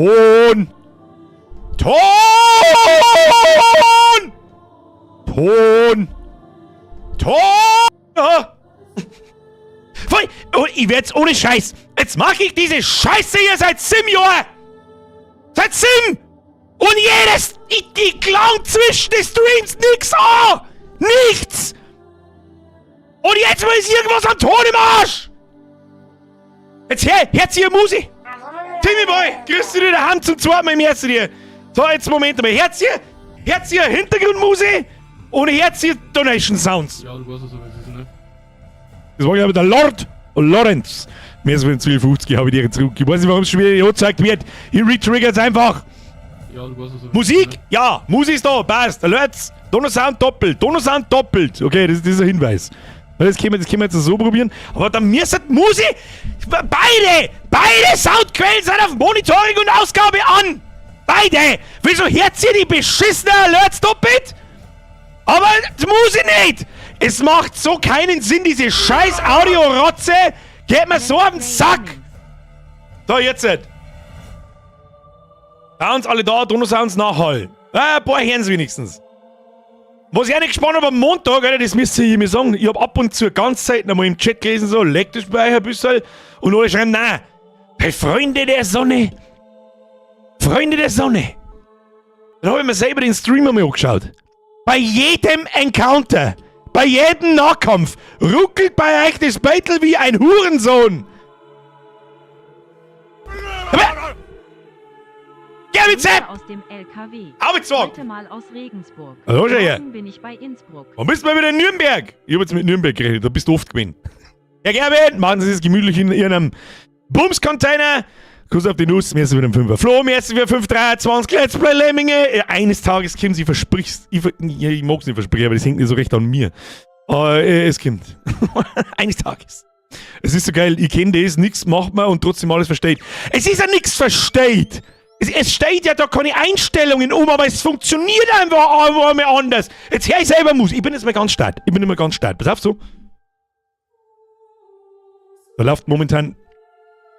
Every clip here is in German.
Ton! Ton! Ton! Ton! Ja. Voll, oh, ich werd's ohne Scheiß. Jetzt mach ich diese Scheiße hier seit 7 Jahren. Seit 7! Und die klauen zwischen den Streams nix an! Nichts! Und jetzt mal ist irgendwas am Ton im Arsch! Jetzt hört ihr Musi! Timmy Boy, grüß dich daheim zum zweiten Mal im Herzen dir! So, jetzt Moment mal, hört ihr Hintergrundmusi? Und hört ihr Donation Sounds? Ja, du weißt es, aber es ist, ne? Das war, glaube ich, der Lord Lorenz. Mehr als 1250 habe ich dir zurück. Ich weiß nicht, warum es schon wieder angezeigt wird. Hier retriggert es einfach. Ja, du weißt es, aber Musik? ne? Ja, Musik ist da, passt. Alerts. Donnersound doppelt. Donnersound doppelt. Okay, das ist ein Hinweis. Das können wir jetzt so probieren. Aber dann müssen Musik. Beide Soundquellen sind auf Monitoring und Ausgabe an. Beide. Wieso hört ihr die beschissene Alerts doppelt? Aber das muss ich nicht! Es macht so keinen Sinn, diese scheiß Audio-Rotze! Geht mir so auf den Sack! So, jetzt! Sounds alle da, Donnersounds nachhallen. Ein paar hören sie wenigstens. Was ich auch nicht gespannt habe am Montag, Alter, das müsst ihr mir sagen. Ich hab ab und zu ganz Zeit noch mal im Chat gelesen, so, leckt das bei euch ein bisschen. Und alle schreiben, nein. Hey, Freunde der Sonne! Freunde der Sonne! Dann habe ich mir selber den Stream mal angeschaut. Bei jedem Encounter, bei jedem Nahkampf, ruckelt bei euch das Beutel wie ein Hurensohn. Geh mit Sepp! Aus dem LKW. Arbeitswagen! Heute mal aus Regensburg. Hallo, schau her. Morgen bin ich bei Innsbruck. Wann bist du mal wieder in Nürnberg? Ich hab jetzt mit Nürnberg geredet, da bist du oft gewesen. Ja, Gerben, machen Sie es gemütlich in Ihrem Bums-Container. Kuss auf die Nuss, merci für den 5er. Flo, merci für 523 Let's Play Lemminge. Eines Tages kommt, sie versprichst. Ich mag's nicht versprechen, aber das hängt nicht so recht an mir. Es kommt. Eines Tages. Es ist so geil, ich kenne das, nichts macht man und trotzdem alles versteht. Es ist ja nichts versteht. Es steht ja da keine Einstellungen aber es funktioniert einfach mal anders. Jetzt hör ich selber Musik. Ich bin jetzt mal ganz stark. Ich bin immer ganz stark. Pass auf so. Da läuft momentan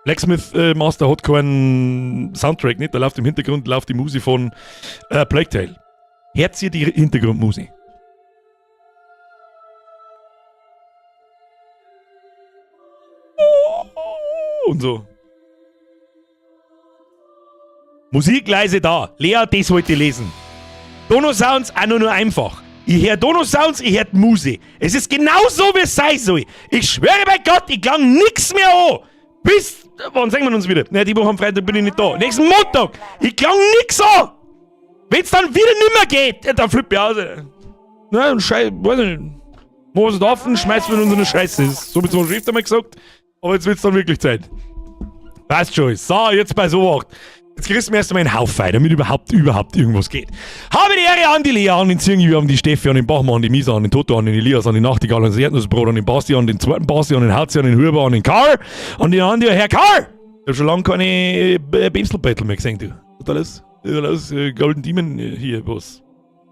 Blacksmith Master hat keinen Soundtrack, nicht? Da läuft im Hintergrund die Musik von Plague Tale. Hört ihr die Hintergrundmusik? Und so. Musik leise da. Lea, das wollte ich lesen. Dono-Sounds auch nur einfach. Ich höre Dono-Sounds, ich höre Musik. Es ist genau so, wie es sein soll. Ich schwöre bei Gott, ich klang nix mehr an. Bis... Wann sehen wir uns wieder? Ne, die Woche am Freitag bin ich nicht da. Nächsten Montag! Ich klang nix an! Wenn's dann wieder nimmer geht, dann flippe ich aus. Na, Scheiße, weiß ich nicht. Wo es offen, schmeißen wir in unsere Scheiße. So mit so einer Schrift einmal gesagt. Aber jetzt wird's dann wirklich Zeit. Passt schon. So, jetzt bei so Wacht. Jetzt kriegst du mir erst einmal einen Haufen, damit überhaupt irgendwas geht. Habe die Ehre an die Lea, an den Zirngi, an die Steffi, an den Bachmann, an die Misa, an den Toto, an den Elias, an den Nachtigall, an das Erdnussbrot, an den Basti, an den zweiten Basti, an den Herzi, an den Huber, an den Karl, an den Andi, Herr Karl! Ich hab schon lange keine Bimsel-Battle mehr gesehen, du. Was ist alles? Golden Demon hier, was?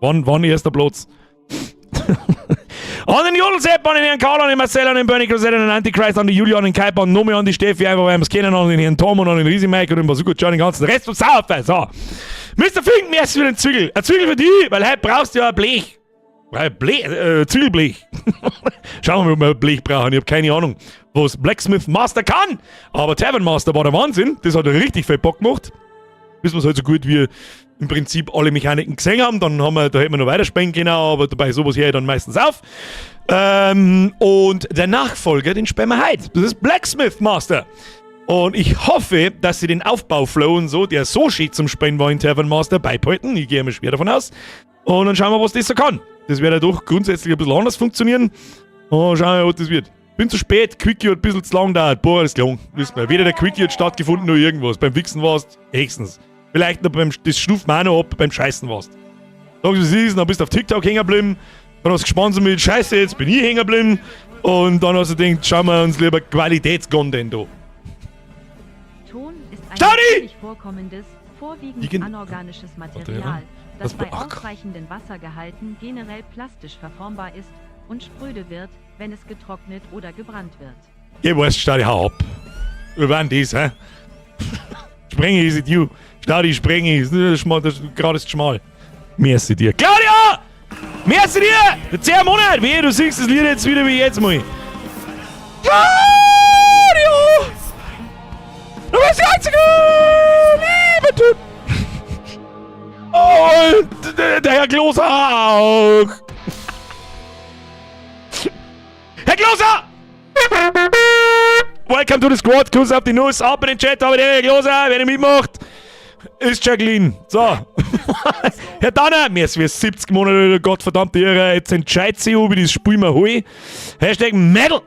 Wann erster Platz? An den Jodelsepp, an den Herrn Karl, an den Marcel, an den Bernie Crusade, an den Antichrist, an den Julian, an den Kuiper, an Nomi, an die Steffi, einfach weil wir es kennen, an den Herrn Tom und an den Riesi Mike und den Bazooka John, den ganzen Rest vom Sauerfall. So. Mr. Fink, merci für den Zügel. Ein Zügel für dich, weil heute brauchst du ja ein Blech. Zügelblech. Schauen wir mal, ob wir ein Blech brauchen. Ich habe keine Ahnung, was Blacksmith Master kann. Aber Tavern Master war der Wahnsinn. Das hat richtig viel Bock gemacht. Bis wir es halt so gut wie im Prinzip alle Mechaniken gesehen haben. Dann da hätten wir noch weiterspielen können, aber dabei sowas höre ich dann meistens auf. Und der Nachfolger, den spielen wir heute. Das ist Blacksmith Master. Und ich hoffe, dass sie den Aufbauflow und so, der so schön zum Spielen war in Tavern Master, beibehalten. Ich gehe mir schwer davon aus. Und dann schauen wir, was das so kann. Das wird ja doch grundsätzlich ein bisschen anders funktionieren. Und schauen wir, was das wird. Bin zu spät, Quickie hat ein bisschen zu lang gedauert. Boah, alles klar. Wissen wir. Weder der Quickie hat stattgefunden, noch irgendwas. Beim Wichsen warst höchstens. Vielleicht noch das stuft man auch noch ab, beim Scheißen warst. Sagst du, wie es ist, dann bist du auf TikTok hängen geblieben. Dann hast du gespannt so mit Scheiße, jetzt bin ich hängen geblieben. Und dann hast du gedacht, schauen wir uns lieber Qualitätscontent an. Ton ist ein Stadi! natürlich vorkommendes, vorwiegend anorganisches Material, das bei ausreichenden Wassergehalten generell plastisch verformbar ist und spröde wird, wenn es getrocknet oder gebrannt wird. Ich weiß, Stadi, hau ab. Wir waren das, hä? Sprenge is it you. Stadi, Sprenge ist gerade ist schmal. Merci dir. Claudia! Merci dir! Der 10 Monate! Wie, du singst das Lied jetzt wieder wie jetzt mal. Claudio! Du bist die einzige Liebe tut! Und der Herr Kloser auch! Herr Kloser! Welcome to the squad, Kuss auf die Nuss, ab in den Chat, aber der Herr Kloser, wenn ihr mitmacht, ist Jacqueline. So. Herr Danner, mir ist wie 70 Monate, gottverdammte Irre, jetzt entscheidet sie, ob ich das Spiel mal hole. Hashtag Medal.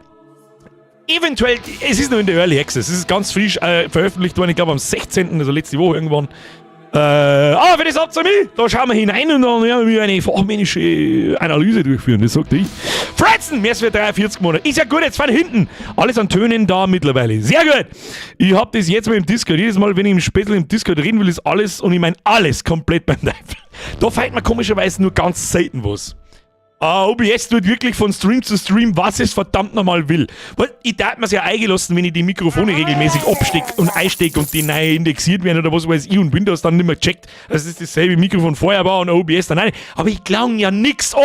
Eventuell, es ist noch in der Early Access, es ist ganz frisch veröffentlicht worden, ich glaube am 16., also letzte Woche irgendwann. Aber für das habt ihr mich, da schauen wir hinein und dann werden wir eine fachmännische Analyse durchführen, das sagte ich. Franzen, mehr als für 43 Monate. Ist ja gut, jetzt von hinten. Alles an Tönen da mittlerweile. Sehr gut. Ich hab das jetzt mal im Discord. Jedes Mal, wenn ich im Spätzle im Discord reden will, ist alles, und ich meine alles komplett beim Teufel. Da fällt mir komischerweise nur ganz selten was. OBS tut wirklich von Stream zu Stream, was es verdammt nochmal will. Weil ich darf mir es ja eingelassen, wenn ich die Mikrofone regelmäßig abstecke und einstecke und die neu indexiert werden oder was weiß ich und Windows dann nicht mehr checkt, dass es dasselbe Mikrofon vorher war und OBS dann rein. Aber ich klang ja nix an!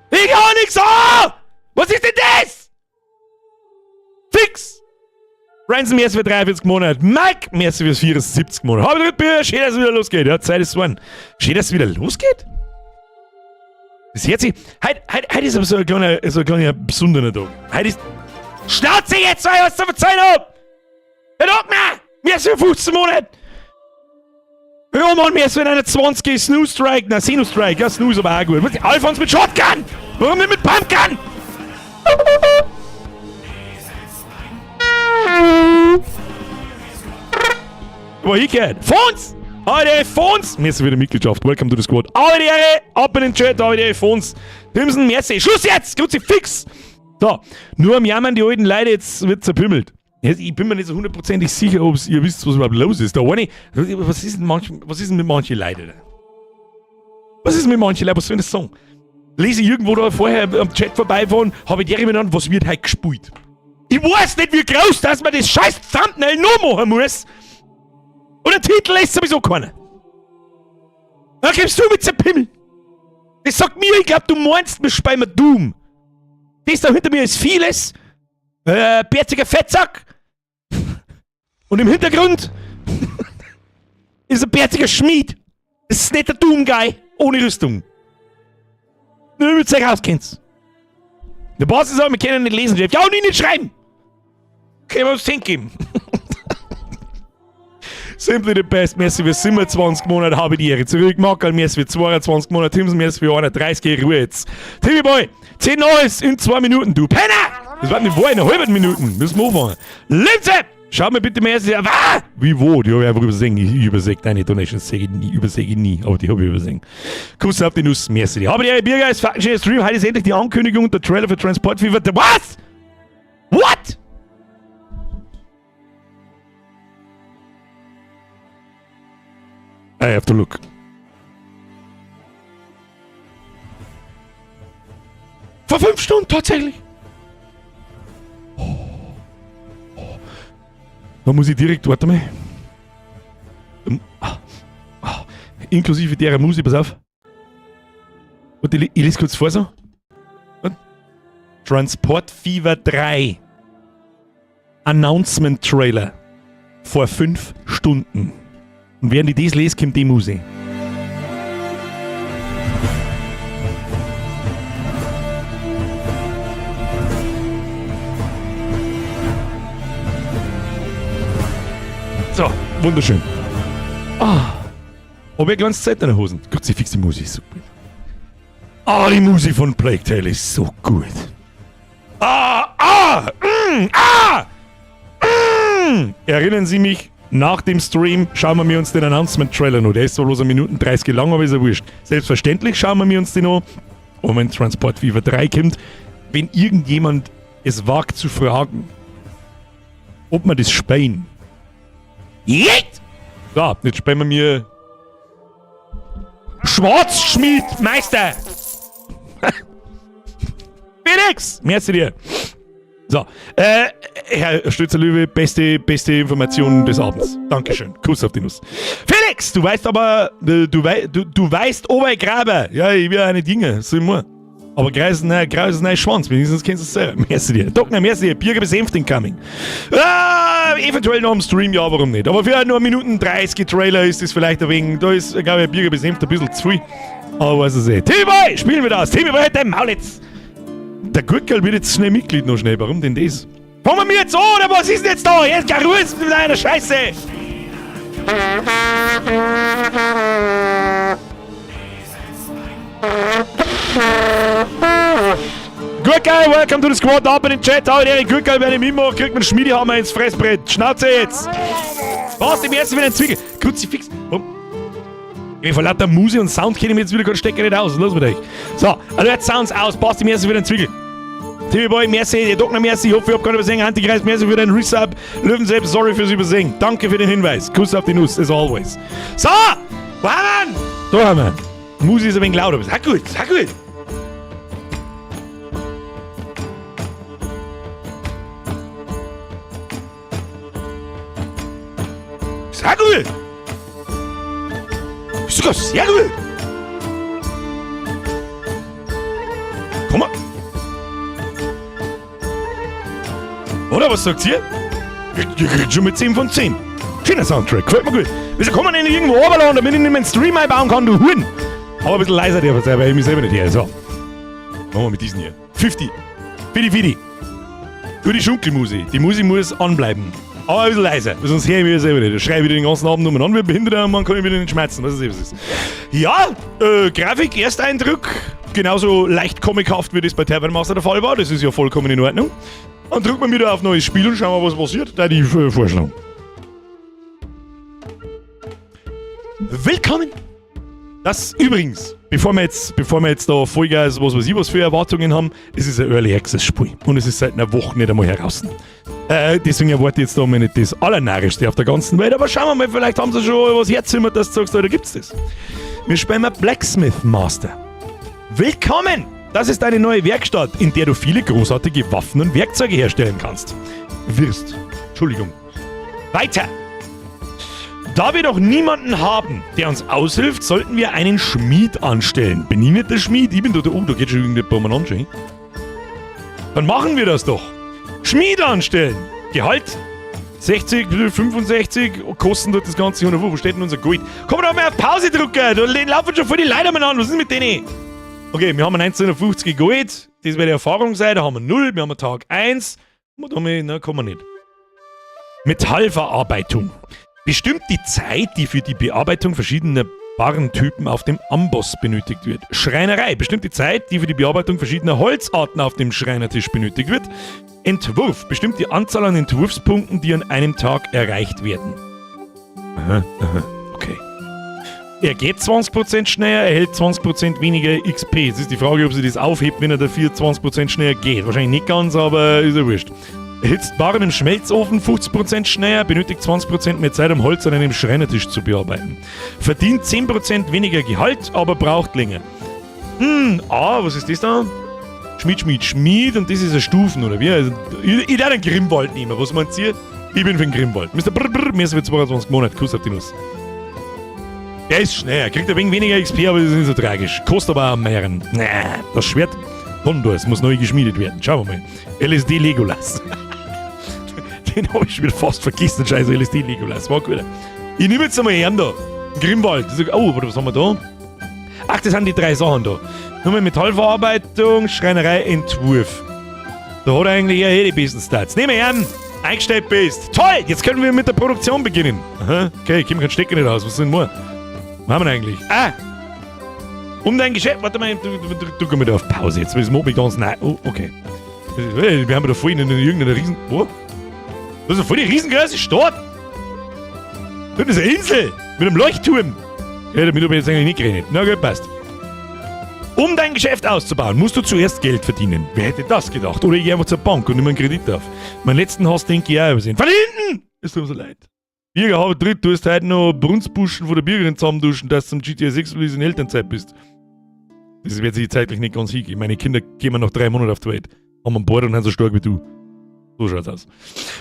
Ich klang nix an! Was ist denn das? Fix! Ransom erst für 43 Monate. Mike mehr für 74 Monate. Hab ich nicht schön, dass es wieder losgeht. Ja, Zeit ist so ein. Schön, dass es wieder losgeht? Das hört sich. Heute ist aber so ein kleiner besonderer Tag. Heute ist. Schnauze jetzt, weil ich was zu verzeihen hab! Herr Dogner! Mehr als für 15 Monate! Ja, Mann, mehr als für eine 20 Snooze Strike. Na, Sinus Strike. Ja, Snooze aber auch gut. Was? Alphons mit Shotgun! Warum nicht mit Pumpgun? Wo hingeht? Phones! Heute Phones! Merci für die Mitgliedschaft. Welcome to the squad. Aber die Ehre! Ab in den Chat, aber die Phones. Timsen, merci. Schluss jetzt! Gut, sie fix! So, nur am Jammern die alten Leute, jetzt wird zerpimmelt. Ich bin mir nicht so hundertprozentig sicher, ob ihr wisst, was überhaupt los ist. Da eine, was ist denn mit manchen Leuten? Was ist mit manchen Leuten? Was soll ich das sagen? Lese ich irgendwo da vorher am Chat vorbeifahren, habe ich der miteinander, was wird heute gespielt? Ich weiß nicht, wie groß, dass man das scheiß Thumbnail noch machen muss. Und der Titel lässt sowieso keiner. Dann kommst du mit zerpimmel. Das sagt mir, ich glaub, du meinst, wir spielen Doom. Das da hinter mir ist vieles. Bärtiger Fettsack. Und im Hintergrund ist ein bärtiger Schmied. Das ist nicht der Doom-Guy. Ohne Rüstung. Nur damit ihr euch auskennt. Der Boss ist aber, wir können nicht lesen, Chef. Ja, und nicht schreiben. Können wir uns hingeben. Simply the best. Merci für 27 Monate, habe die Ehre. Zurück, Mackerl, merci für 22 Monate. Timson, merci für 31. Ruhe jetzt. Timmy Boy, 10 Neues in 2 Minuten, du Penner! Das war nicht wohl, in einer halben Minute. Müssen wir anfangen. Linze! Schau mir bitte mehr. Wie wo? Die habe ich einfach übersehen. Ich übersehe deine Donations. Übersehe ich nie. Aber die habe ich übersehen. Kuss auf die Nuss. Merci. Aber die Biergeist, fucking schöner Stream. Heute ist endlich die Ankündigung und der Trailer für Transport Fever. Was? What? I have to look. Vor 5 Stunden tatsächlich. Da muss ich direkt, warte mal. Inklusive derer Musik, pass auf. Und ich lese kurz vor so. Transport Fever 3. Announcement Trailer. Vor 5 Stunden. Und während ich das lese, kommt die Musik. So, wunderschön. Habe ich eine ganze Zeit in den Hosen. Gott, sie fix die Musik, so gut. Die Musik von Plague Tale ist so gut. Erinnern Sie mich, nach dem Stream schauen wir uns den Announcement-Trailer noch. Der ist so bloß 1 Minuten 30 lang, aber ist ja wurscht. Selbstverständlich schauen wir uns den noch. Und wenn Transport Fever 3 kommt, wenn irgendjemand es wagt zu fragen, ob wir das spielen. Jetzt! So, jetzt spielen wir mir Schwarzschmiedmeister. Felix! Merci dir. So, Herr Stützer-Löwe, beste Information des Abends. Dankeschön. Kuss auf die Nuss. Felix, du weißt aber, du weißt Obergraber. Ja, ich will eine Dinge, so immer. Aber Kreis ist ein Schwanz, wenigstens kennst du es selber. Merci dir. Dockner, merci dir. Birger besenft incoming. Eventuell noch am Stream, ja, warum nicht. Aber für nur Minuten 30 Trailer ist das vielleicht ein wenig, da ist, glaube ich, Birger besenft ein bisschen zu viel. Aber was ist es? Timmy, spielen wir das. Timmy, halt dein Maul jetzt. Der Gurkel wird jetzt schnell Mitglied noch schnell. Warum denn das? Fangen wir jetzt an, oder was ist denn jetzt da? Jetzt gar Ruhe mit einer Scheiße. Gurkel, welcome to the squad. Ab in den Chat. Hau Erik Gurkel, wenn ich mitmache, kriegt man einen Schmiedehammer ins Fressbrett. Schnauze jetzt. Was, im ersten wieder ein Zwiegel. Kruzifix. Ich vor lauter Musik und Sound kenne ich mir jetzt wieder keinen Stecker nicht aus. Los mit euch. So, Alert Sounds aus. Passt im ersten wieder ein Zwiegel. Timmy Boy, merci, ihr Dockner, merci. Ich hoffe, ihr habt gar nicht übersehen. Antikreis, merci für den Resub. Löwenzeb, sorry fürs Übersehen. Danke für den Hinweis. Kuss auf die Nuss, as always. So, wo haben wir? Da haben wir. Musik ist ein wenig lauter. Sag gut, sag gut. Sehr gut! Sogar sehr gut! Komm mal! Oder was sagt ihr? Ihr kriegt schon mit 10 von 10. Schöner Soundtrack, gefällt mir gut. Wieso kann man denn irgendwo runterladen, damit ich nicht meinen Stream einbauen kann, du Huren? Aber ein bisschen leiser, der weil ich mich selber nicht höre. So. Machen wir mit diesen hier. 50. Fidi. Für die Schunkelmusik. Die Musik muss anbleiben. Aber ein bisschen leiser, sonst höre ich mich selber nicht. Ich schreibe wieder den ganzen Abend umeinander wie Behinderter und man kann ich wieder nicht schmerzen. Was ist. Ja, Grafik, Ersteindruck. Genauso leicht comichaft, wie das bei Tavernmaster der Fall war. Das ist ja vollkommen in Ordnung. Dann drücken wir wieder auf neues Spiel und schauen wir, was passiert. Da die Vorschlag. Willkommen! Das übrigens, bevor wir jetzt da Vollgas, was weiß ich, was für Erwartungen haben, es ist ein Early Access Spiel und es ist seit einer Woche nicht einmal heraus. Deswegen erwarte ich jetzt da mal nicht das Allernarrischste auf der ganzen Welt, aber schauen wir mal, vielleicht haben sie schon was herzimmert, dass du sagst, da gibt's das. Wir spielen mal Blacksmith Master. Willkommen! Das ist eine neue Werkstatt, in der du viele großartige Waffen und Werkzeuge herstellen kannst. Entschuldigung. Weiter! Da wir noch niemanden haben, der uns aushilft, sollten wir einen Schmied anstellen. Bin ich nicht der Schmied? Ich bin da da geht schon irgendein paar Mann an. Dann machen wir das doch. Schmied anstellen. Gehalt 60, 65, kosten dort das Ganze 100. Wo steht denn unser Gold? Komm doch mal auf Pause drücken. Da laufen schon voll die Leute an. Was ist mit denen? Okay, wir haben 1950 Gold. Das wird die Erfahrung sein. Da haben wir 0. Wir haben Tag 1. Und da kommen wir nicht. Metallverarbeitung. Bestimmt die Zeit, die für die Bearbeitung verschiedener Barrentypen auf dem Amboss benötigt wird. Schreinerei. Bestimmt die Zeit, die für die Bearbeitung verschiedener Holzarten auf dem Schreinertisch benötigt wird. Entwurf. Bestimmt die Anzahl an Entwurfspunkten, die an einem Tag erreicht werden. Okay. Er geht 20% schneller, erhält 20% weniger XP. Jetzt ist die Frage, ob sie das aufhebt, wenn er dafür 20% schneller geht. Wahrscheinlich nicht ganz, aber ist ja wurscht. Erhitzt Barren im Schmelzofen 50% schneller, benötigt 20% mehr Zeit, um Holz an einem Schreinertisch zu bearbeiten. Verdient 10% weniger Gehalt, aber braucht länger. Was ist das da? Schmied und das ist ein Stufen, oder wie? Also, ich darf den Grimwald nehmen, was meint ihr? Ich bin für den Grimwald. Mr. Mir ist für 22 Monate, Kuss auf die Nuss. Der ist schneller, kriegt ein wenig weniger XP, aber das ist nicht so tragisch. Kostet aber auch mehr. Das Schwert Gondors muss neu geschmiedet werden. Schauen wir mal. LSD Legolas. Den habe ich schon wieder fast vergessen, scheiß LSD Legolas. War gut. Ich nehme jetzt einmal her da. Grimwald. Oh, was haben wir da? Ach, das sind die 3 Sachen da. Nur mal Metallverarbeitung, Schreinerei, Entwurf. Da hat er eigentlich eher die besten Stats. Nehmen wir an. Eingestellt bist. Toll, jetzt können wir mit der Produktion beginnen. Aha, okay, ich komme kein Stecker nicht aus. Was sind wir? Was haben wir eigentlich? Um dein Geschäft. Warte mal, du komm wieder auf Pause jetzt. Das macht mich ganz nein. Oh, okay. Wir haben da vorhin in irgendeiner riesen... Oh. Das ist voll die riesengroße Stadt. Das ist eine Insel. Mit einem Leuchtturm. Ja, damit habe ich jetzt eigentlich nicht geredet. Na gut, passt. Um dein Geschäft auszubauen, musst du zuerst Geld verdienen. Wer hätte das gedacht? Oder ich gehe einfach zur Bank und nehme einen Kredit auf. Meinen letzten Hass denke ich auch übersehen. Von hinten! Es tut mir so leid. Birger, habe dritt, du hast heute noch Brunstbuschen von der Birgerin zusammenduschen, dass du zum GTA 6 Release in Elternzeit bist. Das wird sich zeitlich nicht ganz hingehen. Meine Kinder gehen nach 3 Monaten auf die Welt. Haben einen Board und sind so stark wie du. So schaut's aus.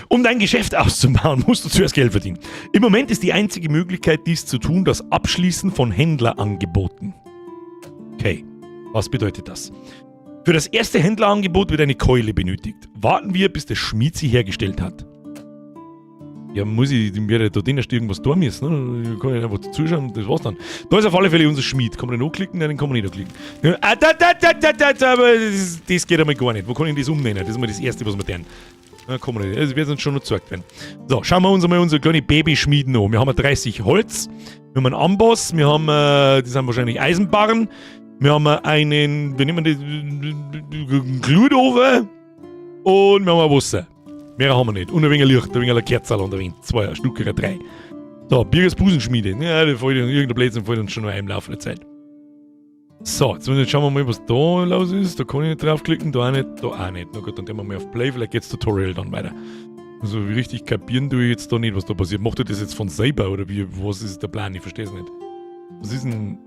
Um dein Geschäft auszubauen, musst du zuerst Geld verdienen. Im Moment ist die einzige Möglichkeit, dies zu tun, das Abschließen von Händlerangeboten. Okay, was bedeutet das? Für das erste Händlerangebot wird eine Keule benötigt. Warten wir, bis der Schmied sie hergestellt hat. Ja, muss ich mir da drinnen irgendwas tun müssen, ne? Ich kann nicht einfach zuschauen und das war's dann. Da ist auf alle Fälle unser Schmied. Kann man den anklicken? Nein, den kann man nicht anklicken. Ja, aber das geht einmal gar nicht. Wo kann ich das umnehmen? Das ist mal das Erste, was wir tun. Ja, kann man nicht. Das wird uns schon noch gezeigt werden. So, schauen wir uns einmal unsere kleine Babyschmieden an. Wir haben 30 Holz, wir haben einen Amboss, wir haben, das sind wahrscheinlich Eisenbarren, wir haben einen, wir nehmen den Glutofen und wir haben ein Wasser. Mehr haben wir nicht. Und ein wenig Licht, ein wenig Kerzel an der Wind. 2, ein Stück oder 3. So, Birgers Busenschmiede. Ja, da fällt irgendein Blödsinn fällt uns schon noch ein im Laufe der Zeit. So, jetzt schauen wir mal, was da los ist. Da kann ich nicht draufklicken, da auch nicht, da auch nicht. Na gut, dann gehen wir mal auf Play, vielleicht geht das Tutorial dann weiter. Also wie richtig kapieren tue ich jetzt da nicht, was da passiert. Macht ihr das jetzt von selber oder wie? Was ist der Plan? Ich verstehe es nicht. Was ist denn...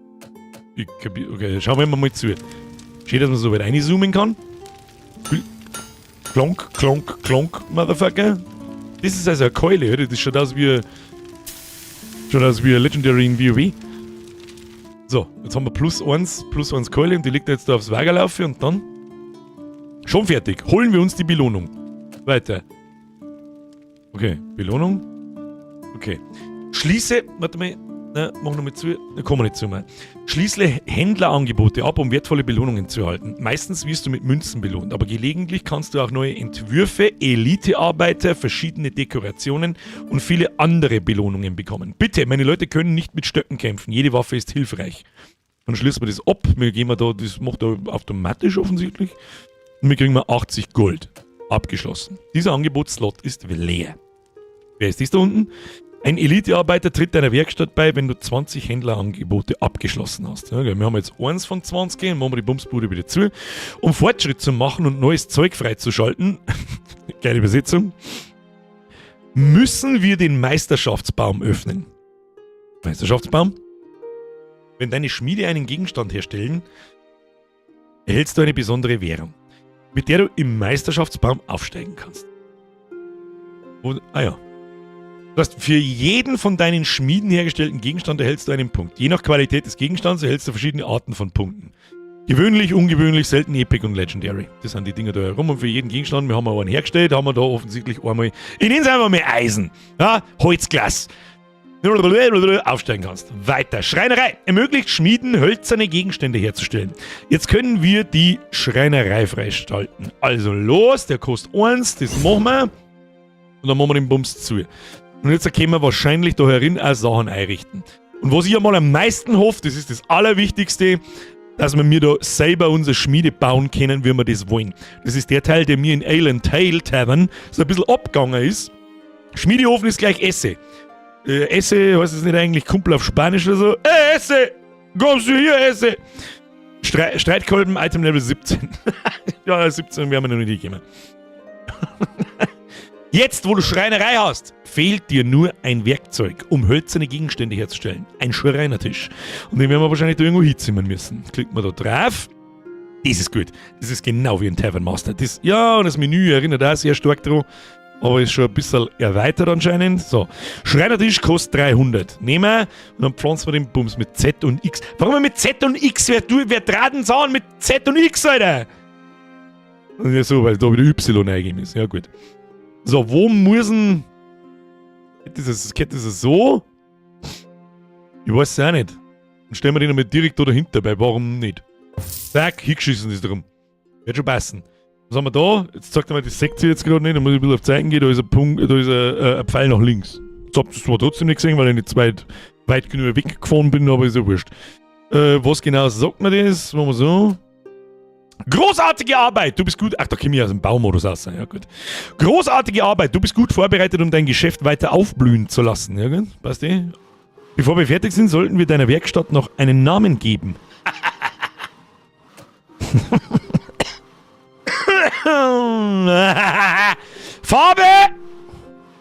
Okay, schauen wir mal zu. Steht, dass man so weit reinzoomen kann. Klonk, klonk, klonk, Motherfucker. Das ist also eine Keule, oder? Das schaut aus wie eine Legendary in WoW. So, jetzt haben wir plus 1 Keule und die liegt jetzt da aufs Wagerlaufe und dann schon fertig. Holen wir uns die Belohnung. Weiter. Okay, Belohnung. Okay. Schließe, warte mal, mach nochmal zu, da kommen wir nicht zu mal. Schließe Händlerangebote ab, um wertvolle Belohnungen zu erhalten. Meistens wirst du mit Münzen belohnt, aber gelegentlich kannst du auch neue Entwürfe, Elitearbeiter, verschiedene Dekorationen und viele andere Belohnungen bekommen. Bitte, meine Leute können nicht mit Stöcken kämpfen, jede Waffe ist hilfreich. Dann schließen wir das ab, wir gehen da, das macht er automatisch offensichtlich, und wir kriegen 80 Gold. Abgeschlossen. Dieser Angebotsslot ist leer. Wer ist das da unten? Ein Elitearbeiter tritt deiner Werkstatt bei, wenn du 20 Händlerangebote abgeschlossen hast. Ja, wir haben jetzt 1 von 20 und machen wir die Bumsbude wieder zu. Um Fortschritt zu machen und neues Zeug freizuschalten, geile Übersetzung, müssen wir den Meisterschaftsbaum öffnen. Meisterschaftsbaum? Wenn deine Schmiede einen Gegenstand herstellen, erhältst du eine besondere Währung, mit der du im Meisterschaftsbaum aufsteigen kannst. Ja. Das heißt, für jeden von deinen Schmieden hergestellten Gegenstand erhältst du einen Punkt. Je nach Qualität des Gegenstands erhältst du verschiedene Arten von Punkten. Gewöhnlich, ungewöhnlich, selten, epic und legendary. Das sind die Dinger da herum und für jeden Gegenstand, wir haben einen hergestellt, haben wir da offensichtlich einmal, ich nenne es einfach mal Eisen, ja, Holzglas. Aufsteigen kannst. Weiter. Schreinerei. Ermöglicht Schmieden, hölzerne Gegenstände herzustellen. Jetzt können wir die Schreinerei freischalten. Also los, der kostet 1, das machen wir. Und dann machen wir den Bums zu. Und jetzt können wir wahrscheinlich da herin auch Sachen einrichten. Und was ich einmal am meisten hoffe, das ist das Allerwichtigste, dass wir mir da selber unsere Schmiede bauen können, wie wir das wollen. Das ist der Teil, der mir in Alien Tale Tavern so ein bisschen abgegangen ist. Schmiedeofen ist gleich Esse. Esse, heißt es nicht eigentlich Kumpel auf Spanisch oder so? Esse! Kommst du hier, Esse! Streitkolben, Item Level 17. Ja, 17 werden wir noch nicht gekommen. Jetzt, wo du Schreinerei hast, fehlt dir nur ein Werkzeug, um hölzerne Gegenstände herzustellen. Ein Schreinertisch. Und den werden wir wahrscheinlich da irgendwo hinzimmern müssen. Klicken wir da drauf. Das ist gut. Das ist genau wie ein Tavern Master. Das, ja, und das Menü erinnert auch sehr stark daran. Aber ist schon ein bisschen erweitert anscheinend. So. Schreinertisch kostet 300. Nehmen wir und dann pflanzen wir den Bums mit Z und X. Warum mit Z und X? Wer traten Sachen mit Z und X, Alter? Ja, so, weil da wieder Y eingeben ist. Ja, gut. So, wo muss denn... Geht das so? Ich weiß es auch nicht. Dann stellen wir den einmal direkt da dahinter, weil warum nicht? Zack, hingeschissen ist drum. Wird schon passen. Was haben wir da? Jetzt sagt er mal, das seht ihr jetzt gerade nicht, da muss ich ein bisschen auf Zeichen gehen, da ist ein Punkt, da ist ein Pfeil nach links. Jetzt habt ihr es zwar trotzdem nicht gesehen, weil ich nicht weit genug weggefahren bin, aber ist ja wurscht. Was genau sagt man das? Machen wir so. Großartige Arbeit, du bist gut. Ach, da komme ich aus dem Baumodus raus. Ja, gut. Großartige Arbeit, du bist gut vorbereitet, um dein Geschäft weiter aufblühen zu lassen. Ja, gut. Passt eh? Bevor wir fertig sind, sollten wir deiner Werkstatt noch einen Namen geben. Farbe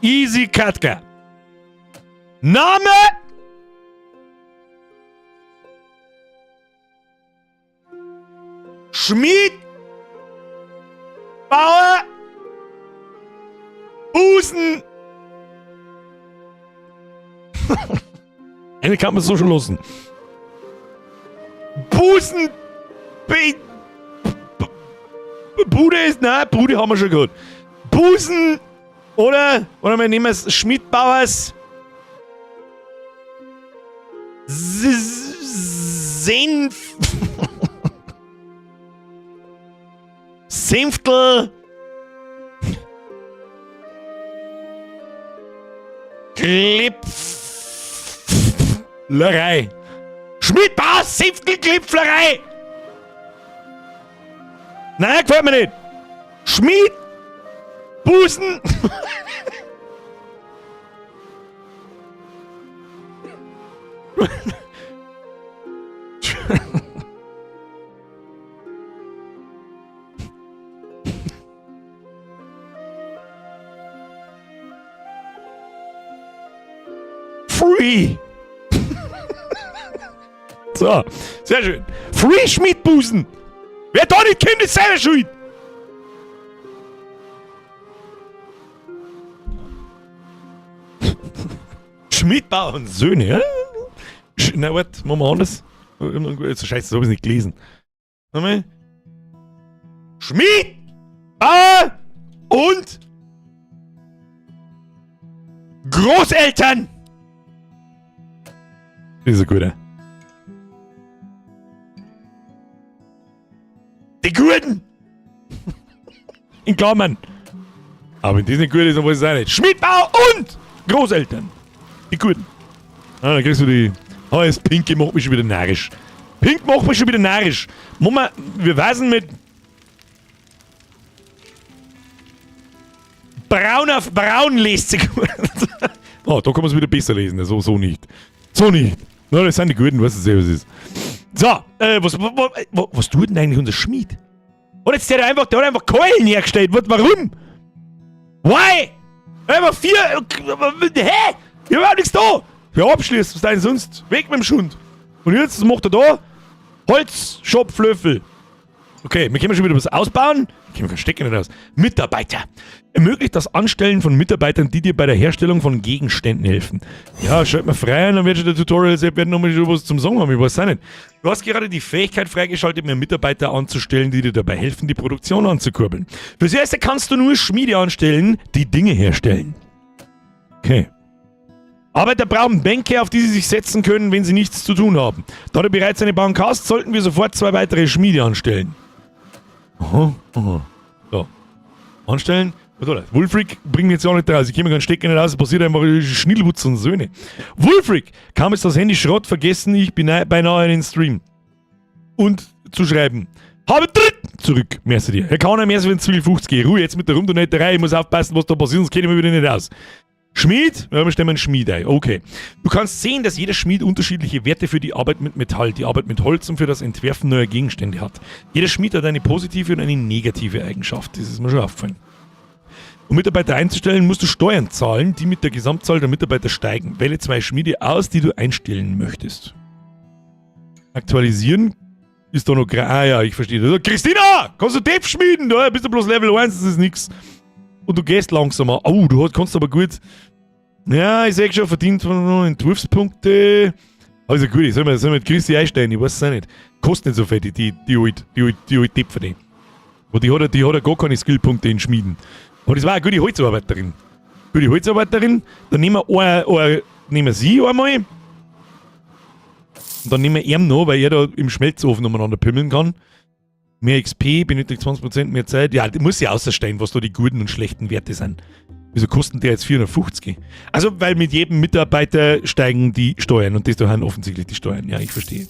Easy Katka. Name Schmied Bauer Eigentlich kann man es so schon lassen. Busen... Bude ist... Nein, Bude haben wir schon gehabt. Busen... Oder wir nehmen es Schmidbauers... Senf... Senftel... Klipflerei. Schmidbauers Senftel-Klipflerei. Nein, gefällt mir nicht. Schmied... Busen... Free! So, sehr schön. Free Schmiedbusen! Wer da nicht kennt, ist selber schuld! Schmidbauer und Söhne, ja? Na, warte, machen wir anders. Jetzt scheiße, so hab ich's nicht gelesen. Nochmal. Schmidbauer und Großeltern! Das ist ein guter. Die Guten! In Klammern. Aber wenn das nicht gut ist, dann weiß ich es auch nicht. Schmidbauer und Großeltern. Die Guten. Ah, dann kriegst du die... Oh, das Pinke macht mich schon wieder narrisch. Pink macht mich schon wieder narrisch. Mama, wir weisen mit... Braun auf Braun lässt sich gut. Oh, da kann man es wieder besser lesen. So nicht. So nicht. Na, das sind die Guten, weißt du selber, was es ist. So, was tut denn eigentlich unser Schmied? Und jetzt der hat einfach Keulen hergestellt. Warum? Why? Einfach 4... Hä? Ich hab auch nichts da. Ja, abschließt, was denn sonst? Weg mit dem Schund. Und jetzt, was macht er da? Holz, Schopflöffel. Okay, wir können schon wieder was ausbauen. Ich kann stecken nicht aus. Mitarbeiter. Ermöglicht das Anstellen von Mitarbeitern, die dir bei der Herstellung von Gegenständen helfen. Ja, schalt mal frei und dann wird schon der Tutorial selbst werden nochmal schon was zum Sagen haben. Ich weiß auch nicht. Du hast gerade die Fähigkeit freigeschaltet, mehr Mitarbeiter anzustellen, die dir dabei helfen, die Produktion anzukurbeln. Fürs Erste kannst du nur Schmiede anstellen, die Dinge herstellen. Okay. Arbeiter brauchen Bänke, auf die sie sich setzen können, wenn sie nichts zu tun haben. Da du bereits eine Bank hast, sollten wir sofort 2 weitere Schmiede anstellen. Aha. So. Anstellen. Oder? Wulfric bringt jetzt auch nicht raus. Ich kann mir keinen Stecker nicht raus. Es passiert einfach Schnillwutz und Söhne. Wulfric! Kaum ist das Handy Schrott vergessen, ich bin beinahe in den Stream. Und zu schreiben. Habe Tritt! Zurück. Merci dir. Herr Kauner, merci für den 250. Ruhe jetzt mit der Rundunetterei. Ich muss aufpassen, was da passiert, sonst kenne ich mich wieder nicht aus. Schmied? Ja, wir stellen einen Schmied ein. Okay. Du kannst sehen, dass jeder Schmied unterschiedliche Werte für die Arbeit mit Metall, die Arbeit mit Holz und für das Entwerfen neuer Gegenstände hat. Jeder Schmied hat eine positive und eine negative Eigenschaft. Das ist mir schon aufgefallen. Um Mitarbeiter einzustellen, musst du Steuern zahlen, die mit der Gesamtzahl der Mitarbeiter steigen. Wähle 2 Schmiede aus, die du einstellen möchtest. Aktualisieren ist da noch... Ah ja, ich verstehe das. Christina! Kannst du Dev schmieden? Da bist du bloß Level 1, das ist nix. Und du gehst langsamer. Oh, du kannst aber gut... Ja, ich sehe schon, verdient Entwurfspunkte. Also gut, ich soll mir Christi einstellen, ich weiß es auch nicht. Kostet nicht so fett, die alte Tipp für die. Aber die hat ja gar keine Skillpunkte in Schmieden. Aber das war eine gute Holzarbeiterin. Dann nehmen wir sie einmal. Und dann nehmen wir ihn noch, weil er da im Schmelzofen umeinander pimmeln kann. Mehr XP, benötigt 20% mehr Zeit. Ja, das muss ja ausstellen, was da die guten und schlechten Werte sind. Wieso kosten der jetzt 450? Also, weil mit jedem Mitarbeiter steigen die Steuern. Und das da haben offensichtlich die Steuern. Ja, ich verstehe.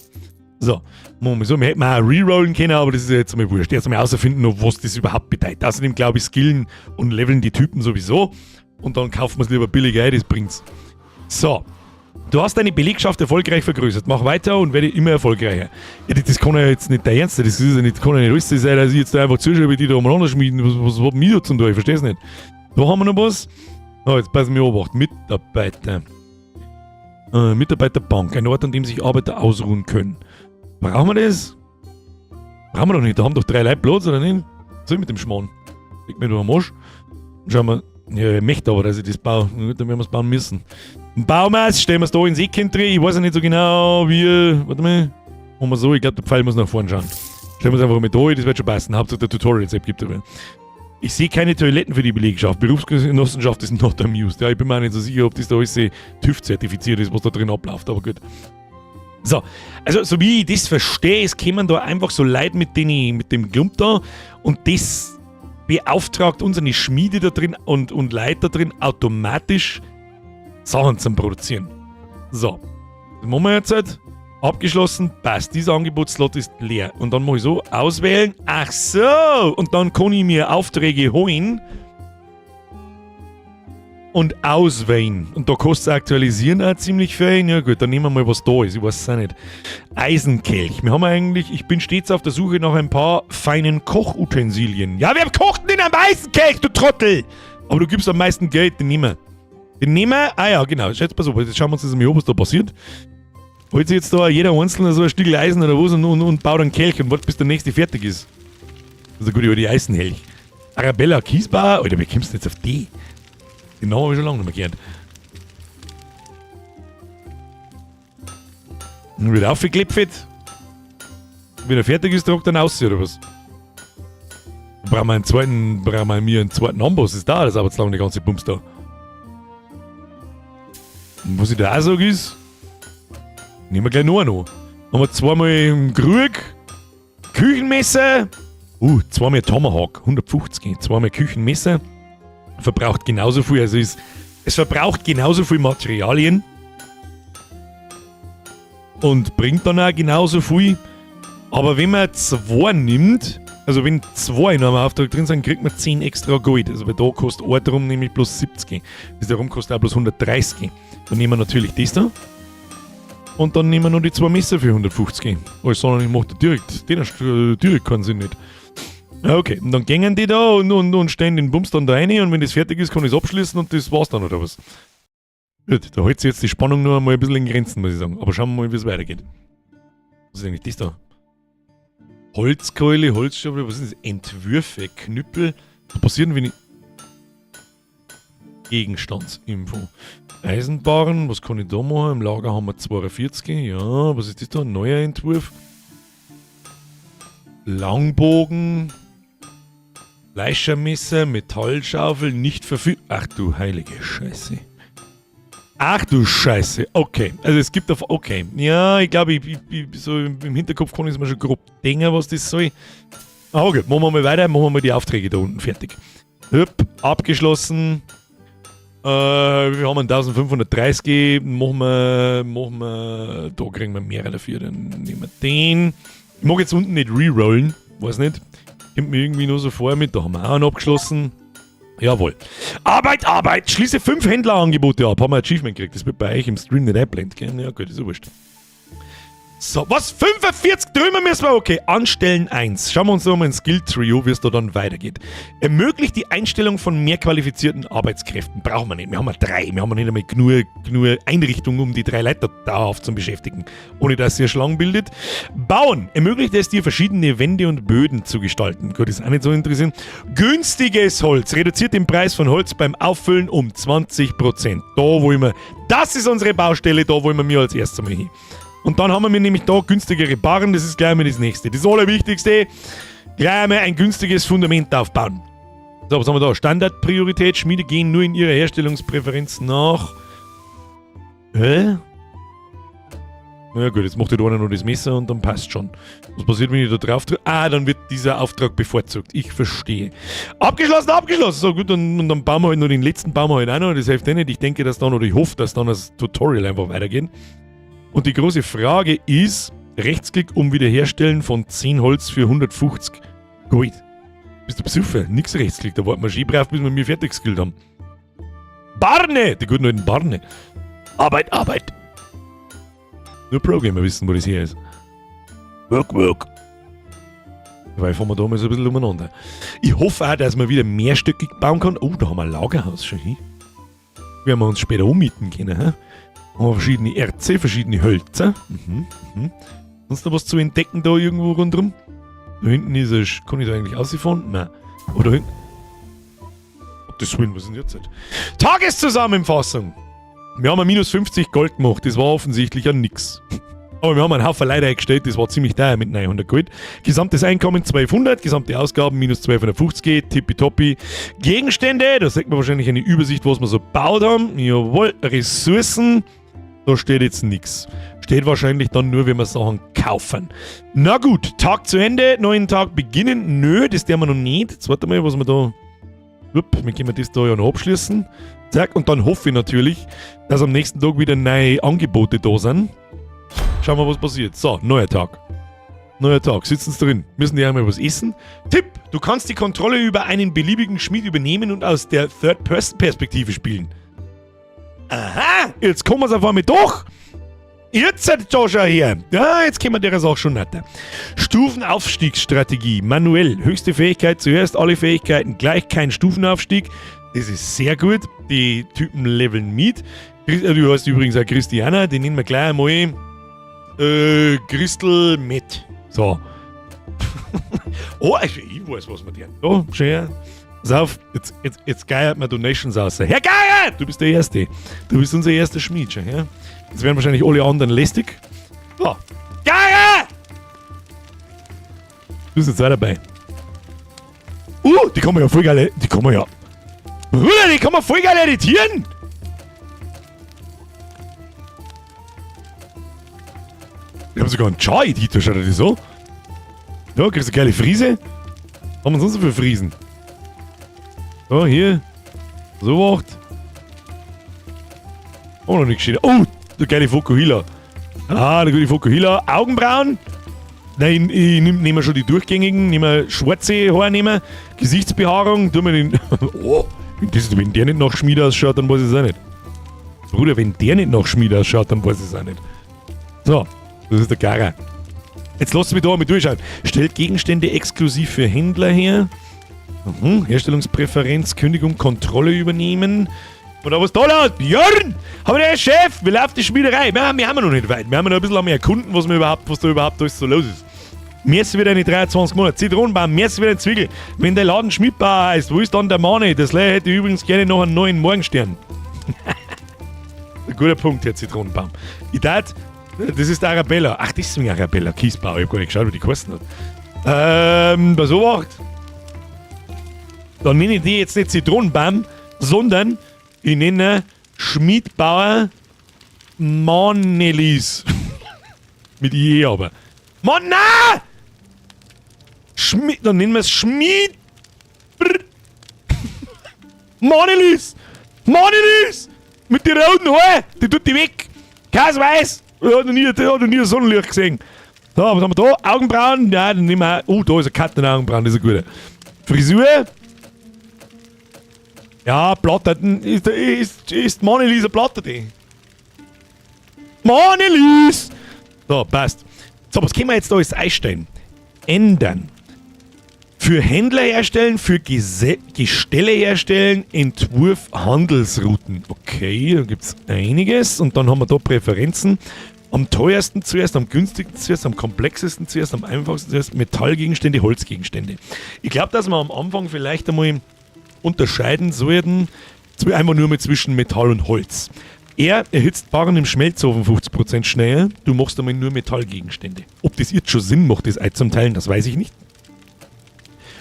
So, machen wir so. Wir hätten auch rerollen können, aber das ist ja jetzt einmal wurscht. Jetzt mal herausfinden, was das überhaupt bedeutet. Außerdem glaube ich, skillen und leveln die Typen sowieso. Und dann kaufen wir es lieber billig ein, das bringt's. So. Du hast deine Belegschaft erfolgreich vergrößert. Mach weiter und werde immer erfolgreicher. Ja, das kann ja jetzt nicht der Ernst sein. Das ist ja nicht, kann ja nicht alles sein, dass ich jetzt da einfach zuschaue, wie die da umeinander schmieden. Was hat mir da zum tun? Ich verstehe es nicht. Da haben wir noch was. Oh, jetzt passen wir auf. Mitarbeiter. Mitarbeiterbank. Ein Ort, an dem sich Arbeiter ausruhen können. Brauchen wir das? Brauchen wir doch nicht. Da haben doch 3 Leute Platz, oder nicht? So mit dem Schmarrn. Leg mir da am Arsch. Schauen wir. Ja, ich möchte aber, dass ich das baue. Dann werden wir es bauen müssen. Ein Baumaß, stellen wir es da ins Eckchen drin. Ich weiß ja nicht so genau, wie. Warte mal. Machen wir so, ich glaube, der Pfeil muss nach vorne schauen. Stellen wir es einfach mit da, das wird schon passen. Hauptsache der Tutorial-Rezept gibt es. Ich sehe keine Toiletten für die Belegschaft. Berufsgenossenschaft ist not amused. Ja, ich bin mir auch nicht so sicher, ob das da alles TÜV-zertifiziert ist, was da drin abläuft, aber gut. So, also so wie ich das verstehe, es kommen da einfach so Leute mit dem Klump da und das beauftragt unsere Schmiede da drin und Leute da drin automatisch Sachen zum Produzieren. So, das machen wir jetzt halt. Abgeschlossen, passt. Dieser Angebotslot ist leer. Und dann muss ich so auswählen. Ach so! Und dann kann ich mir Aufträge holen und auswählen. Und da kostet es aktualisieren auch ziemlich viel. Ja gut, dann nehmen wir mal, was da ist. Ich weiß es auch nicht. Eisenkelch. Wir haben eigentlich, ich bin stets auf der Suche nach ein paar feinen Kochutensilien. Ja, wer kocht denn am Eisenkelch, du Trottel? Aber du gibst am meisten Geld, den nehmen wir. Den nehmen wir? Ah ja, genau. Schätzt mal so. Jetzt schauen wir uns das mal an, was da passiert. Holt sich jetzt da jeder Einzelne so ein Stück Eisen oder was und baut einen Kelch und wartet, bis der nächste fertig ist. Also gut, über die Eisenhelch. Arabella Kiesbauer? Alter, wie kommst du jetzt auf die? Den Namen habe ich schon lange nicht mehr gehört. Dann wird aufgeklebt. Wenn er fertig ist, tragt er dann aus, oder was? Brauchen wir einen zweiten Amboss, ist da, das aber jetzt lange die ganze Bums da. Und was ich da auch sage ist, nehmen wir gleich noch einen. Haben wir zweimal im Krug, Küchenmesser, zweimal Tomahawk, 150, zweimal Küchenmesser, verbraucht genauso viel, also es verbraucht genauso viel Materialien und bringt dann auch genauso viel, aber wenn man 2 nimmt, also wenn 2 in einem Auftrag drin sind, kriegt man 10 extra Gold, also bei da kostet ein drum nämlich bloß 70, das darum kostet auch bloß 130, dann nehmen wir natürlich das da. Und dann nehmen wir noch die 2 Messer für 150. Alles sondern ich mache da direkt keinen Sinn nicht. Okay, und dann gängen die da und stellen den Bums dann da rein und wenn das fertig ist, kann ich es abschließen und das war's dann oder was. Gut, da hält sich jetzt die Spannung noch einmal ein bisschen in Grenzen, muss ich sagen. Aber schauen wir mal, wie es weitergeht. Was ist eigentlich das da? Holzkeule, Holzschaufel, was ist das? Entwürfe, Knüppel. Was passiert, wenn ich... Gegenstandsinfo. Eisenbarren, was kann ich da machen? Im Lager haben wir 42. Ja, was ist das da? Ein neuer Entwurf. Langbogen. Fleischermesser, Metallschaufel, nicht verfügbar. Ach du heilige Scheiße. Ach du Scheiße. Okay. Also es gibt auf. Okay. Ja, ich glaube, so im Hinterkopf kann ich es mir schon grob denken, was das soll. Aber gut, machen wir mal weiter, machen wir mal die Aufträge da unten fertig. Hüpp, abgeschlossen. Wir haben einen 1530, machen wir, da kriegen wir mehrere dafür, dann nehmen wir den. Ich mag jetzt unten nicht rerollen, weiß nicht, kommt mir irgendwie nur so vor mit, da haben wir auch einen abgeschlossen. Jawohl. Arbeit, schließe 5 Händlerangebote ab, haben wir ein Achievement gekriegt, das wird bei euch im Stream nicht einblendet, gell? Ja gut, ist so wurscht. So, was? 45 drüben müssen wir? Okay, Anstellen 1. Schauen wir uns da mal ein Skill-Trio, wie es da dann weitergeht. Ermöglicht die Einstellung von mehr qualifizierten Arbeitskräften. Brauchen wir nicht. Wir haben 3. Wir haben nicht einmal genug Einrichtungen, um die 3 Leute dauerhaft zu beschäftigen, ohne dass sie eine Schlange bildet. Bauen. Ermöglicht es dir, verschiedene Wände und Böden zu gestalten. Gut, ist auch nicht so interessant. Günstiges Holz. Reduziert den Preis von Holz beim Auffüllen um 20%. Da wollen wir, das ist unsere Baustelle, da wollen wir als erstes mal hin. Und dann haben wir nämlich da günstigere Barren, das ist gleich mal das nächste. Das Allerwichtigste, gleich mal ein günstiges Fundament aufbauen. So, was haben wir da? Standardpriorität, Schmiede gehen nur in ihrer Herstellungspräferenz nach. Hä? Na ja, gut, jetzt macht der einer noch das Messer und dann passt schon. Was passiert, wenn ich da drauf drücke? Ah, dann wird dieser Auftrag bevorzugt. Ich verstehe. Abgeschlossen! So gut, und dann bauen wir halt noch den letzten, bauen wir halt auch noch. Das hilft eh nicht. Ich denke, dass dann, oder ich hoffe, dass dann das Tutorial einfach weitergeht. Und die große Frage ist, Rechtsklick um Wiederherstellen von 10 Holz für 150 Gold. Bist du besoffen? Nix Rechtsklick, da warten wir schön brav, bis wir mir fertig geskillt haben. Barne! Die guten alten Barne. Arbeit. Nur Programmer wissen, wo das hier ist. Work. Weil fahren wir da mal so ein bisschen umeinander. Ich hoffe auch, dass man wieder mehrstöckig bauen kann. Oh, da haben wir ein Lagerhaus schon hin. Werden wir uns später ummieten können, hä? Haben wir verschiedene Erze, verschiedene Hölzer. Sonst noch was zu entdecken da irgendwo rundherum? Da hinten ist es. Kann ich da eigentlich rausfahren? Nein. Oder hinten? Das Willen, was ist denn jetzt? Tageszusammenfassung! Wir haben ein minus 50 Gold gemacht, das war offensichtlich ja nix. Aber wir haben einen Haufen Leute eingestellt, das war ziemlich teuer mit 900 Gold. Gesamtes Einkommen 1200, gesamte Ausgaben minus 1250, tippitoppi. Gegenstände, da sieht man wahrscheinlich eine Übersicht, was wir so gebaut haben. Jawohl, Ressourcen, da steht jetzt nichts. Steht wahrscheinlich dann nur, wenn wir Sachen kaufen. Na gut, Tag zu Ende, neuen Tag beginnen. Nö, das tun wir noch nicht. Jetzt warte mal, was wir da... Wie können wir das da ja noch abschließen? Zack, und dann hoffe ich natürlich, dass am nächsten Tag wieder neue Angebote da sind. Schauen wir, was passiert. So, neuer Tag. Neuer Tag, sitzen sie drin. Müssen die einmal was essen? Tipp, du kannst die Kontrolle über einen beliebigen Schmied übernehmen und aus der Third-Person-Perspektive spielen. Aha, jetzt kommen wir es auf einmal doch. Jetzt seid ihr schon her. Ja, jetzt können wir der Sache schon nicht. Stufenaufstiegsstrategie. Manuell. Höchste Fähigkeit zuerst. Alle Fähigkeiten gleich. Kein Stufenaufstieg. Das ist sehr gut. Die Typen leveln mit. Du hast übrigens auch Christiana. Die nehmen wir gleich einmal. Christel mit. So. Oh, also ich weiß, was wir tun. So, schön. Pass auf. Jetzt geiert mir Donations aus. Herr Geier! Du bist der Erste. Du bist unser erster Schmied schon, ja? Jetzt werden wahrscheinlich alle anderen lästig. So. Geier! Du bist jetzt auch dabei. Die kann man ja voll geil... Die kann man ja... Bruder, die kann man voll geil editieren! Die haben sogar einen Char-Editor, schaut ihr das so? Ja, kriegst du eine geile Friese? Was haben wir sonst so für Friesen? So, hier. So wacht. Oh, noch nicht geschehen. Oh, der geile Fokuhila. Der gute Fokuhila. Augenbrauen. Nein, ich nehme schon die durchgängigen. Nehme schwarze Haare. Nehmen. Gesichtsbehaarung. Tun wir den... Oh, wenn der nicht nach Schmied ausschaut, dann weiß ich es auch nicht. Bruder, wenn der nicht nach Schmied ausschaut, dann weiß ich es auch nicht. So, das ist der Gara. Jetzt lass mich da mal durchschauen. Stellt Gegenstände exklusiv für Händler her. Herstellungspräferenz, Kündigung, Kontrolle übernehmen. Oder was da laut? Björn! Aber der Chef, wie läuft die Schmiederei? Wir haben noch nicht weit. Wir haben noch ein bisschen erkunden, was da überhaupt alles so los ist. Merci wieder eine 23 Monate. Zitronenbaum, merci wieder ein Zwiegel. Wenn der Laden Schmidbauer heißt, wo ist dann der Mane? Das Leih hätte übrigens gerne noch einen neuen Morgenstern. Ein guter Punkt, Herr Zitronenbaum. Das ist der Arabella. Ach, das ist ein Arabella. Kiesbauer. Ich hab gar nicht geschaut, wie die kosten hat. Was so macht? Dann nenne ich die jetzt nicht Zitronenbaum, sondern ich nenne Schmidbauer Manelis. Mit IE aber. Mann, nein! Dann nennen wir es Schmied. Manelis! Manelis! Mit den roten Haaren! Die tut die weg! Kein Weiß! Ich hab noch nie Sonnenlicht gesehen. So, was haben wir da? Augenbrauen? Ja, dann nehmen wir. Oh, da ist ein Kattenaugenbrauen, das ist ein guter. Frisur? Ja, Platte. Ist Manelis eine Platte, die? Manelis! So, passt. So, was können wir jetzt da alles einstellen? Ändern. Für Händler herstellen, für Gestelle herstellen, Entwurf Handelsrouten. Okay, da gibt es einiges. Und dann haben wir da Präferenzen. Am teuersten zuerst, am günstigsten zuerst, am komplexesten zuerst, am einfachsten zuerst Metallgegenstände, Holzgegenstände. Ich glaube, dass wir am Anfang vielleicht einmal unterscheiden sollten, einfach nur mal zwischen Metall und Holz. Er erhitzt Waren im Schmelzofen 50% schneller, du machst einmal nur Metallgegenstände. Ob das jetzt schon Sinn macht, das einzuteilen, das weiß ich nicht.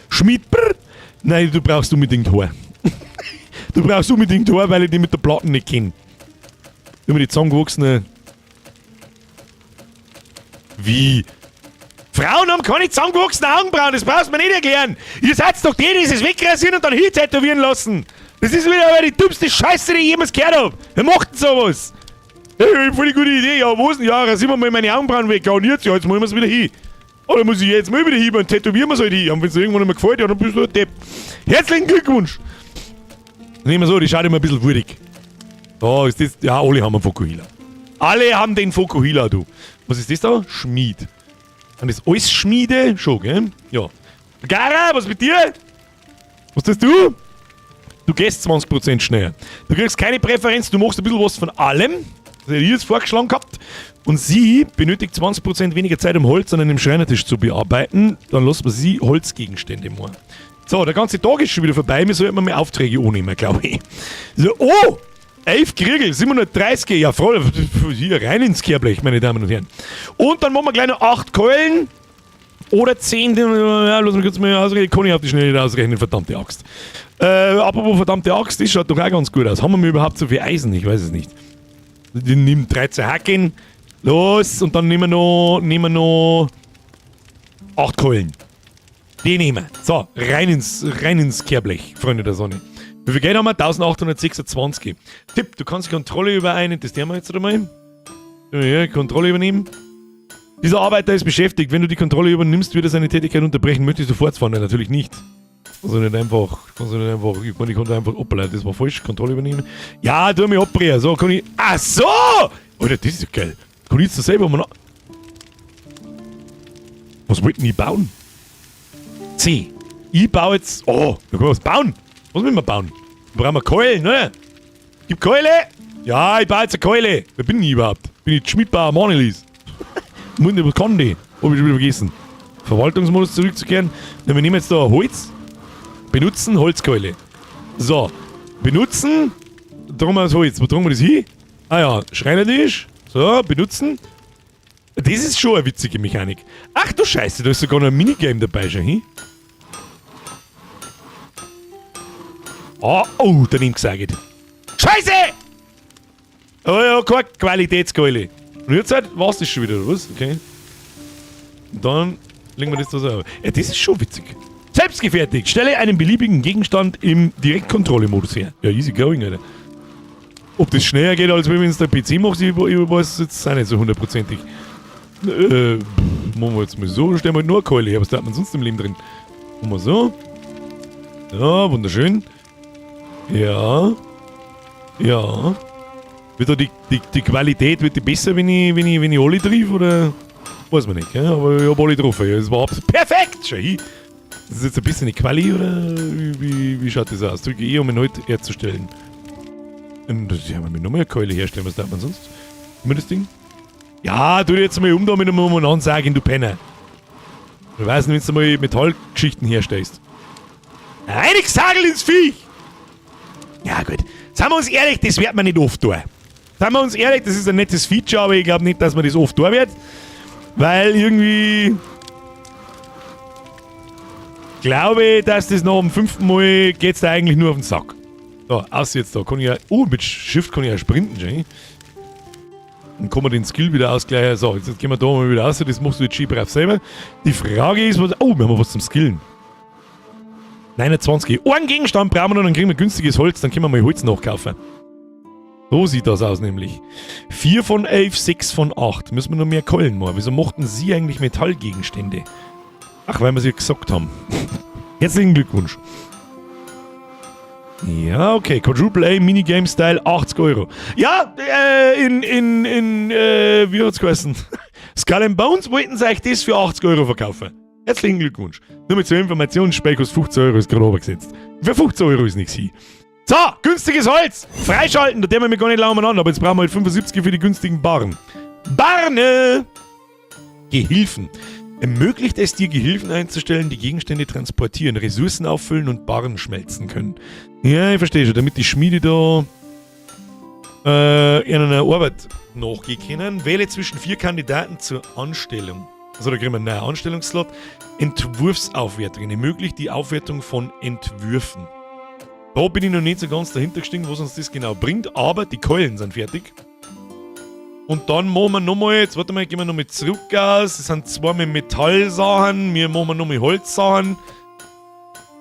Schmied, brr. Nein, du brauchst unbedingt Haar. Du brauchst unbedingt Haar, weil ich die mit der Platte nicht kenne. Immer die zusammengewachsene... Wie? Frauen haben keine zusammengewachsenen Augenbrauen, das brauchst du mir nicht erklären. Ihr seid doch die es wegrasieren und dann hier tätowieren lassen. Das ist wieder aber die dümmste Scheiße, die ich jemals gehört habe. Wer macht denn sowas? Hey, voll die gute Idee. Ja, wo ist denn? Ja, rasieren wir mal meine Augenbrauen weg. Ja, und jetzt machen wir es wieder hin. Oder muss ich jetzt mal wieder hin und tätowieren wir es halt hin. Und wenn es irgendwann nicht mehr gefällt, ja, dann bist du ein Depp. Herzlichen Glückwunsch. Nehmen wir so, die schaut immer ein bisschen würdig. Da ist das. Ja, alle haben einen Fokuhila. Alle haben den Fokuhila, du. Was ist das da? Schmied. Und das alles Schmiede? Schon, gell? Ja. Gara, was mit dir? Was tust du? Du gehst 20% schneller. Du kriegst keine Präferenz, du machst ein bisschen was von allem. Das hätte ich jetzt vorgeschlagen gehabt. Und sie benötigt 20% weniger Zeit, um Holz an einem Schreinertisch zu bearbeiten. Dann lassen wir sie Holzgegenstände machen. So, der ganze Tag ist schon wieder vorbei. Wir sollten mal Aufträge annehmen, glaube ich. So, oh! 11 Kriegel, 730, ja voll, hier rein ins Kehrblech, meine Damen und Herren. Und dann machen wir gleich noch 8 Keulen oder 10, ja, lass mich kurz mal ausrechnen, kann ich auf die Schnelle nicht ausrechnen, verdammte Axt. Apropos verdammte Axt, das schaut doch auch ganz gut aus. Haben wir überhaupt so viel Eisen? Ich weiß es nicht. Die nehmen 13 Hacken, los, und dann nehmen wir noch 8 Keulen. Die nehmen wir. So, rein ins Kehrblech, Freunde der Sonne. Wie viel Geld haben wir? 1826. Tipp, du kannst Kontrolle über einen, das tun wir jetzt einmal. Ja, Kontrolle übernehmen. Dieser Arbeiter ist beschäftigt. Wenn du die Kontrolle übernimmst, wird er seine Tätigkeit unterbrechen. Möchtest du fortfahren? Nein, natürlich nicht. Ich konnte einfach, hoppala, das war falsch, Kontrolle übernehmen. Ja, tu mich abbrechen. So, kann ich, ach so! Alter, das ist ja geil. Kann ich jetzt da selber mal noch... Was wollten die bauen? C. Ich baue jetzt, oh, da können wir was bauen. Was will man bauen? Da brauchen wir Keulen, ne? Gib Keule! Ja, ich baue jetzt eine Keule. Wer bin ich überhaupt? Bin ich Schmidbauer Manelis? Was kann die? Hab ich schon wieder vergessen. Verwaltungsmodus zurückzukehren. Wir nehmen jetzt da Holz. Benutzen, Holzkeule. So. Benutzen. Tragen wir das Holz. Wo tragen wir das hin? Ah ja, Schreinertisch. So, benutzen. Das ist schon eine witzige Mechanik. Ach du Scheiße, da ist sogar noch ein Minigame dabei schon, hin? Oh, daneben gesagt. Scheiße! Oh ja, keine Qualitätskeule. Und jetzt halt, war's das schon wieder, oder was? Okay. Und dann legen wir das da so auf. Ja, das ist schon witzig. Selbstgefertigt. Stelle einen beliebigen Gegenstand im Direktkontrolle-Modus her. Ja, easy going, Alter. Ob das schneller geht, als wenn man es der PC macht, ich weiß jetzt auch nicht so hundertprozentig. Machen wir jetzt mal so, stellen wir halt nur eine Keule her. Was hat man sonst im Leben drin? Machen wir so. Ja, wunderschön. Ja. Ja. Wird da die Qualität wird die besser, wenn ich alle triff, oder? Weiß man nicht, ja? Aber ich hab alle getroffen. Ja, das war perfekt! Schau. Das ist jetzt ein bisschen eine Quali, oder? Wie schaut das aus? Drücke um ihn halt herzustellen. Und das ja, wenn wir nochmal eine Keule herstellen, was darf man sonst? Immer das Ding? Ja, tu dir jetzt mal da mit einem umeinander sagen, du Penner. Du weißt nicht, wenn du mal Metallgeschichten herstellst. Eine Sagel ins Viech! Ja gut, seien wir uns ehrlich, das wird man nicht oft tun. Seien wir uns ehrlich, das ist ein nettes Feature, aber ich glaube nicht, dass man das oft tun wird. Weil irgendwie... glaube, dass das nach dem 5. Mal geht's da eigentlich nur auf den Sack. So, aus jetzt da kann ich ja... mit Shift kann ich ja sprinten, schon. Dann kann man den Skill wieder ausgleichen. So, jetzt gehen wir da mal wieder aus. Das machst du jetzt schön brav selber. Die Frage ist, was... Oh, wir haben was zum Skillen. 29. Einen Gegenstand brauchen wir noch, dann kriegen wir günstiges Holz. Dann können wir mal Holz nachkaufen. So sieht das aus nämlich. 4 von 11, 6 von 8. Müssen wir noch mehr Keulen machen. Wieso mochten Sie eigentlich Metallgegenstände? Ach, weil wir es ja gesagt haben. Herzlichen Glückwunsch. Ja, okay. Quadruple A Minigame Style 80 €. Ja, wie hat's geheißen? Skull and Bones wollten sie euch das für 80 € verkaufen. Herzlichen Glückwunsch. Nur mit zur Information, Speck kostet 15 € ist gerade runtergesetzt. Für 15 € ist nichts hin. So, günstiges Holz. Freischalten, da dämmen wir gar nicht lang umeinander, aber jetzt brauchen wir halt 75 für die günstigen Barren. Barne! Gehilfen. Ermöglicht es dir, Gehilfen einzustellen, die Gegenstände transportieren, Ressourcen auffüllen und Barren schmelzen können. Ja, ich verstehe schon, damit die Schmiede da in einer Arbeit nachgehen können. Wähle zwischen 4 Kandidaten zur Anstellung. Also da kriegen wir einen neuen Anstellungsslot. Entwurfsaufwertung. Ermöglicht die Aufwertung von Entwürfen. Da bin ich noch nicht so ganz dahinter gestiegen, was uns das genau bringt, aber die Keulen sind fertig. Und dann machen wir nochmal, jetzt warte mal, gehen wir nochmal zurück aus. Das sind 2 mit Metallsachen, wir machen nochmal Holzsachen.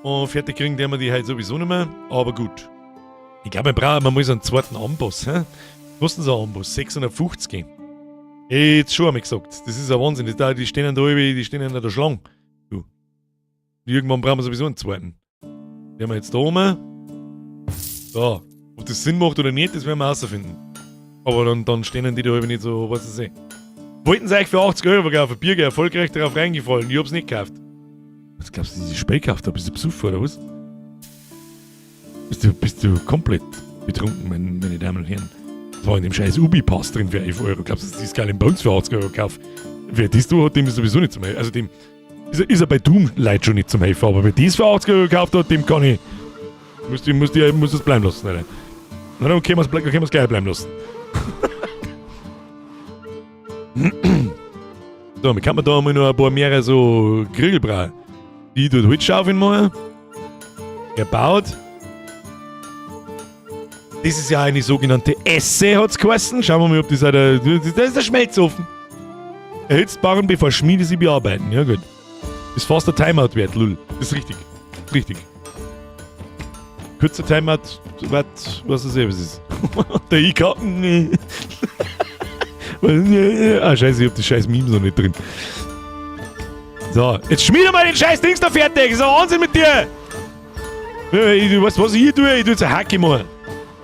Und fertig kriegen wir die halt sowieso nicht mehr, aber gut. Ich glaube, man muss einen zweiten Amboss, hä? Was ist denn so ein Amboss? 650. Jetzt schon, haben wir gesagt. Das ist ein Wahnsinn. Die stehen da in der Schlange. Du. Irgendwann brauchen wir sowieso einen zweiten. Den haben wir jetzt da oben. So. Ob das Sinn macht oder nicht, das werden wir herausfinden. Aber dann stehen die da nicht so, was ich sehe. Wollten sie euch für 80 € verkaufen? Bierger, erfolgreich darauf reingefallen. Ich hab's nicht gekauft. Was glaubst du, diese Spiel gekauft habe? Bist du besoffen oder was? Bist du komplett betrunken, meine Damen und Herren? Das war in dem scheiß Ubi-Pass drin für 11 €. Glaubst du, dass die Skull and Bones für 80 € gekauft? Wer das du hat, dem ist sowieso nicht zum Helfen. Also dem ist er bei Doom Leute schon nicht zum Helfen. Aber wer das für 80 € gekauft hat, dem kann ich... Muss das bleiben lassen, Alter. Na, dann können wir es gleich bleiben lassen. So, wir kann da mal noch ein paar mehr so Grillbrei. Die tut Holzschaufeln machen. Gebaut. Das ist ja eine sogenannte Esse, hat's geheißen. Schauen wir mal, ob das auch das ist der Schmelzofen. Erhitzt Barren, bevor Schmiede sie bearbeiten. Ja, gut. Ist fast der Timeout wert, lul. Das ist richtig. Richtig. Kurzer Timeout, was es ist. Der E-Karten. Ah, scheiße, ich hab das scheiß Meme noch nicht drin. So, jetzt schmiede mal den scheiß Dings da fertig. Das ist ein Wahnsinn mit dir. Du weißt, was ich hier tue? Ich tue jetzt eine Hacke machen.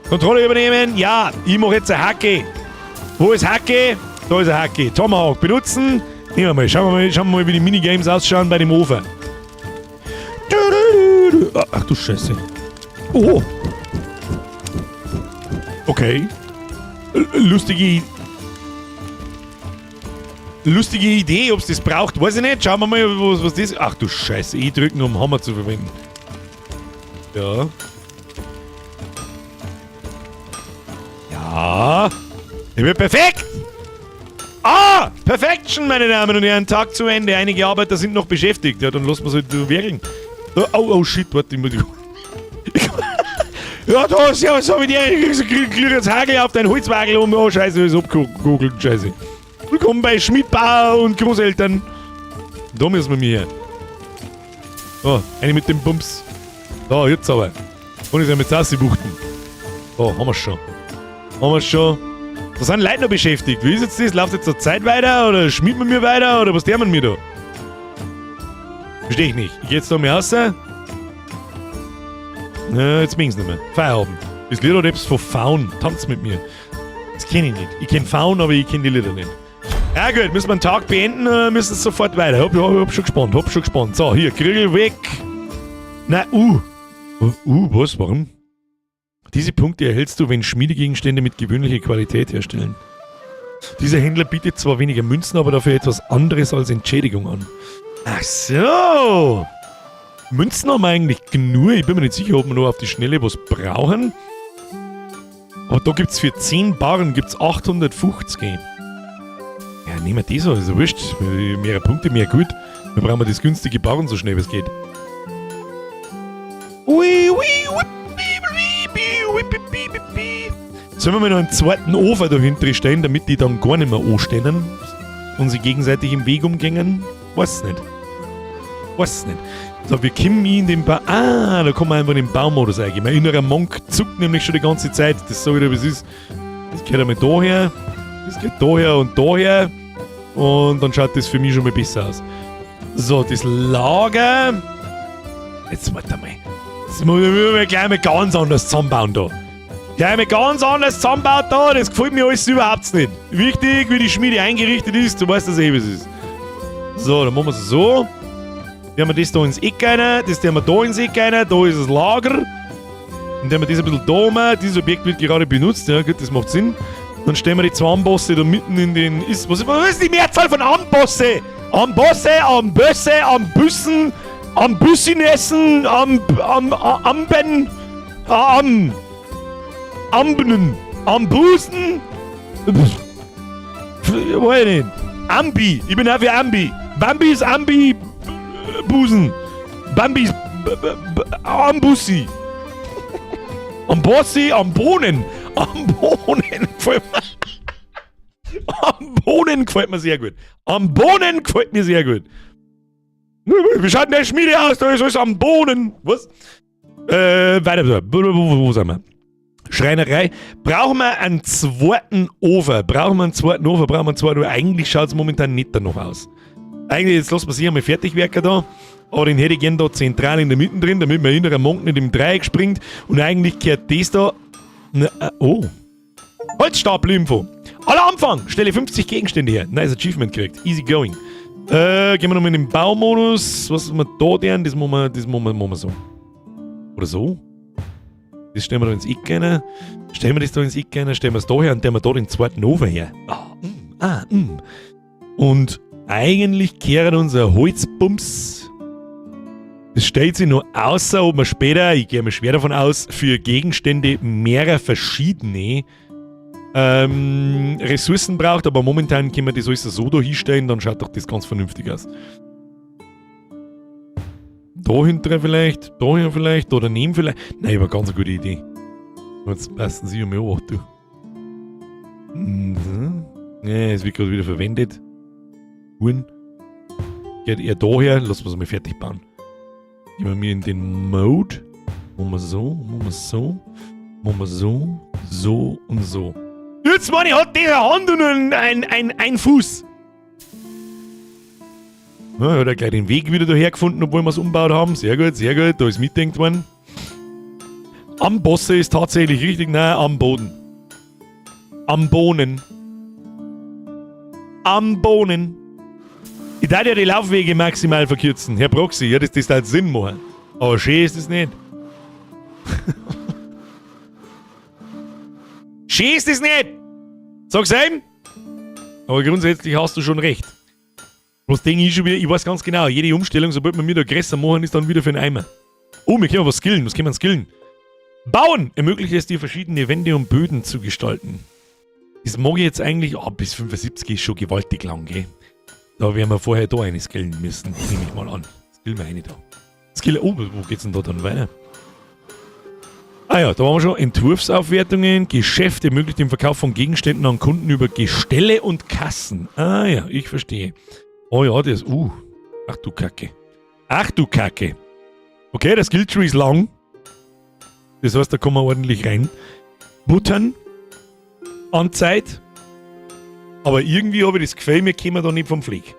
Kontrolle übernehmen. Ja, ich mache jetzt eine Hacke. Wo ist Hacke? Da ist eine Hacke. Tomahawk benutzen. Nehmen wir mal. Schauen wir mal, wie die Minigames ausschauen bei dem Ofen. Ach du Scheiße. Oh. Okay. Lustige Idee, ob es das braucht, weiß ich nicht. Schauen wir mal, was das ist. Ach du Scheiße, drücken, um Hammer zu verwenden. Ja. Ja. Ich bin perfekt! Ah! Perfection, meine Damen und Herren. Tag zu Ende. Einige Arbeiter sind noch beschäftigt. Ja, dann lassen wir es halt wirkeln. Oh, shit, warte, ich muss... Ja, da ist ja so wie die jetzt Hagel auf dein Holzwagel um. Oh, scheiße, ist abgegoogelt, scheiße. Willkommen bei Schmidbauer und Großeltern. Da müssen wir mir her. So, eine mit dem Bums. Da, jetzt aber. Und ich soll mit Sassi buchten. Da, haben wir's schon. Da sind Leute noch beschäftigt. Wie ist jetzt das? Läuft jetzt der Zeit weiter? Oder schmieden wir mir weiter? Oder was tun wir mir da? Versteh ich nicht. Ich geh jetzt da mal raus. Na, jetzt bin's nicht mehr. Feierabend. Das Lied hat etwas von Faun. Tanzt mit mir. Das kenn ich nicht. Ich kenn Faun, aber ich kenn die Lieder nicht. Ja gut, müssen wir den Tag beenden oder müssen wir sofort weiter? Hab schon gespannt. So, hier, Grill weg. Nein, was? Warum? Diese Punkte erhältst du, wenn Schmiedegegenstände mit gewöhnlicher Qualität herstellen. Dieser Händler bietet zwar weniger Münzen, aber dafür etwas anderes als Entschädigung an. Ach so. Münzen haben wir eigentlich genug. Ich bin mir nicht sicher, ob wir noch auf die Schnelle was brauchen. Aber da gibt's für 10 Barren gibt's 850. Ja, nehmen wir das, also wurscht. Mehr Punkte, mehr gut. Dann brauchen wir das günstige Barren so schnell wie es geht. Sollen wir mal noch einen zweiten Ofen dahinter stellen, damit die dann gar nicht mehr anstehen und sie gegenseitig im Weg umgängen? Weiß es nicht. So, wir kommen in den Baum. Ah, da kann man einfach in den Baumodus eingehen. Mein innerer Monk zuckt nämlich schon die ganze Zeit. Das sage ich dir, wie es ist. Das geht einmal daher, das geht daher und daher. Und dann schaut das für mich schon mal besser aus. So, das Lager. Jetzt warte mal. Jetzt muss ich gleich mal ganz anders zusammenbauen da. Gleich mal ganz anders zusammenbaut da. Das gefällt mir alles überhaupt nicht. Wichtig, wie die Schmiede eingerichtet ist. Du weißt, dass wie es ist. So, dann machen wir es so. Dann haben wir das da ins Eck rein, das haben wir da ins Eck rein, da ist das Lager. Und dann haben wir das ein bisschen da oben. Dieses Objekt wird gerade benutzt, ja gut, das macht Sinn. Dann stellen wir die zwei Ambosse da mitten in den... Was ist die Mehrzahl von Ambosse? Ambosse, Ambösse, Ambüssen, Ambüssinessen, Amben, Ambnen, Ambusen. Weiß ich nicht. Ambi, ich bin auch für Ambi. Bambi ist Ambi... Busen. Bambis. Ambussi. Ambossi. Ambonen. Ambonen gefällt mir sehr gut. Ambonen gefällt mir sehr gut. Wie schaut denn der Schmiede aus? Da ist alles Ambonen. Was? Weiter. Wo sind wir? Schreinerei. Brauchen wir einen zweiten Ofen? Eigentlich schaut es momentan nicht danach aus. Eigentlich, jetzt lassen wir sich einmal fertig werken da. Aber den hätte ich gerne da zentral in der Mitte drin, damit mein innerer Monk nicht im Dreieck springt. Und eigentlich gehört das da... oh. Holzstapel-Info. Aller Anfang! Stelle 50 Gegenstände her. Nice Achievement gekriegt. Easy going. Gehen wir nochmal in den Baumodus. Was wir da tun, das machen wir so. Oder so. Das stellen wir da ins Eck rein. Stellen wir das da ins Eck rein, stellen wir es da her und stellen wir da den zweiten Ofen her. Und eigentlich kehren unser Holzbums. Es stellt sich nur außer, ob man später, ich gehe mal schwer davon aus, für Gegenstände mehrerer verschiedene Ressourcen braucht, aber momentan können wir das alles so da hinstellen, dann schaut doch das ganz vernünftig aus. Da hinten vielleicht, da hier vielleicht, da daneben vielleicht. Nein, aber ganz eine gute Idee. Jetzt passen Sie mir auch, du. Ja, es wird gerade wieder verwendet. Huren. Geht eher daher, lassen wir es mal fertig bauen. Gehen wir mir in den Mode. Machen wir so, machen wir so, machen wir so, so und so. Jetzt, Mann, hat der Hand und ein Fuß. Ja, hat er gleich den Weg wieder daher gefunden, obwohl wir es umgebaut haben. Sehr gut, da ist mitdenkt worden. Am Bosse ist tatsächlich richtig, nein, am Boden. Am Bohnen. Am Bohnen. Ich darf ja die Laufwege maximal verkürzen. Herr Proxy, ja, das halt Sinn machen. Aber schön ist es nicht. Schön ist es nicht! Sag's ihm! Aber grundsätzlich hast du schon recht. Was denke ich schon wieder, ich weiß ganz genau, jede Umstellung, sobald wir mir da größer machen, ist dann wieder für einen Eimer. Oh, wir können was skillen, was können wir skillen? Bauen ermöglicht es dir, verschiedene Wände und Böden zu gestalten. Das mag ich jetzt eigentlich, bis 75 ist schon gewaltig lang, gell? Da werden wir vorher da eine skillen müssen, nehme ich mal an. Skillen wir eine da. Skill, oh, wo geht's denn da dann weiter? Ah ja, da waren wir schon. Entwurfsaufwertungen, Geschäft ermöglicht den Verkauf von Gegenständen an Kunden über Gestelle und Kassen. Ah ja, ich verstehe. Oh ja, das, ach du Kacke. Ach du Kacke. Okay, der Skilltree ist lang. Das heißt, da kommen wir ordentlich rein. Buttern. Anzeit. Aber irgendwie habe ich das Gefühl, wir kommen da nicht vom Fleck.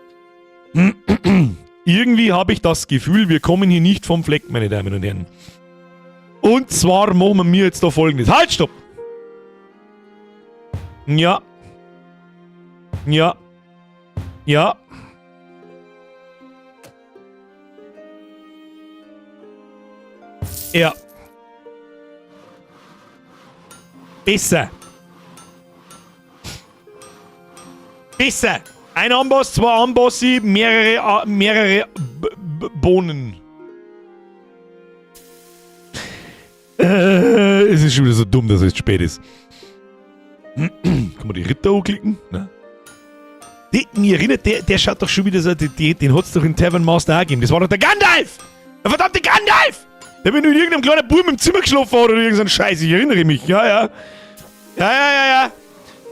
Irgendwie habe ich das Gefühl, wir kommen hier nicht vom Fleck, meine Damen und Herren. Und zwar machen wir jetzt da Folgendes. Halt, stopp! Ja. Ja. Ja. Ja. Besser. Besser. Ein Amboss, zwei Ambossi, mehrere Bohnen. Es ist schon wieder so dumm, dass es jetzt spät ist. Kann man die Ritter anklicken? Nein. Mich erinnert, der schaut doch schon wieder so, den hat es doch in Tavern Master auch gegeben. Das war doch der Gandalf! Der verdammte Gandalf! Der mit irgendeinem kleinen Buben im Zimmer geschlafen hat oder irgendein Scheiß. Ich erinnere mich. Ja.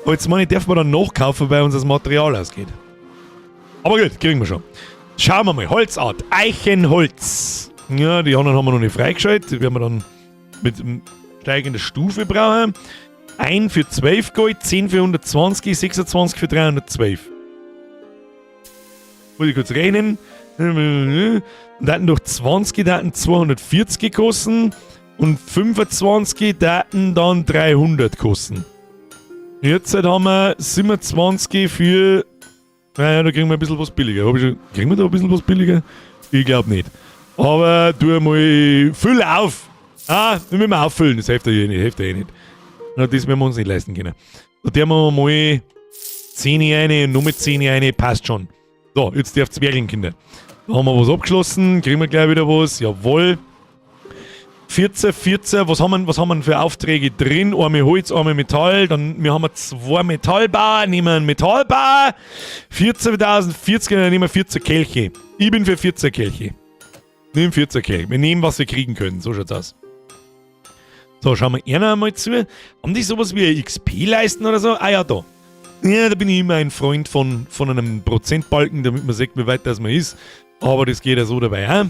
Aber jetzt meine ich, darf man dann nachkaufen, weil uns das Material ausgeht. Aber gut, kriegen wir schon. Schauen wir mal. Holzart. Eichenholz. Ja, die anderen haben wir noch nicht freigeschaltet. Die werden wir dann mit steigender Stufe brauchen. 1 für 12 Gold, 10 für 120, 26 für 312. Muss ich kurz rechnen. Und dann durch 20 Daten 240 kosten und 25 Daten dann 300 kosten. Jetzt haben wir 27 für. Naja, da kriegen wir ein bisschen was billiger. Kriegen wir da ein bisschen was billiger? Ich glaube nicht. Aber tu mal. Füll auf! Wir müssen auffüllen, das hilft ja nicht. Na, das werden wir uns nicht leisten können. Da tun wir mal 10 rein und nur mit 10 rein, passt schon. So, jetzt darf Zwergeln, Kinder. Da haben wir was abgeschlossen, kriegen wir gleich wieder was, jawohl. 14, was haben wir für Aufträge drin? Einmal Holz, einmal Metall, dann wir haben 2 Metallbauer, nehmen wir einen Metallbauer. 14.040, dann nehmen wir 14 Kelche. Ich bin für 14 Kelche. Nimm 14 Kelche. Wir nehmen, was wir kriegen können, so schaut's aus. So, schauen wir eher einmal zu. Haben die sowas wie XP-Leisten oder so? Ah ja, da. Ja, da bin ich immer ein Freund von einem Prozentbalken, damit man sieht, wie weit das man ist. Aber das geht ja so dabei auch.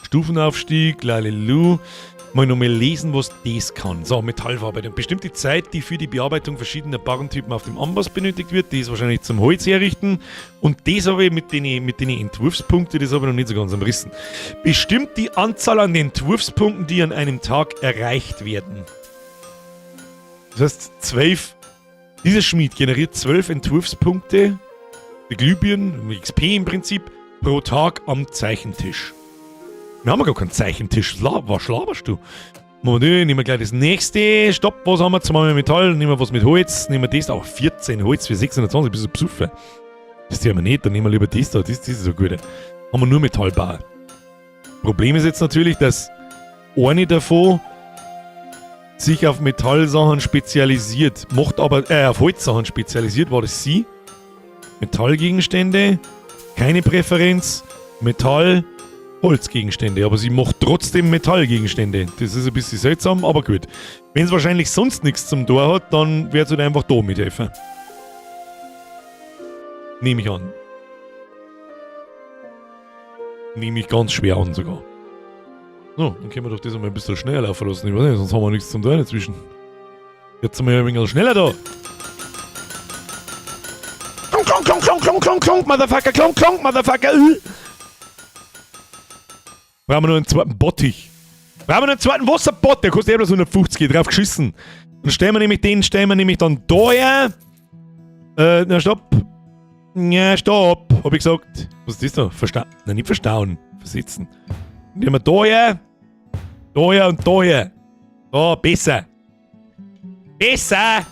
Stufenaufstieg, lalelu. Mal nochmal lesen, was das kann. So, Metallverarbeitung. Bestimmte Zeit, die für die Bearbeitung verschiedener Barrentypen auf dem Amboss benötigt wird, die ist wahrscheinlich zum Holz herrichten. Und das habe ich mit den Entwurfspunkten, das habe ich noch nicht so ganz am Rissen. Bestimmt die Anzahl an Entwurfspunkten, die an einem Tag erreicht werden. Das heißt, 12. Dieser Schmied generiert 12 Entwurfspunkte, die Glühbirnen, XP im Prinzip, pro Tag am Zeichentisch. Wir haben gar keinen Zeichentisch. Was laberst du? Nehmen wir gleich das nächste. Stopp, was haben wir? Zweimal Metall, nehmen wir was mit Holz, nehmen wir das. Auch 14 Holz für 620, bist du besoffen. Das tun wir nicht, dann nehmen wir lieber das da. Das ist so gut. Haben wir nur Metallbauer. Problem ist jetzt natürlich, dass eine davon sich auf Metallsachen spezialisiert, macht aber, auf Holzsachen spezialisiert, war das sie. Metallgegenstände, keine Präferenz, Metall, Holzgegenstände, aber sie macht trotzdem Metallgegenstände. Das ist ein bisschen seltsam, aber gut. Wenn es wahrscheinlich sonst nichts zum Tor hat, dann wird sie halt einfach da mithelfen. Nehme ich an. Nehme ich ganz schwer an sogar. So, dann können wir doch das einmal ein bisschen schneller laufen lassen. Ich weiß nicht, sonst haben wir nichts zum Tun dazwischen. Jetzt sind wir ja ein wenig schneller da. Klonk, klonk, klonk, klonk, klonk, klonk, klonk, Motherfucker, klonk, klonk, Motherfucker. Brauchen wir noch einen zweiten Bottich. Brauchen wir noch einen zweiten Wasserbott, der kostet eben so 150 drauf geschissen. Dann stellen wir nämlich dann da her. Na stopp. Ja, stopp, hab ich gesagt. Was ist das da? Nein, nicht verstauen. Versitzen. Nehmen wir da her und da her. Da, besser. Besser!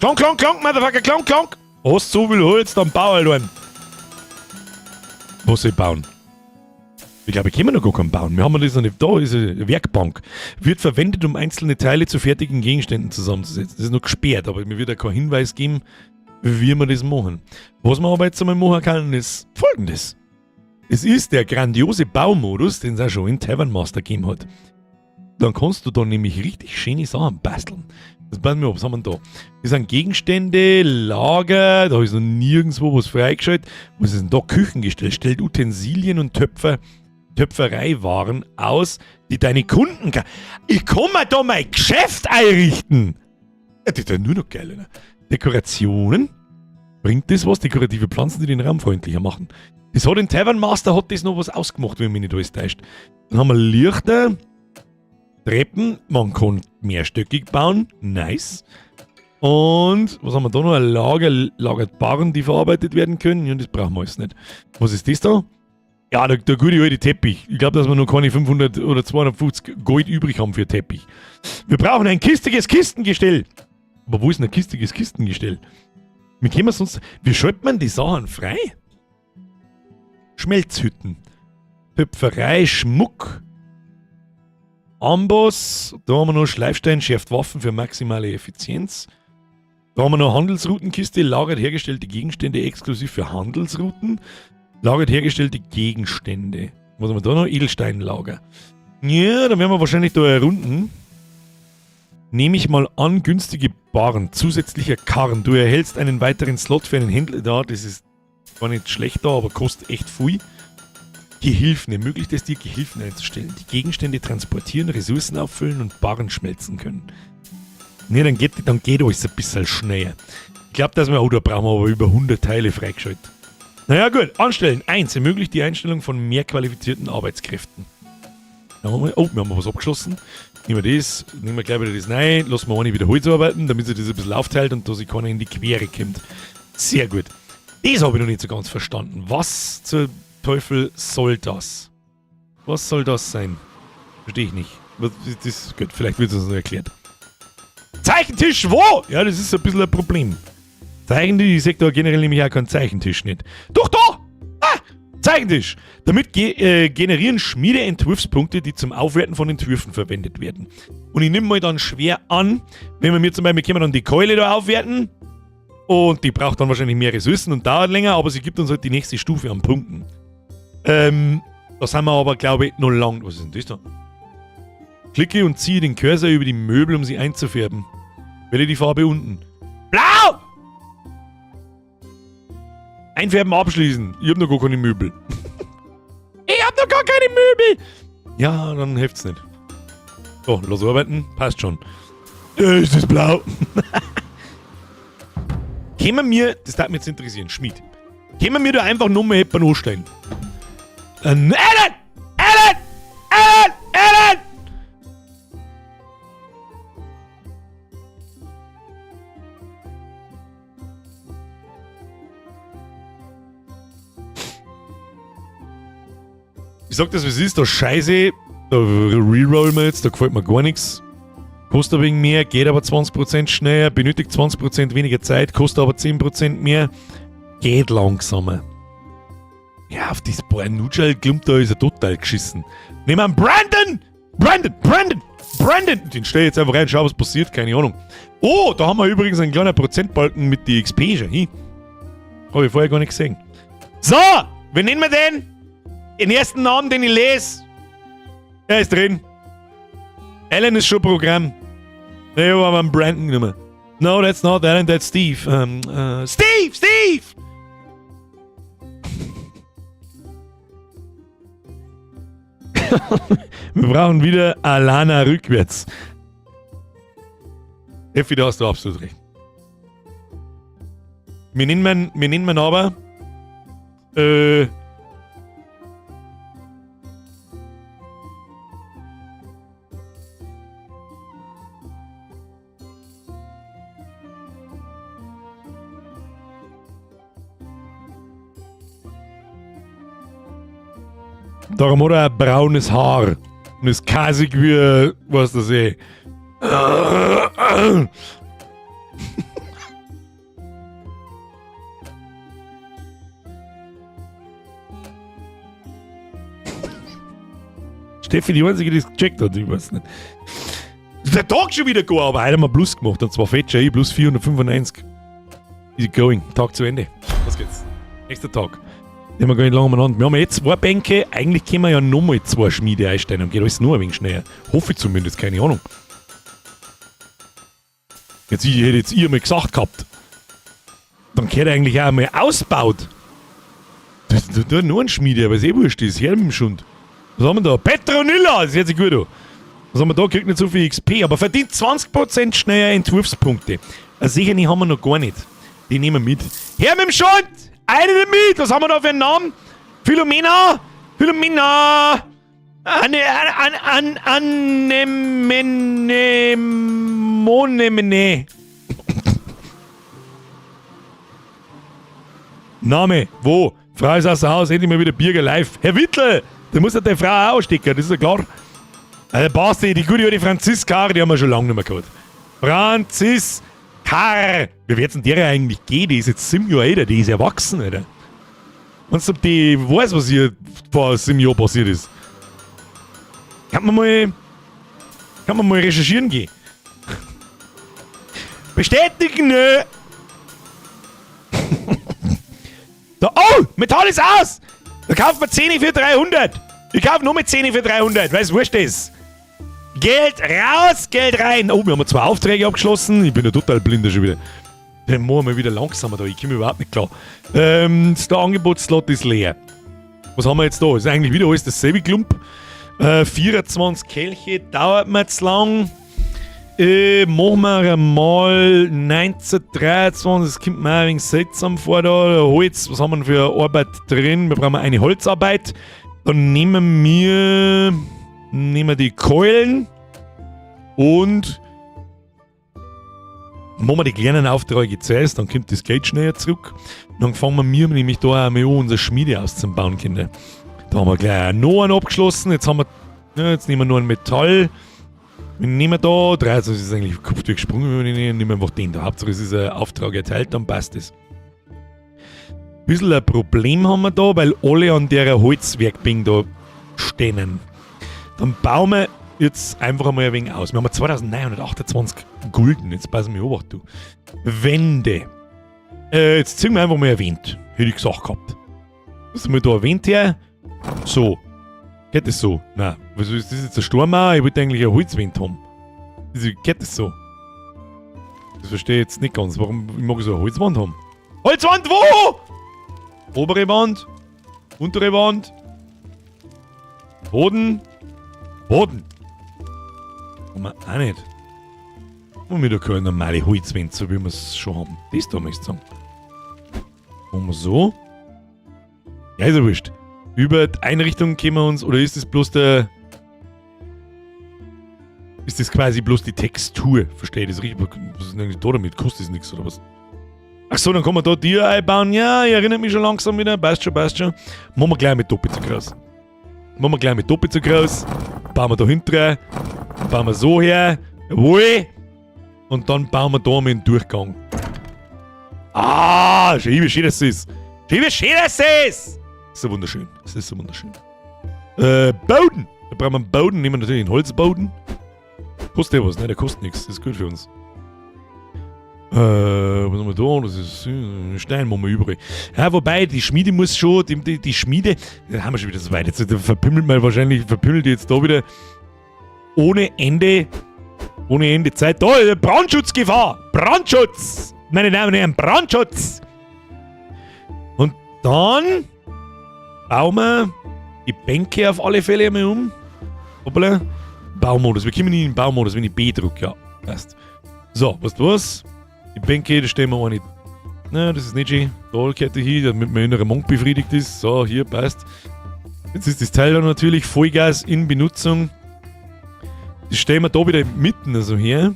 Klonk, klonk, klonk, Motherfucker, klonk, klonk! Hast so viel Holz, dann bau halt einen. Was soll ich bauen? Ich glaube, ich kann noch gar keinen bauen. Wir haben das noch nicht. Da ist eine Werkbank. Wird verwendet, um einzelne Teile zu fertigen Gegenständen zusammenzusetzen. Das ist noch gesperrt, aber mir wird ja kein Hinweis geben, wie wir das machen. Was man aber jetzt einmal machen kann, ist Folgendes. Es ist der grandiose Baumodus, den es auch schon in Tavern Master gegeben hat. Dann kannst du da nämlich richtig schöne Sachen basteln. Das basteln wir ab. Was haben wir da? Das sind Gegenstände, Lager, da ist noch nirgendwo was freigeschaltet. Was ist denn da? Küchengestell. Stellt Utensilien und Töpfereiwaren aus, die deine Kunden kann. Ich kann mir da mein Geschäft einrichten. Ja, das ist ja nur noch geil, ne? Dekorationen. Bringt das was? Dekorative Pflanzen, die den Raum freundlicher machen. Das hat in Tavern Master hat das noch was ausgemacht, wenn mich nicht alles täuscht. Dann haben wir Lichter, Treppen, man kann mehrstöckig bauen, nice. Und was haben wir da noch? Ein lagert Barren, die verarbeitet werden können. Ja, das brauchen wir alles nicht. Was ist das da? Ja, der gute alte Teppich. Ich glaube, dass wir noch keine 500 oder 250 Gold übrig haben für Teppich. Wir brauchen ein kistiges Kistengestell. Aber wo ist denn ein kistiges Kistengestell? Wie schaltet man die Sachen frei? Schmelzhütten. Töpferei, Schmuck. Amboss. Da haben wir noch Schleifstein, schärft Waffen für maximale Effizienz. Da haben wir noch Handelsroutenkiste, lagert hergestellte Gegenstände exklusiv für Handelsrouten. Lagert hergestellte Gegenstände. Was haben wir da noch? Edelsteinlager. Ja, dann werden wir wahrscheinlich da errunden. Nehme ich mal an, günstige Barren, zusätzlicher Karren. Du erhältst einen weiteren Slot für einen Händler da. Das ist gar nicht schlecht da, aber kostet echt viel. Gehilfen. Ermöglicht es dir, Gehilfen einzustellen, die Gegenstände transportieren, Ressourcen auffüllen und Barren schmelzen können. Ne, dann geht alles ein bisschen schneller. Ich glaube, dass wir, da brauchen wir aber über 100 Teile freigeschaltet. Naja gut, anstellen. 1. Ermöglicht die Einstellung von mehr qualifizierten Arbeitskräften. Wir haben was abgeschlossen. Nehmen wir gleich wieder das rein, lassen wir eine wieder Holz arbeiten, damit sich das ein bisschen aufteilt und da sich keiner in die Quere kommt. Sehr gut. Das habe ich noch nicht so ganz verstanden. Was zur Teufel soll das? Was soll das sein? Verstehe ich nicht. Das, gut, vielleicht wird es uns noch erklärt. Zeichentisch, wo? Ja, das ist ein bisschen ein Problem. Zeichentisch, ich sehe da generell nämlich auch keinen Zeichentisch nicht. Doch, da! Ah! Zeichentisch! Damit generieren Schmiedeentwurfspunkte, die zum Aufwerten von Entwürfen verwendet werden. Und ich nehme mal dann schwer an, wenn wir mir zum Beispiel, können wir dann die Keule da aufwerten und die braucht dann wahrscheinlich mehr Ressourcen und dauert länger, aber sie gibt uns halt die nächste Stufe an Punkten. Da sind wir aber, glaube ich, noch lang. Was ist denn das da? Klicke und ziehe den Cursor über die Möbel, um sie einzufärben. Wähle die Farbe unten. Blau! Einfärben abschließen. Ich hab noch gar keine Möbel. Ich hab noch gar keine Möbel! Ja, dann hilft's nicht. So, lass arbeiten. Passt schon. Ist das blau? Können wir, das darf mich jetzt interessieren, Schmied. Können wir da einfach nur mal jemanden anstellen? Alan! Ich sag das, was ist, da scheiße, da rerollen wir jetzt, da gefällt mir gar nichts. Kostet ein wenig mehr, geht aber 20% schneller, benötigt 20% weniger Zeit, kostet aber 10% mehr, geht langsamer. Ja, auf das Nutschel-Klump da ist er total geschissen. Nehmen wir einen Brandon! Den stell ich jetzt einfach rein, schau, was passiert, keine Ahnung. Oh, da haben wir übrigens einen kleinen Prozentbalken mit die XP schon. Habe ich vorher gar nicht gesehen. So, wie nennen wir den? Den ersten Namen, den ich lese. Er ist drin. Alan ist schon Programm. Ich habe aber einen Brandon genommen. No, that's not Alan, that's Steve. Steve! Wir brauchen wieder Alana rückwärts. Effi, da hast du absolut recht. Wir nennen aber darum hat er ein braunes Haar und ist kasig wie, was das eh. Steffi, die einzige, die es gecheckt hat, ich weiß nicht. Der Tag schon wieder gut, aber heute haben wir Plus gemacht, und zwar fett schon, plus 495. Easy going, Tag zu Ende. Was geht's? Nächster Tag. Den haben wir gar nicht lange umeinander. Wir haben jetzt 2 Bänke, eigentlich können wir ja nochmal 2 Schmiede einstellen und geht alles nur ein wenig schneller. Hoffe ich zumindest, keine Ahnung. Jetzt, ich hätte jetzt mal gesagt gehabt, dann gehört er eigentlich auch mal ausgebaut. Da nur ein Schmiede, aber es eh wurscht ist, her mit dem Schund. Was haben wir da? Petronilla, das hört sich gut an. Was haben wir da? Kriegt nicht so viel XP, aber verdient 20% schneller Entwurfspunkte. Also sicher nicht haben wir noch gar nicht. Die nehmen wir mit. Her mit dem Schund! Eine mit! Was haben wir da für einen Namen? Philomena! Anemone. Name, wo? Frau ist außer Haus, endlich mal wieder Bürger live. Herr Wittl, da muss ja deine Frau auch ausstecken, das ist ja klar. Passt die gute alte Franziska, die haben wir schon lange nicht mehr gehabt. Franziska! Wie wird's denn der eigentlich gehen? Die ist jetzt 7 Jahre älter, die ist erwachsen, Alter. Meinst du, ob die weiß, was hier vor 7 Jahren passiert ist? Kann man mal recherchieren gehen? Bestätigen, nö! Da, oh! Metall ist aus! Da kaufen wir 10 für 300! Ich kaufe nur mit 10 für 300, weil es wurscht ist. Geld raus, Geld rein! Oh, wir haben 2 Aufträge abgeschlossen. Ich bin ja total blind schon wieder. Dann machen wir wieder langsamer da. Ich komme überhaupt nicht klar. Der Angebotsslot ist leer. Was haben wir jetzt da? Ist eigentlich wieder alles dasselbe Klump. 24 Kelche dauert mir zu lang. Machen wir einmal 1923. Das kommt mir ein wenig seltsam vor da. Holz, was haben wir für Arbeit drin? Wir brauchen eine Holzarbeit. Dann nehmen wir die Keulen und machen wir die kleinen Aufträge zuerst, dann kommt das Geld schneller zurück. Dann fangen wir nämlich da einmal an, unsere Schmiede auszubauen, Kinder. Da haben wir gleich noch einen abgeschlossen. Jetzt nehmen wir noch ein Metall. Wir nehmen da, 23 ist eigentlich Kopf durchgesprungen, wir nehmen einfach den da. Hauptsache es ist ein Auftrag erteilt, dann passt es. Ein bisschen ein Problem haben wir da, weil alle an der Holzwerkbing da stehen. Dann bauen wir jetzt einfach einmal ein wenig aus. Wir haben 2928 Gulden. Jetzt passen wir auf, du. Wände. Jetzt ziehen wir einfach mal eine Wand. Hätte ich gesagt gehabt. Was haben wir da eine Wand her? So. Geht das so? Nein. Was ist das jetzt ein Sturmauer? Ich wollte eigentlich eine Holzwand haben. Geht das so? Das verstehe ich jetzt nicht ganz. Warum ich mag so eine Holzwand haben? Holzwand wo? Obere Wand. Untere Wand. Boden. Haben wir auch nicht. Und wieder keine normale Holzwand, so wie wir es schon haben. Das da möchte ich sagen. Machen wir so. Ja, ist ja wurscht. Über die Einrichtung können wir uns, oder ist das bloß der. Ist das quasi bloß die Textur? Verstehe ich das richtig? Was ist denn eigentlich da damit? Kostet das nichts oder was? Achso, dann kann man da Tiere einbauen. Ja, ich erinnere mich schon langsam wieder. Passt schon. Machen wir gleich mit doppelt so groß. Bauen wir da hinten rein. Bauen wir so her. Jawohl. Und dann bauen wir da mal einen Durchgang. Ah, schau wie schön das ist. Das ist so wunderschön. Das ist so wunderschön. Boden. Da brauchen wir einen Boden. Nehmen wir natürlich einen Holzboden. Kostet ja was, ne? Der kostet nichts. Das ist gut für uns. Was haben wir da? Das ist Stein, machen wir übrig. Ja, wobei, die Schmiede muss schon, die Schmiede, da haben wir schon wieder so weit. Jetzt verpimmelt die jetzt da wieder ohne Ende Zeit. Da, Brandschutzgefahr! Brandschutz! Meine Damen und Herren, Brandschutz! Und dann bauen wir die Bänke auf alle Fälle einmal um. Hoppala. Baumodus. Wir kommen nicht in den Baumodus, wenn ich B drücke. Ja, passt. So, weißt du was? Die Bänke, da stehen wir auch nicht. Na, das ist nicht schön. Da gehört die hin, damit mein innerer Monk befriedigt ist. So, hier, passt. Jetzt ist das Teil dann natürlich Vollgas in Benutzung. Das stellen wir da wieder mitten also her.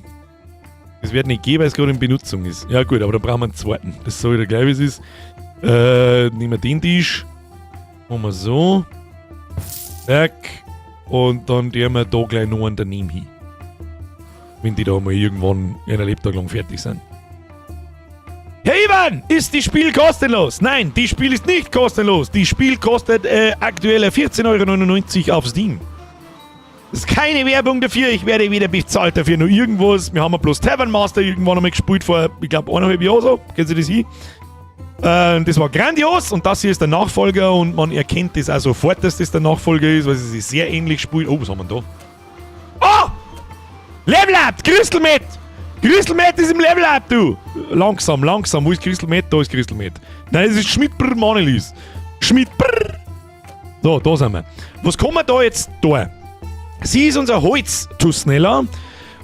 Das wird nicht gehen, weil es gerade in Benutzung ist. Ja gut, aber dann brauchen wir einen zweiten. Das soll wieder gleich, wie es ist. Nehmen wir den Tisch. Machen wir so. Zack. Und dann tun wir da gleich noch einen daneben hin. Wenn die da mal irgendwann einen Lebtag lang fertig sind. Hey Ivan, ist das Spiel kostenlos? Nein, das Spiel ist nicht kostenlos. Das Spiel kostet aktuell 14,99 € auf Steam. Das ist keine Werbung dafür, ich werde weder bezahlt dafür noch irgendwas. Wir haben bloß Tavern Master irgendwann einmal gespielt vor, ich glaube, 1,5 Jahren so. Kennen Sie das hin? Das war grandios und das hier ist der Nachfolger und man erkennt das auch sofort, dass das der Nachfolger ist, weil es sich sehr ähnlich spielt. Oh, was haben wir da? Oh! Level Up! Crystalmet! Crystalmet ist im Level Up, du! Langsam. Wo ist Crystalmet? Da ist Crystalmet. Nein, das ist Schmidtbrr Manelis. Schmidtbrr! So, da sind wir. Was kann man da jetzt da? Sie ist unser Holz-Tusneller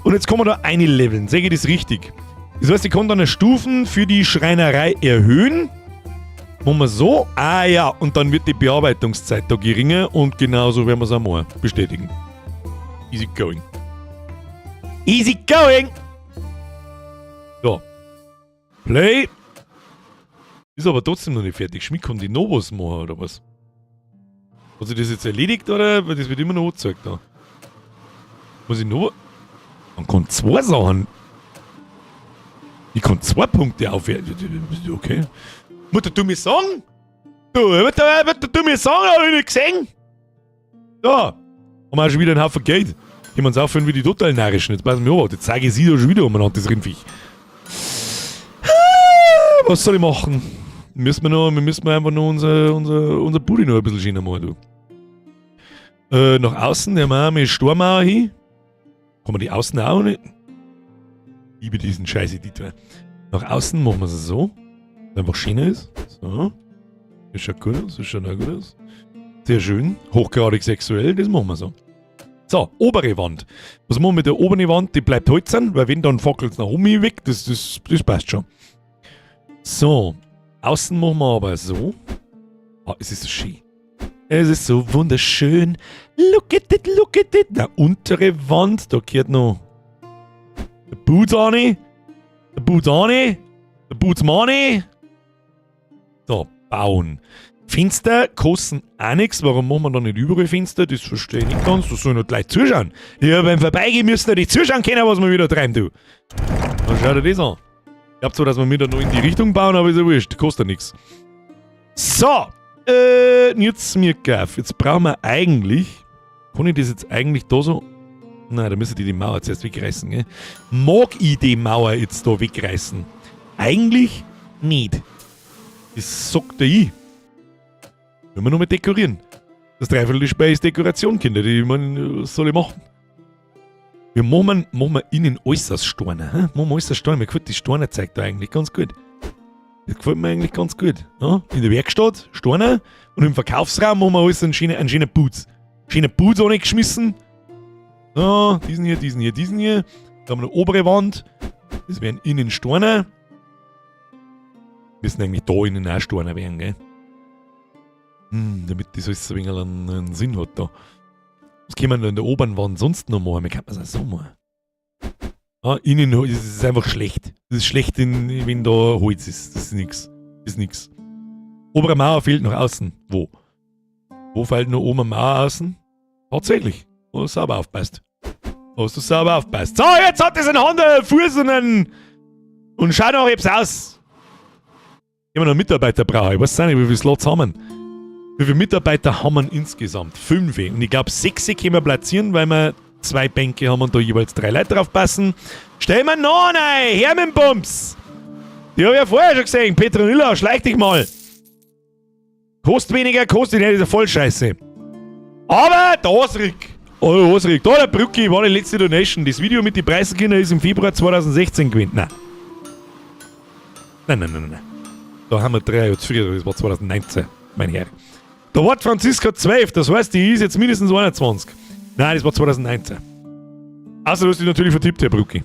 und jetzt kann man da eine leveln. Sehe ich das richtig? Das heißt, ich kann dann eine Stufen für die Schreinerei erhöhen. Machen wir so. Ah ja, und dann wird die Bearbeitungszeit da geringer und genauso werden wir es einmal bestätigen. Easy going. Easy going! So. Play. Ist aber trotzdem noch nicht fertig. Schmidt kann die noch was machen, oder was? Hat sich das jetzt erledigt, oder? Weil das wird immer noch angezeigt da. Muss ich noch... Man kann 2 Sachen... Ich kann 2 Punkte aufwerten. Okay. Mutter, du mir sagen? Du mir sagen, hab ich nicht gesehen? Ja. Haben wir auch schon wieder einen Haufen Geld. Können wir uns aufhören wie die total narrischen. Jetzt passen wir auf. Jetzt zeige ich sie da schon wieder umeinander, das Rindviech. Was soll ich machen? Wir müssen einfach noch unser Buddy noch ein bisschen schöner machen, du. Nach außen, der machen wir mit Stormauer hin. Kann man die außen auch nicht? Ich liebe diesen scheiß Editor. Nach außen machen wir es so. Einfach schöner ist. So. Das schaut gut aus. Das schaut auch gut aus. Sehr schön. Hochgradig sexuell. Das machen wir so. So, obere Wand. Was machen wir mit der oberen Wand? Die bleibt hölzern, weil wenn dann fackelt es nach oben weg. Das passt schon. So. Außen machen wir aber so. Ah, es ist so schön. Es ist so wunderschön. Look at it, look at it. Na, untere Wand. Da gehört noch der Boots an. Der Boots an. Der Boots Money. So, bauen. Fenster kosten auch nichts. Warum machen wir da nicht überall Fenster? Das verstehe ich nicht ganz. Das sollen nur gleich zuschauen. Ja, beim Vorbeigehen müssen wir die zuschauen können, was wir wieder treiben, du. Dann schau dir das an. Ich glaube zwar, dass wir wieder noch in die Richtung bauen, aber ist ja wurscht. Kostet ja nichts. So. Jetzt mir gaff. Jetzt brauchen wir eigentlich... Kann ich das jetzt eigentlich da so... Nein, da müssen die Mauer zuerst wegreißen, gell? Mag ich die Mauer jetzt da wegreißen? Eigentlich nicht. Das sagt der ich. Wenn wir noch mal dekorieren. Das Dreiviertel Spiel ist Dekoration, Kinder. Was soll ich machen? Wir machen innen alles aus Steinen. Machen wir alles aus Steinen. Mir gefällt die Steine zeigt da eigentlich ganz gut. Das gefällt mir eigentlich ganz gut. Ja? In der Werkstatt, Steine. Und im Verkaufsraum machen wir alles einen schönen Putz. Schönen Putz angeschmissen. Ja, diesen hier. Da haben wir eine obere Wand. Das wären innen Steine. Müssen eigentlich da innen auch Steine werden, gell? Damit das alles ein wenig einen Sinn hat da. Was können wir denn in der oberen Wand sonst noch machen? Wie kann man es auch so machen? Ah, innen ist es einfach schlecht. Das ist schlecht, wenn da Holz ist. Das ist nix. Obere Mauer fehlt nach außen. Wo? Wo fällt noch oben eine Mauer außen? Tatsächlich. Wo du sauber aufpasst. So, jetzt hat es einen Hand, einen Fuß und schau noch, ob's aus. Ich habe noch einen Mitarbeiter brauchen. Ich weiß nicht, wie viele Slots haben wir. Wie viele Mitarbeiter haben wir insgesamt? 5. Und ich glaube, 6 können wir platzieren, weil wir 2 Bänke haben und da jeweils 3 Leute drauf passen. Stell mir noch rein, her mit dem Bums! Die habe ich ja vorher schon gesehen. Petronilla, schleich dich mal. Kostet weniger, kostet nicht, ist ja voll scheiße. Aber der Osrik. Oh, Osrik. Da der Brücki war die letzte Donation. Das Video mit den Preisenkindern ist im Februar 2016 gewesen. Nein. Da haben wir 3 Jahre zu früher, das war 2019, mein Herr. Da war Franziska 12, das heißt, die ist jetzt mindestens 21. Nein, das war 2019. Außer du hast dich natürlich vertippt, Herr Brücki.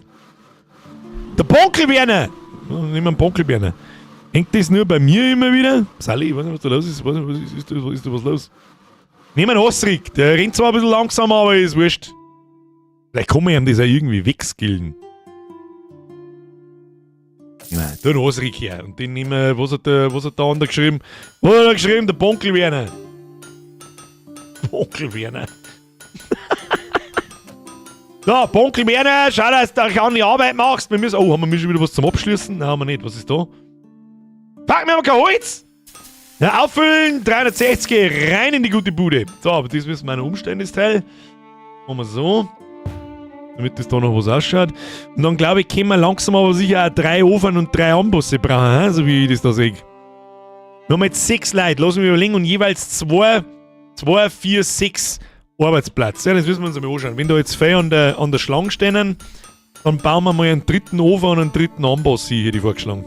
Der Bonkelberner! Nehmen wir einen Bonkelberner. Hängt das nur bei mir immer wieder? Sally, ich weiß nicht, was da los ist. Ist da was los? Nehmen wir einen Osrik. Der rennt zwar ein bisschen langsam, aber ist wurscht. Vielleicht kann man ihm das auch irgendwie wegskillen. Nein, tu einen Osrik her. Und den nehmen wir, was hat der andere geschrieben? Was hat er geschrieben? Der Bonkelberner. Bonkelberner. So, Bonkelberner, schau, dass du an die Arbeit machst. Wir müssen, oh, haben wir schon wieder was zum Abschließen? Nein, haben wir nicht. Was ist da? Fuck, wir haben kein Holz! Ja, auffüllen, 360, rein in die gute Bude. So, aber das müssen wir noch umstellen, das Teil. Machen wir so. Damit das da noch was ausschaut. Und dann glaube ich, können wir langsam aber sicher auch 3 Ofen und 3 Ambosse brauchen, so wie ich das da sehe. Wir haben jetzt 6 Leute, lassen wir überlegen, und jeweils 2, 4, 6 Arbeitsplatz. Ja, das müssen wir uns einmal anschauen. Wenn da jetzt 4 an der Schlange stehen, dann bauen wir mal einen 3. Ofen und einen 3. Amboss hier, hätte ich vorgeschlagen.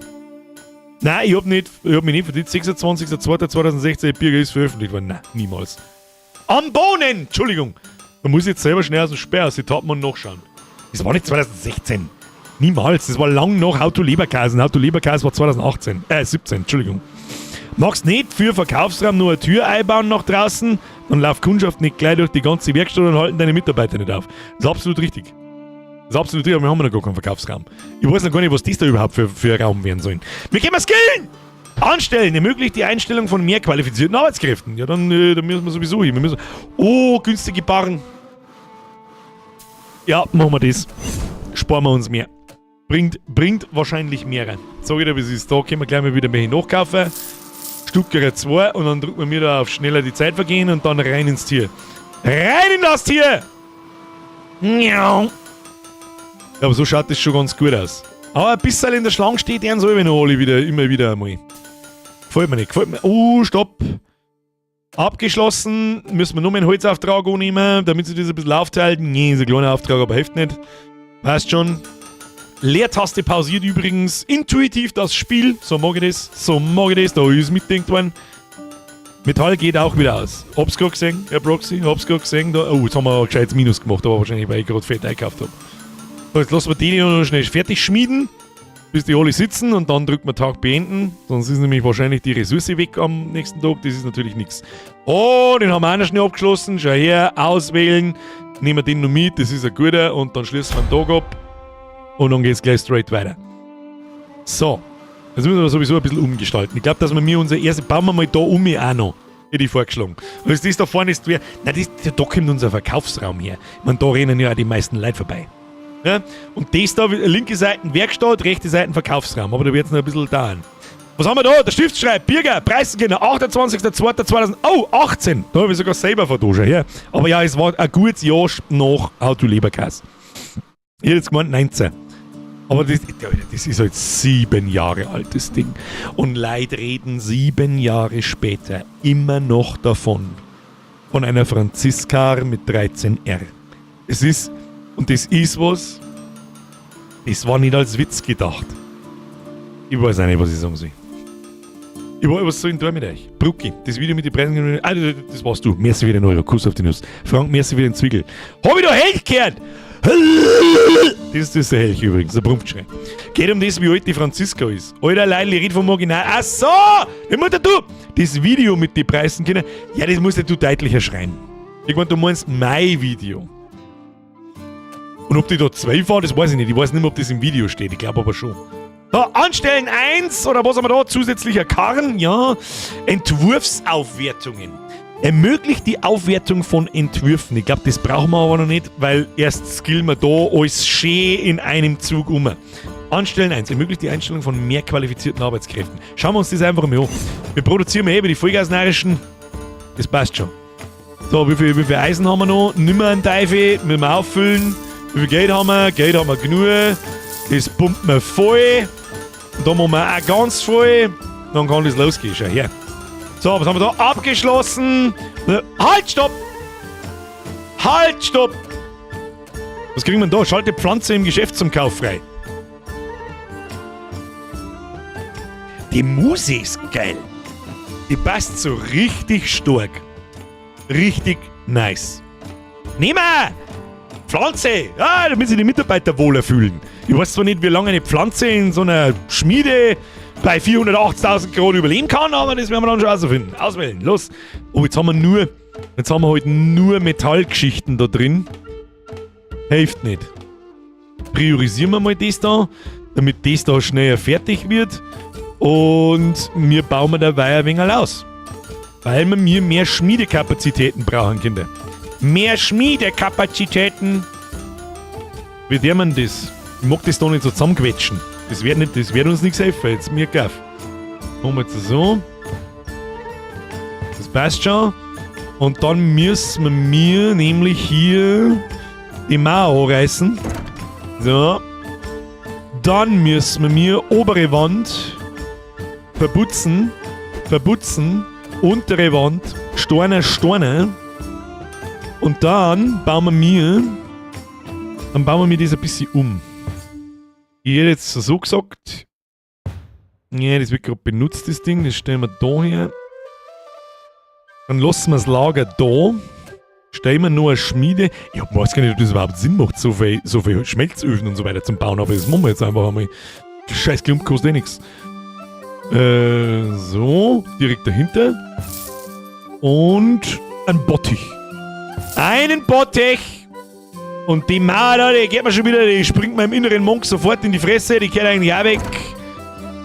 Nein, ich hab mich nicht verdient. 26.02.2016 Birger ist veröffentlicht worden. Nein, niemals. Am Bohnen! Entschuldigung. Da muss ich jetzt selber schnell aus dem Sperr aus die Tatmann nachschauen. Das war nicht 2016. Niemals. Das war lang nach Auto-Leberkäse. Auto-Leberkäse war 17, Entschuldigung. Magst nicht für Verkaufsraum nur eine Tür einbauen nach draußen, dann läuft Kundschaft nicht gleich durch die ganze Werkstatt und halten deine Mitarbeiter nicht auf. Das ist absolut richtig. Aber wir haben noch gar keinen Verkaufsraum. Ich weiß noch gar nicht, was das da überhaupt für ein Raum werden sollen. Wir können skillen! Anstellen, ermöglicht die Einstellung von mehr qualifizierten Arbeitskräften. Ja, dann müssen wir sowieso hin. Günstige Barren. Ja, machen wir das. Sparen wir uns mehr. Bringt wahrscheinlich mehr rein. Sag ich dir, wie es ist. Da können wir gleich mal wieder mehr nachkaufen. Stuttgart 2 und dann drücken wir da auf schneller die Zeit vergehen und dann rein ins Tier. Rein in das Tier! Ja, aber so schaut das schon ganz gut aus. Aber ein bisschen in der Schlange steht, deren soll ich noch alle immer wieder einmal. Gefällt mir nicht. Stopp. Abgeschlossen. Müssen wir nur einen Holzauftrag annehmen, damit sich das ein bisschen aufteilt. Nee, ist ein kleiner Auftrag, aber hilft nicht. Passt schon. Leertaste pausiert übrigens intuitiv das Spiel. So mag ich das. Da ist mitdenkt worden. Metall geht auch wieder aus. Hab's gerade gesehen, Herr Proxy. Hab's gerade gesehen. Da. Oh, jetzt haben wir ein gescheites Minus gemacht, aber wahrscheinlich, weil ich gerade Fett eingekauft habe. So, jetzt lassen wir die noch schnell fertig schmieden, bis die alle sitzen und dann drücken wir Tag beenden. Sonst ist nämlich wahrscheinlich die Ressource weg am nächsten Tag. Das ist natürlich nichts. Oh, den haben wir auch noch schnell abgeschlossen. Schau her, auswählen. Nehmen wir den noch mit, das ist ein guter. Und dann schließen wir den Tag ab. Und dann geht es gleich straight weiter. So. Jetzt müssen wir sowieso ein bisschen umgestalten. Ich glaube, dass wir unser erstes bauen wir mal da auch noch. Hätte ich vorgeschlagen. Und ist das da vorne ist wer. Nein, da kommt unser Verkaufsraum her. Ich meine, da rennen ja auch die meisten Leute vorbei. Ja? Und das da, linke Seite Werkstatt, rechte Seite Verkaufsraum. Aber da wird es noch ein bisschen dauern. Was haben wir da? Der Stift schreibt, Birger, Preisengewinner, 28.02.2000. Oh, 18. Da habe ich sogar selber verdoschen. Ja. Aber ja, es war ein gutes Jahr nach Auto-Leberkäse. Ich hätte jetzt gemeint 19. Aber das ist halt 7 Jahre altes Ding. Und Leute reden 7 Jahre später immer noch davon. Von einer Franziska mit 13R. Es ist, und das ist was, das war nicht als Witz gedacht. Ich weiß auch nicht, was ich sagen soll. Was soll ich denn da mit euch? Brucki, das Video mit den Preisen. Ah, das warst du. Merci für den Euro. Kuss auf die Nuss. Frank, merci für den Zwickel. Hab ich da Helch gehört? Das ist der Helch übrigens, der Brumpfschrei. Geht um das, wie alt die Franziska ist. Alter Leil, ich rede vom Original. Ach so! Die Mutter, du! Das Video mit den Preisen, ja, das musst du deutlicher schreien. Ich meine, du meinst mein Video. Und ob die da 12 war, das weiß ich nicht. Ich weiß nicht mehr, ob das im Video steht. Ich glaube aber schon. Da, Anstellen 1, oder was haben wir da? Zusätzlicher Karren, ja. Entwurfsaufwertungen. Ermöglicht die Aufwertung von Entwürfen. Ich glaube, das brauchen wir aber noch nicht, weil erst skillen wir da alles schön in einem Zug um. Anstellen 1. Ermöglicht die Einstellung von mehr qualifizierten Arbeitskräften. Schauen wir uns das einfach mal an. Wir produzieren über die vollgasnerischen Das passt schon. So, wie viel Eisen haben wir noch? Nimmer einen Teufel, müssen wir auffüllen. Wie viel Geld haben wir? Geld haben wir genug. Das pumpt wir voll. Und da machen wir auch ganz voll. Dann kann das losgehen. Schau her. So, was haben wir da? Abgeschlossen. Halt, stopp! Halt, stopp! Was kriegen wir denn da? Schalte Pflanze im Geschäft zum Kauf frei. Die Musik ist geil. Die passt so richtig stark. Richtig nice. Nehmen wir! Pflanze! Ja, damit sich die Mitarbeiter wohler fühlen. Ich weiß zwar nicht, wie lange eine Pflanze in so einer Schmiede bei 480.000 Grad überleben kann, aber das werden wir dann schon ausfinden. Auswählen, los. Oh, jetzt haben wir halt nur Metallgeschichten da drin. Hilft nicht. Priorisieren wir mal das da, damit das da schneller fertig wird. Und wir bauen dabei ein wenig aus. Weil wir mehr Schmiedekapazitäten brauchen, Kinder. Mehr Schmiedekapazitäten. Wie der man das? Ich mag das da nicht so zusammenquetschen. Das wird uns nichts helfen. Jetzt mir gaff. Machen wir jetzt so. Das passt schon. Und dann müssen wir mir nämlich hier die Mauer anreißen. So. Dann müssen wir mir obere Wand verputzen. Untere Wand, Steine. Und dann bauen wir mir das ein bisschen um. Ich hätte jetzt so gesagt, ja, das wird gerade benutzt, das Ding, das stellen wir da her. Dann lassen wir das Lager da. Stellen wir noch eine Schmiede. Ich weiß gar nicht, ob das überhaupt Sinn macht, so viel Schmelzöfen und so weiter zum Bauen, aber das machen wir jetzt einfach einmal. Scheiß Klump kostet eh nichts. So, direkt dahinter. Und ein Bottich. Einen Bottich! Und die Mauer da, die geht mir schon wieder, die springt meinem inneren Monk sofort in die Fresse, die geht eigentlich auch weg.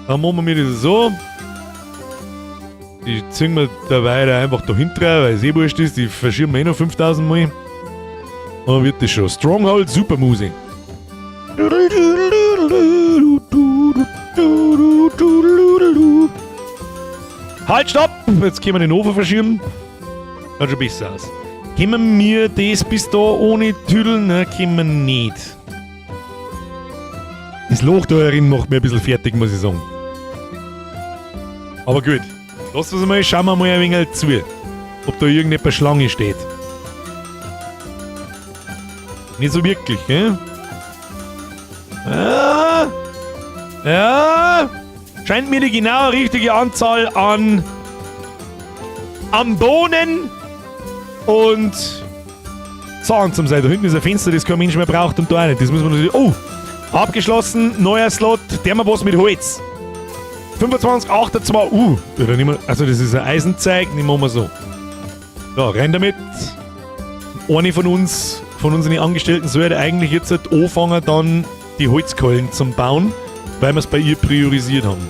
Dann machen wir das so. Die ziehen wir dabei da einfach dahinter, weil es eh wurscht ist, die verschieben wir eh noch 5000 Mal. Dann wird das schon. Stronghold Super Musik. Halt, stopp! Jetzt können wir den Ofen verschieben. Schaut schon besser aus. Können wir das bis da ohne Tüdeln? Nein, können wir nicht. Das Loch da herin macht mir ein bisschen fertig, muss ich sagen. Aber gut. Lass uns mal, schauen wir mal ein wenig zu. Ob da irgendeine Schlange steht. Nicht so wirklich, gell? Ja. Scheint mir die genau richtige Anzahl an Bohnen und Zahn zum sein. Da hinten ist ein Fenster, das kein Mensch mehr braucht und da auch nicht. Das muss man natürlich... Oh! Abgeschlossen, neuer Slot, der mal was mit Holz. 25, 28, also das ist ein Eisenzeug, nehmen wir mal so. Ja, rein damit. Eine von unseren Angestellten sollte eigentlich jetzt anfangen, dann die Holzkeulen zum Bauen, weil wir es bei ihr priorisiert haben.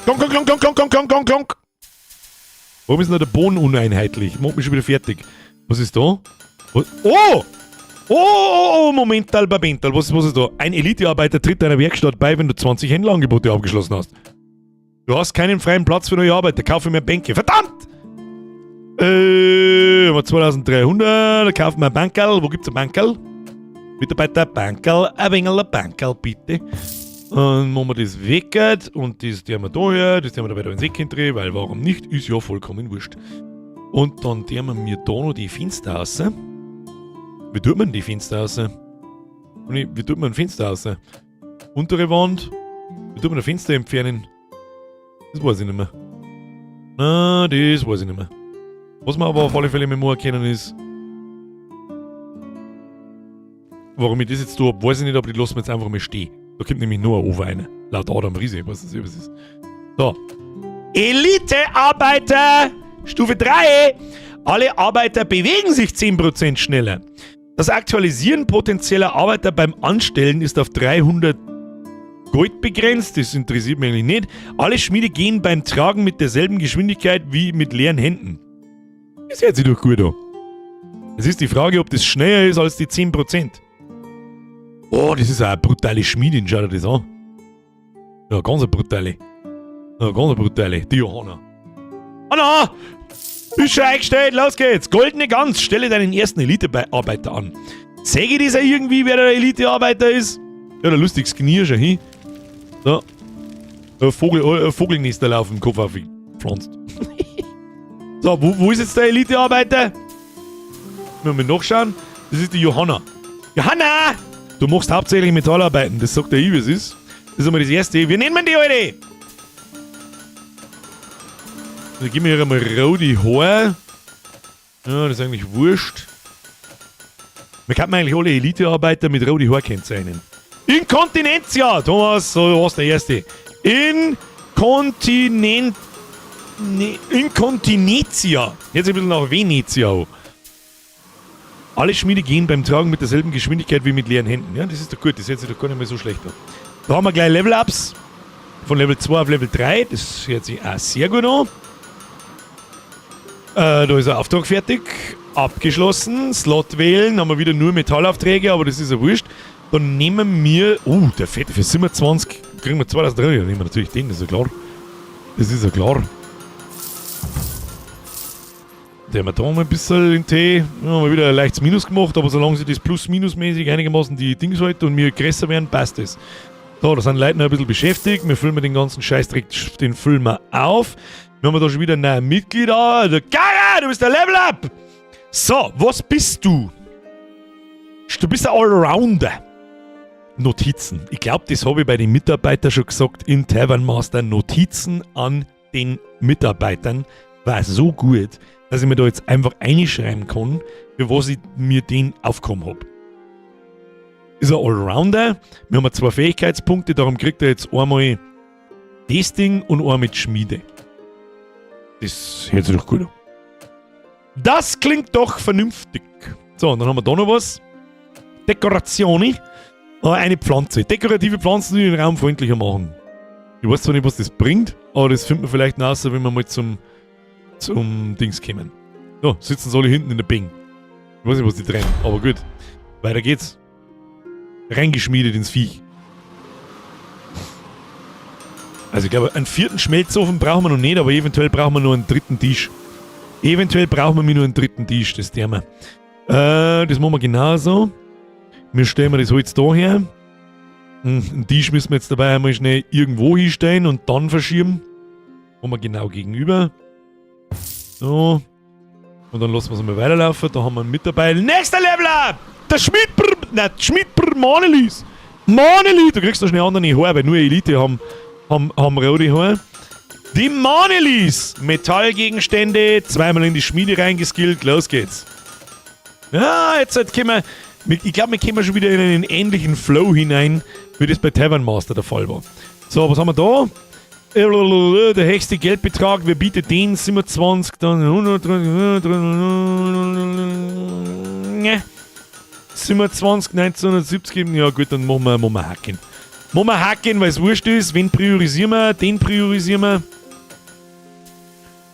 Klonk, klonk, klonk, klonk, klonk, klonk, klonk, klonk. Warum ist denn der Boden uneinheitlich? Ich mach mich schon wieder fertig. Was ist da? Was? Oh! Oh, Momental, Babental. Was ist da? Ein Elitearbeiter tritt deiner Werkstatt bei, wenn du 20 Händlerangebote abgeschlossen hast. Du hast keinen freien Platz für neue Arbeiter. Kaufe mehr Bänke. Verdammt! 2300. Kaufen wir ein Bankerl. Wo gibt's ein Bankerl? Mitarbeiter, Bankerl. Ein wenig ein Bankerl, bitte. Dann machen wir das weg. Und das tun wir da her. Das tun wir da weiter ins Eck hindrehen, weil warum nicht? Ist ja vollkommen wurscht. Und dann tun wir mir da noch die Fenster raus. Wie tut man die Fenster aus? Wie tut man ein Fenster aus? Untere Wand? Wie tut man ein Fenster entfernen? Das weiß ich nicht mehr. Das weiß ich nicht mehr. Was man aber auf alle Fälle mit mir erkennen ist, warum ich das jetzt tue, weiß ich nicht, aber die lassen wir jetzt einfach mal stehen. Da kommt nämlich nur ein Ofen rein. Laut Adam Riese, ich weiß nicht, was das ist. So. Elitearbeiter! Stufe 3! Alle Arbeiter bewegen sich 10% schneller. Das Aktualisieren potenzieller Arbeiter beim Anstellen ist auf 300 Gold begrenzt. Das interessiert mich eigentlich nicht. Alle Schmiede gehen beim Tragen mit derselben Geschwindigkeit wie mit leeren Händen. Das hört sich doch gut an. Es ist die Frage, ob das schneller ist als die 10%. Oh, das ist auch eine brutale Schmiedin. Schau dir das an. Ja, ganz eine brutale. Ja, ganz eine brutale. Die Johanna. Anna! Ist schon eingestellt, los geht's. Goldene Gans, stelle deinen ersten Elite-Arbeiter an. Säge dieser irgendwie, wer der Elite-Arbeiter ist? Ja, der lustiges Knie schon hin. So. Vogelnester laufen im Kopf aufgepflanzt. So, wo ist jetzt der Elite-Arbeiter? Müssen wir nachschauen. Das ist die Johanna. Johanna! Du machst hauptsächlich Metallarbeiten, das sagt der wie es ist. Das ist einmal das Erste. Wir nehmen die heute! Also gib mir hier einmal rote Haare. Ja, das ist eigentlich wurscht. Man kann eigentlich alle Elite-Arbeiter mit roten Haaren kennzeichnen. Inkontinentia! Thomas, so was der Erste. Inkontinentia. Jetzt ein bisschen nach Venezia an. Alle Schmiede gehen beim Tragen mit derselben Geschwindigkeit wie mit leeren Händen. Ja, das ist doch gut, das hört sich doch gar nicht mehr so schlecht an. Da haben wir gleich Level-Ups. Von Level 2 auf Level 3. Das hört sich auch sehr gut an. Da ist ein Auftrag fertig. Abgeschlossen. Slot wählen. Haben wir wieder nur Metallaufträge, aber das ist ja wurscht. Dann nehmen wir... der Fette für 27 kriegen wir 2300. Dann nehmen wir natürlich den, das ist ja klar. Das ist ja klar. Der haben wir da mal ein bisschen in Tee. Ja, haben wir wieder ein leichtes Minus gemacht, aber solange sie das plus-minus-mäßig einigermaßen die Dings halten und wir größer werden, passt das. So, da sind Leute noch ein bisschen beschäftigt. Wir füllen den ganzen Scheißdreck, den füllen wir auf. Wir haben da schon wieder ein neues Mitglied an. Der Gara, du bist der Level-Up! So, was bist du? Du bist ein Allrounder. Notizen. Ich glaube, das habe ich bei den Mitarbeitern schon gesagt in Tavern Master. Notizen an den Mitarbeitern war so gut, dass ich mir da jetzt einfach einschreiben kann, für was ich mir den aufgekommen habe. Ist ein Allrounder. Wir haben 2 Fähigkeitspunkte, darum kriegt er jetzt einmal das Ding und einmal mit Schmiede. Das hört sich doch gut an. Das klingt doch vernünftig. So, und dann haben wir da noch was. Dekorationen. Eine Pflanze. Dekorative Pflanzen, die den Raum freundlicher machen. Ich weiß zwar nicht, was das bringt, aber das findet man vielleicht noch raus, wenn wir mal zum Dings kommen. So, sitzen sie alle hinten in der Bing. Ich weiß nicht, was die trennen, aber gut. Weiter geht's. Reingeschmiedet ins Viech. Also ich glaube, einen 4. Schmelzofen brauchen wir noch nicht, aber eventuell brauchen wir nur einen 3. Tisch. Eventuell brauchen wir nur einen 3. Tisch, das tun wir. Das machen wir genauso. Wir stellen das Holz da her. Einen Tisch müssen wir jetzt dabei einmal schnell irgendwo hinstellen und dann verschieben. Machen wir genau gegenüber. So. Und dann lassen wir es mal weiterlaufen. Da haben wir einen Mitarbeiter. Nächster Level-Up! Der Schmiedbrr Manelis! Manelis! Du kriegst da schnell andere Haare, weil nur Elite haben rote Haare. Die Manelis! Metallgegenstände, zweimal in die Schmiede reingeskillt. Los geht's. Ja, jetzt können wir... Ich glaube, wir kommen schon wieder in einen ähnlichen Flow hinein, wie das bei Tavern Master der Fall war. So, was haben wir da? Der höchste Geldbetrag, wer bietet den? 27, dann 100, 27, 1970, ja gut, dann machen wir Hacken. Machen wir Hacken, weil es wurscht ist. Wen priorisieren wir? Den priorisieren wir.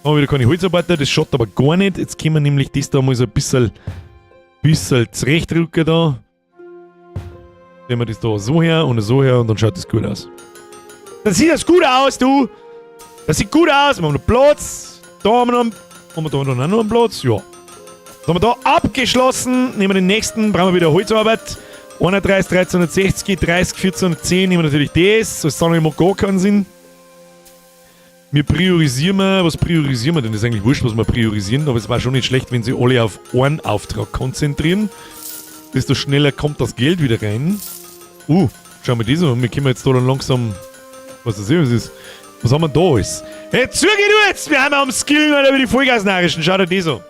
Da haben wir wieder keine Holzarbeiter, das schaut aber gar nicht. Jetzt können wir nämlich das da mal so ein bisschen zurechtrücken da. Nehmen wir das da so her und dann schaut das gut aus. Dann sieht das gut aus, du! Das sieht gut aus, wir haben noch Platz. Da haben wir da auch noch einen Platz? Ja. Da haben wir da abgeschlossen. Nehmen wir den nächsten, brauchen wir wieder Holzarbeit. 31, 1360, 30, 1410 nehmen wir natürlich das. Das andere macht gar keinen Sinn. Wir priorisieren was priorisieren wir denn? Das ist eigentlich wurscht, was wir priorisieren, aber es war schon nicht schlecht, wenn sie alle auf einen Auftrag konzentrieren. Desto schneller kommt das Geld wieder rein. Schauen wir das an. Wir können jetzt da dann langsam... Was ist. Was haben wir da alles? Hey, zugeh du jetzt! Wir haben am Skillen über die Vollgasnarischen. Schau dir das an.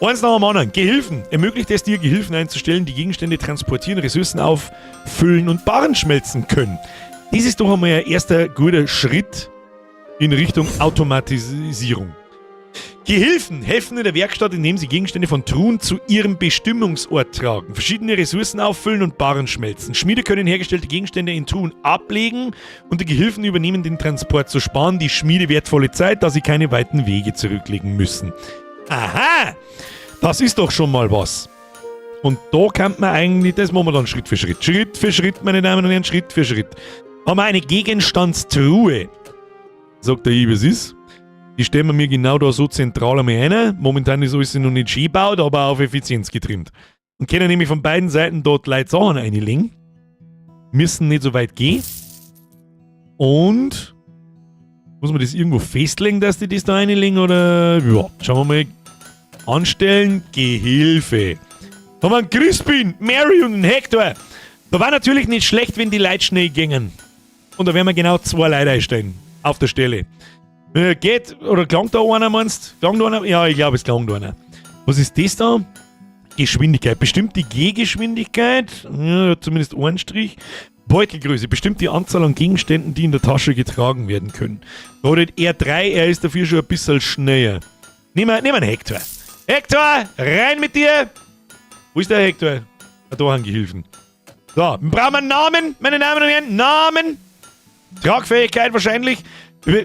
Eins nach dem anderen. Gehilfen. Ermöglicht es dir, Gehilfen einzustellen, die Gegenstände transportieren, Ressourcen auffüllen und Barren schmelzen können. Das ist doch einmal ein erster guter Schritt in Richtung Automatisierung. Gehilfen helfen in der Werkstatt, indem sie Gegenstände von Truhen zu ihrem Bestimmungsort tragen, verschiedene Ressourcen auffüllen und Barren schmelzen. Schmiede können hergestellte Gegenstände in Truhen ablegen und die Gehilfen übernehmen den Transport. So sparen die Schmiede wertvolle Zeit, da sie keine weiten Wege zurücklegen müssen. Aha! Das ist doch schon mal was. Und da kann man eigentlich, das machen wir dann Schritt für Schritt. Schritt für Schritt, meine Damen und Herren, Schritt für Schritt. Haben wir eine Gegenstandstruhe. Sagt der wie es ist. Die stellen wir mir genau da so zentral einmal rein. Momentan ist alles noch nicht schön gebaut, aber auf Effizienz getrimmt. Und können nämlich von beiden Seiten dort Leute Sachen reinlegen. Müssen nicht so weit gehen. Und muss man das irgendwo festlegen, dass die das da reinlegen? Oder ja, schauen wir mal. Anstellen, Gehilfe. Da haben wir einen Crispin, Mary und einen Hector. Da war natürlich nicht schlecht, wenn die Leute schnell gingen. Und da werden wir genau 2 Leute einstellen. Auf der Stelle. Geht, oder klang da einer, meinst du? Klang da einer? Ja, ich glaube, es klang da einer. Was ist das da? Geschwindigkeit. Bestimmt die Gehgeschwindigkeit. Ja, zumindest einen Strich. Beutelgröße. Bestimmt die Anzahl an Gegenständen, die in der Tasche getragen werden können. Da hat R3, er ist dafür schon ein bisschen schneller. Nimm einen Hector. Hector, rein mit dir! Wo ist der Hector? Da haben Gehilfen. So, wir brauchen einen Namen, meine Damen und Herren. Namen! Tragfähigkeit wahrscheinlich.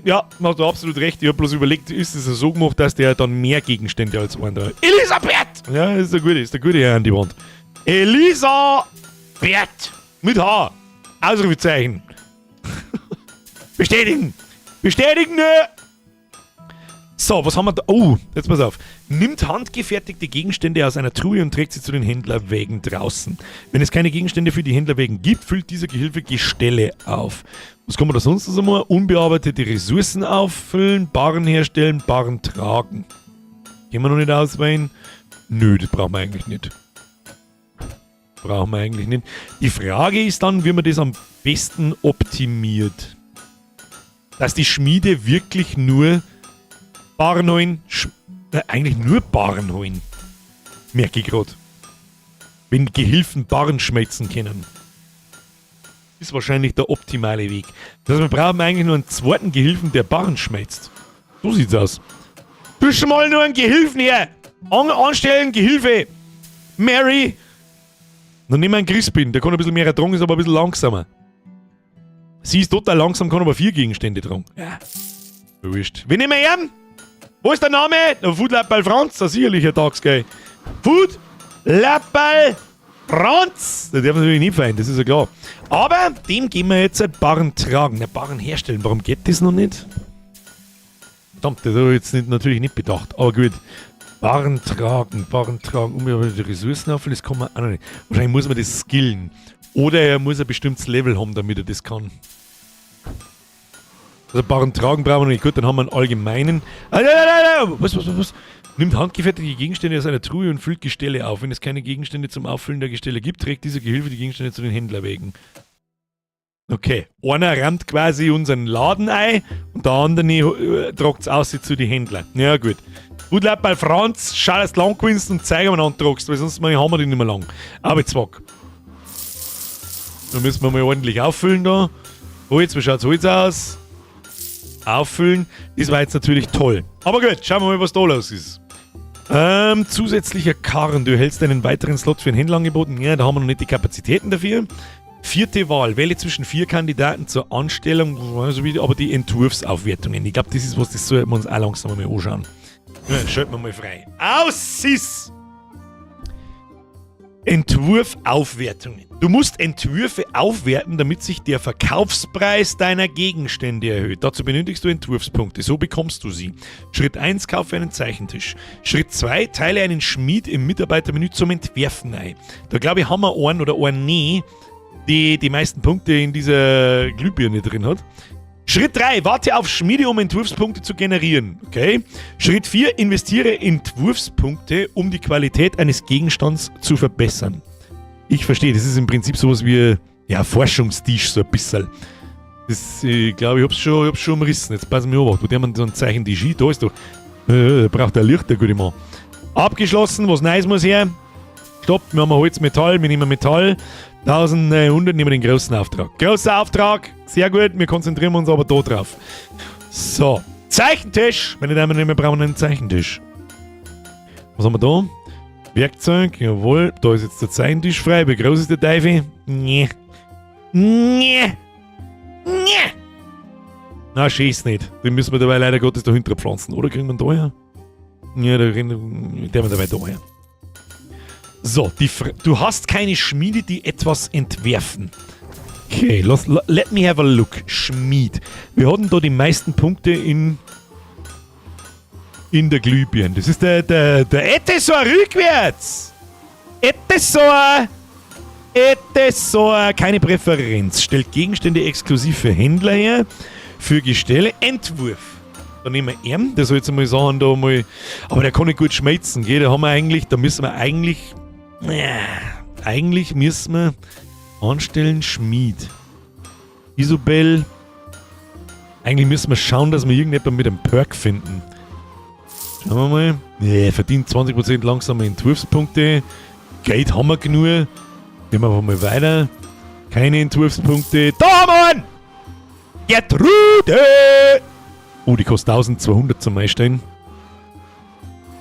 Ja, hast du absolut recht. Ich habe bloß überlegt, ist es so gemacht, dass der dann mehr Gegenstände als einen da. Elisabeth! Ja, ist der gute Herr an die Wand. Elisabeth! Mit H. Ausrufezeichen. Bestätigen! Bestätigen! So, was haben wir da? Oh, jetzt pass auf. Nimmt handgefertigte Gegenstände aus einer Truhe und trägt sie zu den Händlerwägen draußen. Wenn es keine Gegenstände für die Händlerwägen gibt, füllt dieser Gehilfe Gestelle auf. Was kann man da sonst so machen? Unbearbeitete Ressourcen auffüllen, Barren herstellen, Barren tragen. Können wir noch nicht auswählen? Nö, das brauchen wir eigentlich nicht. Brauchen wir eigentlich nicht. Die Frage ist dann, wie man das am besten optimiert. Dass die Schmiede wirklich nur Barren holen, eigentlich nur Barren holen. Merke ich gerade. Wenn Gehilfen Barren schmelzen können. Ist wahrscheinlich der optimale Weg. Das heißt, wir brauchen eigentlich nur einen zweiten Gehilfen, der Barren schmelzt. So sieht's aus. Du schon mal nur einen Gehilfen her. Anstellen, Gehilfe. Mary. Dann nehmen wir einen Crispin. Der kann ein bisschen mehr tragen, ist aber ein bisschen langsamer. Sie ist total langsam, kann aber 4 Gegenstände tragen. Ja. Wurscht. Wen nehmen wir ihn? Wo ist der Name? Der Food-Lappal Franz, das ist sicherlich ein Tagsgeil. Food-Lappal Franz! Der darf natürlich nicht fallen, das ist ja klar. Aber dem geben wir jetzt einen Barren tragen, einen Barren herstellen. Warum geht das noch nicht? Verdammt, das habe ich jetzt natürlich nicht bedacht. Aber gut. Barren tragen, unbearbeitete Ressourcen auffüllen, das kann man auch noch nicht. Wahrscheinlich muss man das skillen. Oder er muss ein bestimmtes Level haben, damit er das kann. Also Barren tragen brauchen wir noch nicht. Gut, dann haben wir einen allgemeinen. Was? Nimmt handgefertigte Gegenstände aus einer Truhe und füllt Gestelle auf. Wenn es keine Gegenstände zum Auffüllen der Gestelle gibt, trägt dieser Gehilfe die Gegenstände zu den Händlerwegen. Okay, einer rammt quasi unseren Laden ein und der andere tragt es aus zu den Händlern. Ja gut. Gut, Leute, bei Franz, schau, dass du lang gewinnst und zeig mir, antragst, weil sonst haben wir den nicht mehr lang. Arbeitswack. Dann müssen wir mal ordentlich auffüllen da. Holz, wie schaut Holz aus? Auffüllen. Das war jetzt natürlich toll. Aber gut, schauen wir mal, was da los ist. Zusätzlicher Karren. Du erhältst einen weiteren Slot für ein Händlerangebot. Ja, da haben wir noch nicht die Kapazitäten dafür. 4. Wahl. Wähle zwischen 4 Kandidaten zur Anstellung, aber die Entwurfsaufwertungen. Ich glaube, das ist was, das sollten wir uns auch langsam mal anschauen. Ja, schalten wir mal frei. Aussiss! Entwurfaufwertungen. Du musst Entwürfe aufwerten, damit sich der Verkaufspreis deiner Gegenstände erhöht. Dazu benötigst du Entwurfspunkte. So bekommst du sie. Schritt 1, kaufe einen Zeichentisch. Schritt 2, teile einen Schmied im Mitarbeitermenü zum Entwerfen ein. Da glaube ich, haben wir einen oder einen nie, die meisten Punkte in dieser Glühbirne drin hat. Schritt 3, warte auf Schmiede, um Entwurfspunkte zu generieren. Okay. Schritt 4, investiere Entwurfspunkte, um die Qualität eines Gegenstands zu verbessern. Ich verstehe, das ist im Prinzip sowas wie Forschungstisch, so ein bisschen. Das, ich glaube, ich hab's schon umrissen. Jetzt passen wir auf, wo der man so ein Zeichentisch hin, da ist doch. Braucht der Licht, der gute Mann. Abgeschlossen, was Neues muss her. Stopp, wir haben Holz, Metall, wir nehmen Metall. 1100 nehmen wir den großen Auftrag. Großer Auftrag, sehr gut, wir konzentrieren uns aber da drauf. So, Zeichentisch. Meine Damen und Herren, wir brauchen einen Zeichentisch. Was haben wir da? Werkzeug, jawohl. Da ist jetzt der Zeichentisch frei. Wie groß ist der Teufel? Nee. Na, schießt nicht. Den müssen wir dabei leider Gottes dahinter pflanzen. Oder kriegen wir da her? Ja, der wir dabei da her. So, du hast keine Schmiede, die etwas entwerfen. Okay, let me have a look. Schmied. Wir hatten da die meisten Punkte in in der Glühbirne. Das ist der Etesor rückwärts. Etesor, keine Präferenz. Stellt Gegenstände exklusiv für Händler her. Für Gestelle. Entwurf. Da nehmen wir ihn. Der soll jetzt mal sagen, da mal. Aber der kann nicht gut schmelzen, gell? Da müssen wir eigentlich müssen wir anstellen Schmied. Isobel. Eigentlich müssen wir schauen, dass wir irgendjemanden mit einem Perk finden. Schauen wir mal. Nee, verdient 20% langsame Entwurfspunkte. Geld haben wir genug. Nehmen wir einfach mal weiter. Keine Entwurfspunkte. Da, Mann! Gertrude! Oh, die kostet 1200 zum Einstellen.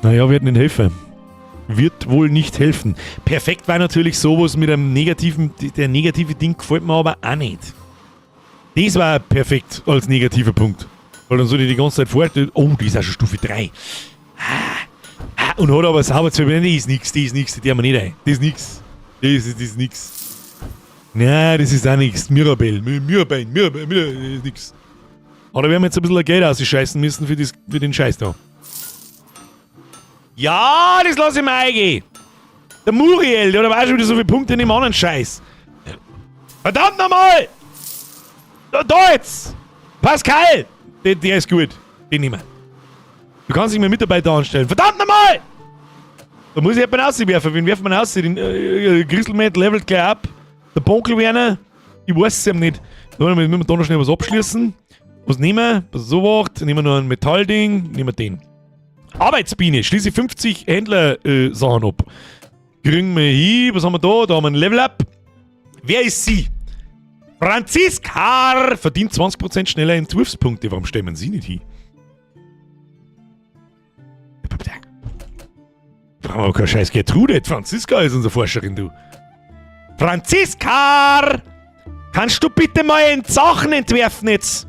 Naja, wird nicht helfen. Wird wohl nicht helfen. Perfekt war natürlich sowas mit einem negativen. Der negative Ding gefällt mir aber auch nicht. Das war perfekt als negativer Punkt. Weil dann soll ich die ganze Zeit vorstellen, oh, die ist auch schon Stufe 3. Und hat aber sauber zu übernehmen, die ist nix, die haben wir nicht ein. Das ist nix. Das ist nix. Nein, das ist auch nix. Mirabelle, das ist nix. Aber da werden wir jetzt ein bisschen Geld ausscheißen müssen für den Scheiß da. Ja, das lasse ich mir eingehen. Der Muriel, der hat aber auch schon wieder so viele Punkte in dem anderen Scheiß. Verdammt nochmal! Da jetzt! Pascal! Der ist gut. Den nehmen wir. Du kannst dich mit Mitarbeiter anstellen. Verdammt nochmal! Da muss ich jemanden auswerfen. Wen werfen wir aus? Den Grisselmet levelt gleich ab. Der Bonkelwerner. Ich weiß es eben nicht. Da müssen wir da noch schnell was abschließen. Was nehmen wir? So wart. Nehmen wir noch ein Metallding. Nehmen wir den. Arbeitsbiene. Schließe 50 Händler-Sachen ab. Kriegen wir hin. Was haben wir da? Da haben wir ein Level-Up. Wer ist sie? Franziska verdient 20% schneller Entwurfspunkte. Warum stellen wir sie nicht hin? Brauchen wir keine scheiß Gertrude. Franziska ist unsere Forscherin, du. Franziska! Kannst du bitte mal Sachen entwerfen jetzt?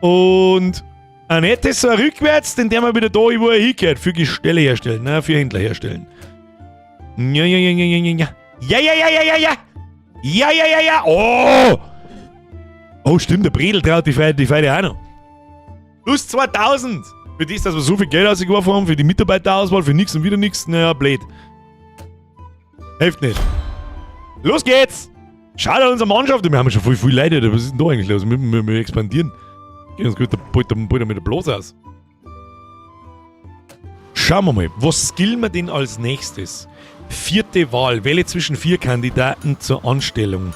Und Annette so rückwärts, den der mal wieder da, wo er hingehört. Für Gestelle herstellen. Nein, für Händler herstellen. Ja. Ja. Oh! Oh, stimmt, der Bredel traut die Feide auch noch. Plus 2000. Für das, dass wir so viel Geld ausgeworfen haben, für die Mitarbeiterauswahl, für nix und wieder nix. Naja, blöd. Hilft nicht. Los geht's! Schaut an unsere Mannschaft. Wir haben schon voll Leute. Was ist denn da eigentlich los? Wir expandieren. Gehen uns gut mit der Blase aus. Schauen wir mal, was skillen wir denn als nächstes? 4. Wahl. Wähle zwischen 4 Kandidaten zur Anstellung.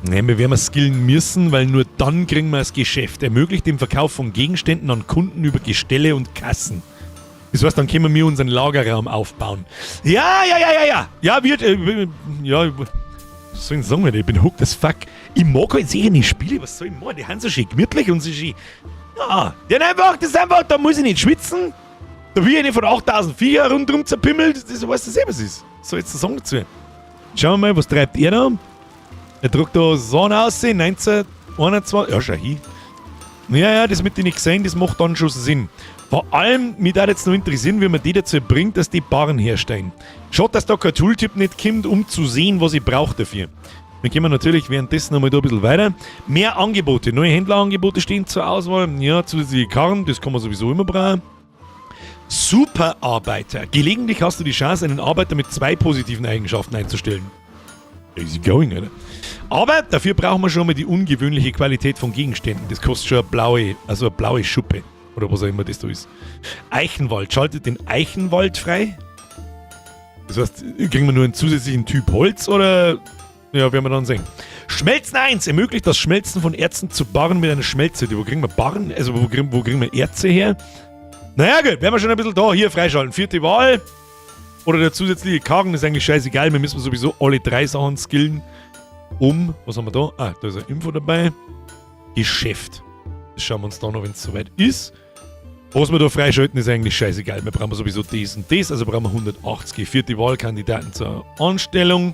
Nein, wir werden skillen müssen, weil nur dann kriegen wir das Geschäft. Ermöglicht den Verkauf von Gegenständen an Kunden über Gestelle und Kassen. Das heißt, dann können wir unseren Lagerraum aufbauen. Ja. Ja, was soll ich sagen, ich bin hooked as fuck. Ich mag halt sicher nicht Spiele, was soll ich machen? Die haben so schön gemütlich und so schön. Ja, das ist einfach, da muss ich nicht schwitzen. Da will ich nicht von 8000 Viecher rundherum zerpimmelt. Das weißt du selber, was ist. Was soll ich jetzt sagen dazu? Schauen wir mal, was treibt er da? Er druckt da Sachen aus, 1921. Ja, schau hin. Ja, das mit den nicht gesehen, das macht dann schon Sinn. Vor allem, mich würde jetzt noch interessieren, wie man die dazu bringt, dass die Barren herstellen. Schaut, dass da kein Tooltip nicht kommt, um zu sehen, was ich brauche dafür. Dann gehen wir natürlich währenddessen nochmal da ein bisschen weiter. Mehr Angebote, neue Händlerangebote stehen zur Auswahl. Ja, zusätzliche Karren, das kann man sowieso immer brauchen. Superarbeiter. Gelegentlich hast du die Chance, einen Arbeiter mit 2 positiven Eigenschaften einzustellen. Easy going, oder? Aber dafür brauchen wir schon mal die ungewöhnliche Qualität von Gegenständen. Das kostet schon eine blaue Schuppe. Oder was auch immer das da ist. Eichenwald. Schaltet den Eichenwald frei. Das heißt, kriegen wir nur einen zusätzlichen Typ Holz oder... Ja, werden wir dann sehen. Schmelzen 1. Ermöglicht das Schmelzen von Erzen zu Barren mit einer Schmelzhütte. Wo kriegen wir Barren? Also wo kriegen wir Erze her? Naja gut, werden wir schon ein bisschen da. Hier freischalten. 4. Wahl. Oder der zusätzliche Karren ist eigentlich scheißegal. Wir müssen sowieso alle 3 Sachen skillen. Was haben wir da? Ah, da ist ein Info dabei. Geschäft. Das schauen wir uns da noch, wenn es soweit ist. Was wir da freischalten, ist eigentlich scheißegal. Wir brauchen sowieso das und das. Also brauchen wir 180. 4. Wahlkandidaten zur Anstellung.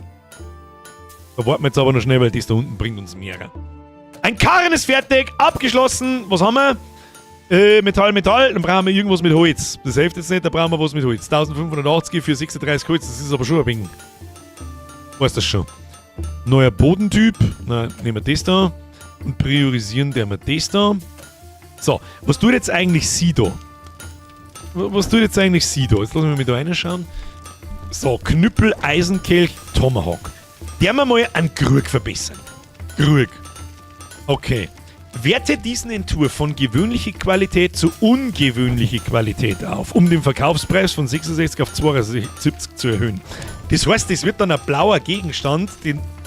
Da warten wir jetzt aber noch schnell, weil das da unten bringt uns mehr. Ein Karren ist fertig. Abgeschlossen. Was haben wir? Metall. Dann brauchen wir irgendwas mit Holz. Das hilft jetzt nicht, da brauchen wir was mit Holz. 1580 für 36 Holz, das ist aber schon ein wenig. Weißt du das schon? Neuer Bodentyp. Na, nehmen wir das da. Und priorisieren wir das da. So, was tut jetzt eigentlich sie da? was tut jetzt eigentlich sie da? Jetzt lassen wir mich da reinschauen. So, Knüppel, Eisenkelch, Tomahawk. Der wir mal einen Krug verbessern. Krug. Okay. Werte diesen Entwurf von gewöhnlicher Qualität zu ungewöhnlicher Qualität auf, um den Verkaufspreis von 66 auf 72 zu erhöhen. Das heißt, es wird dann ein blauer Gegenstand,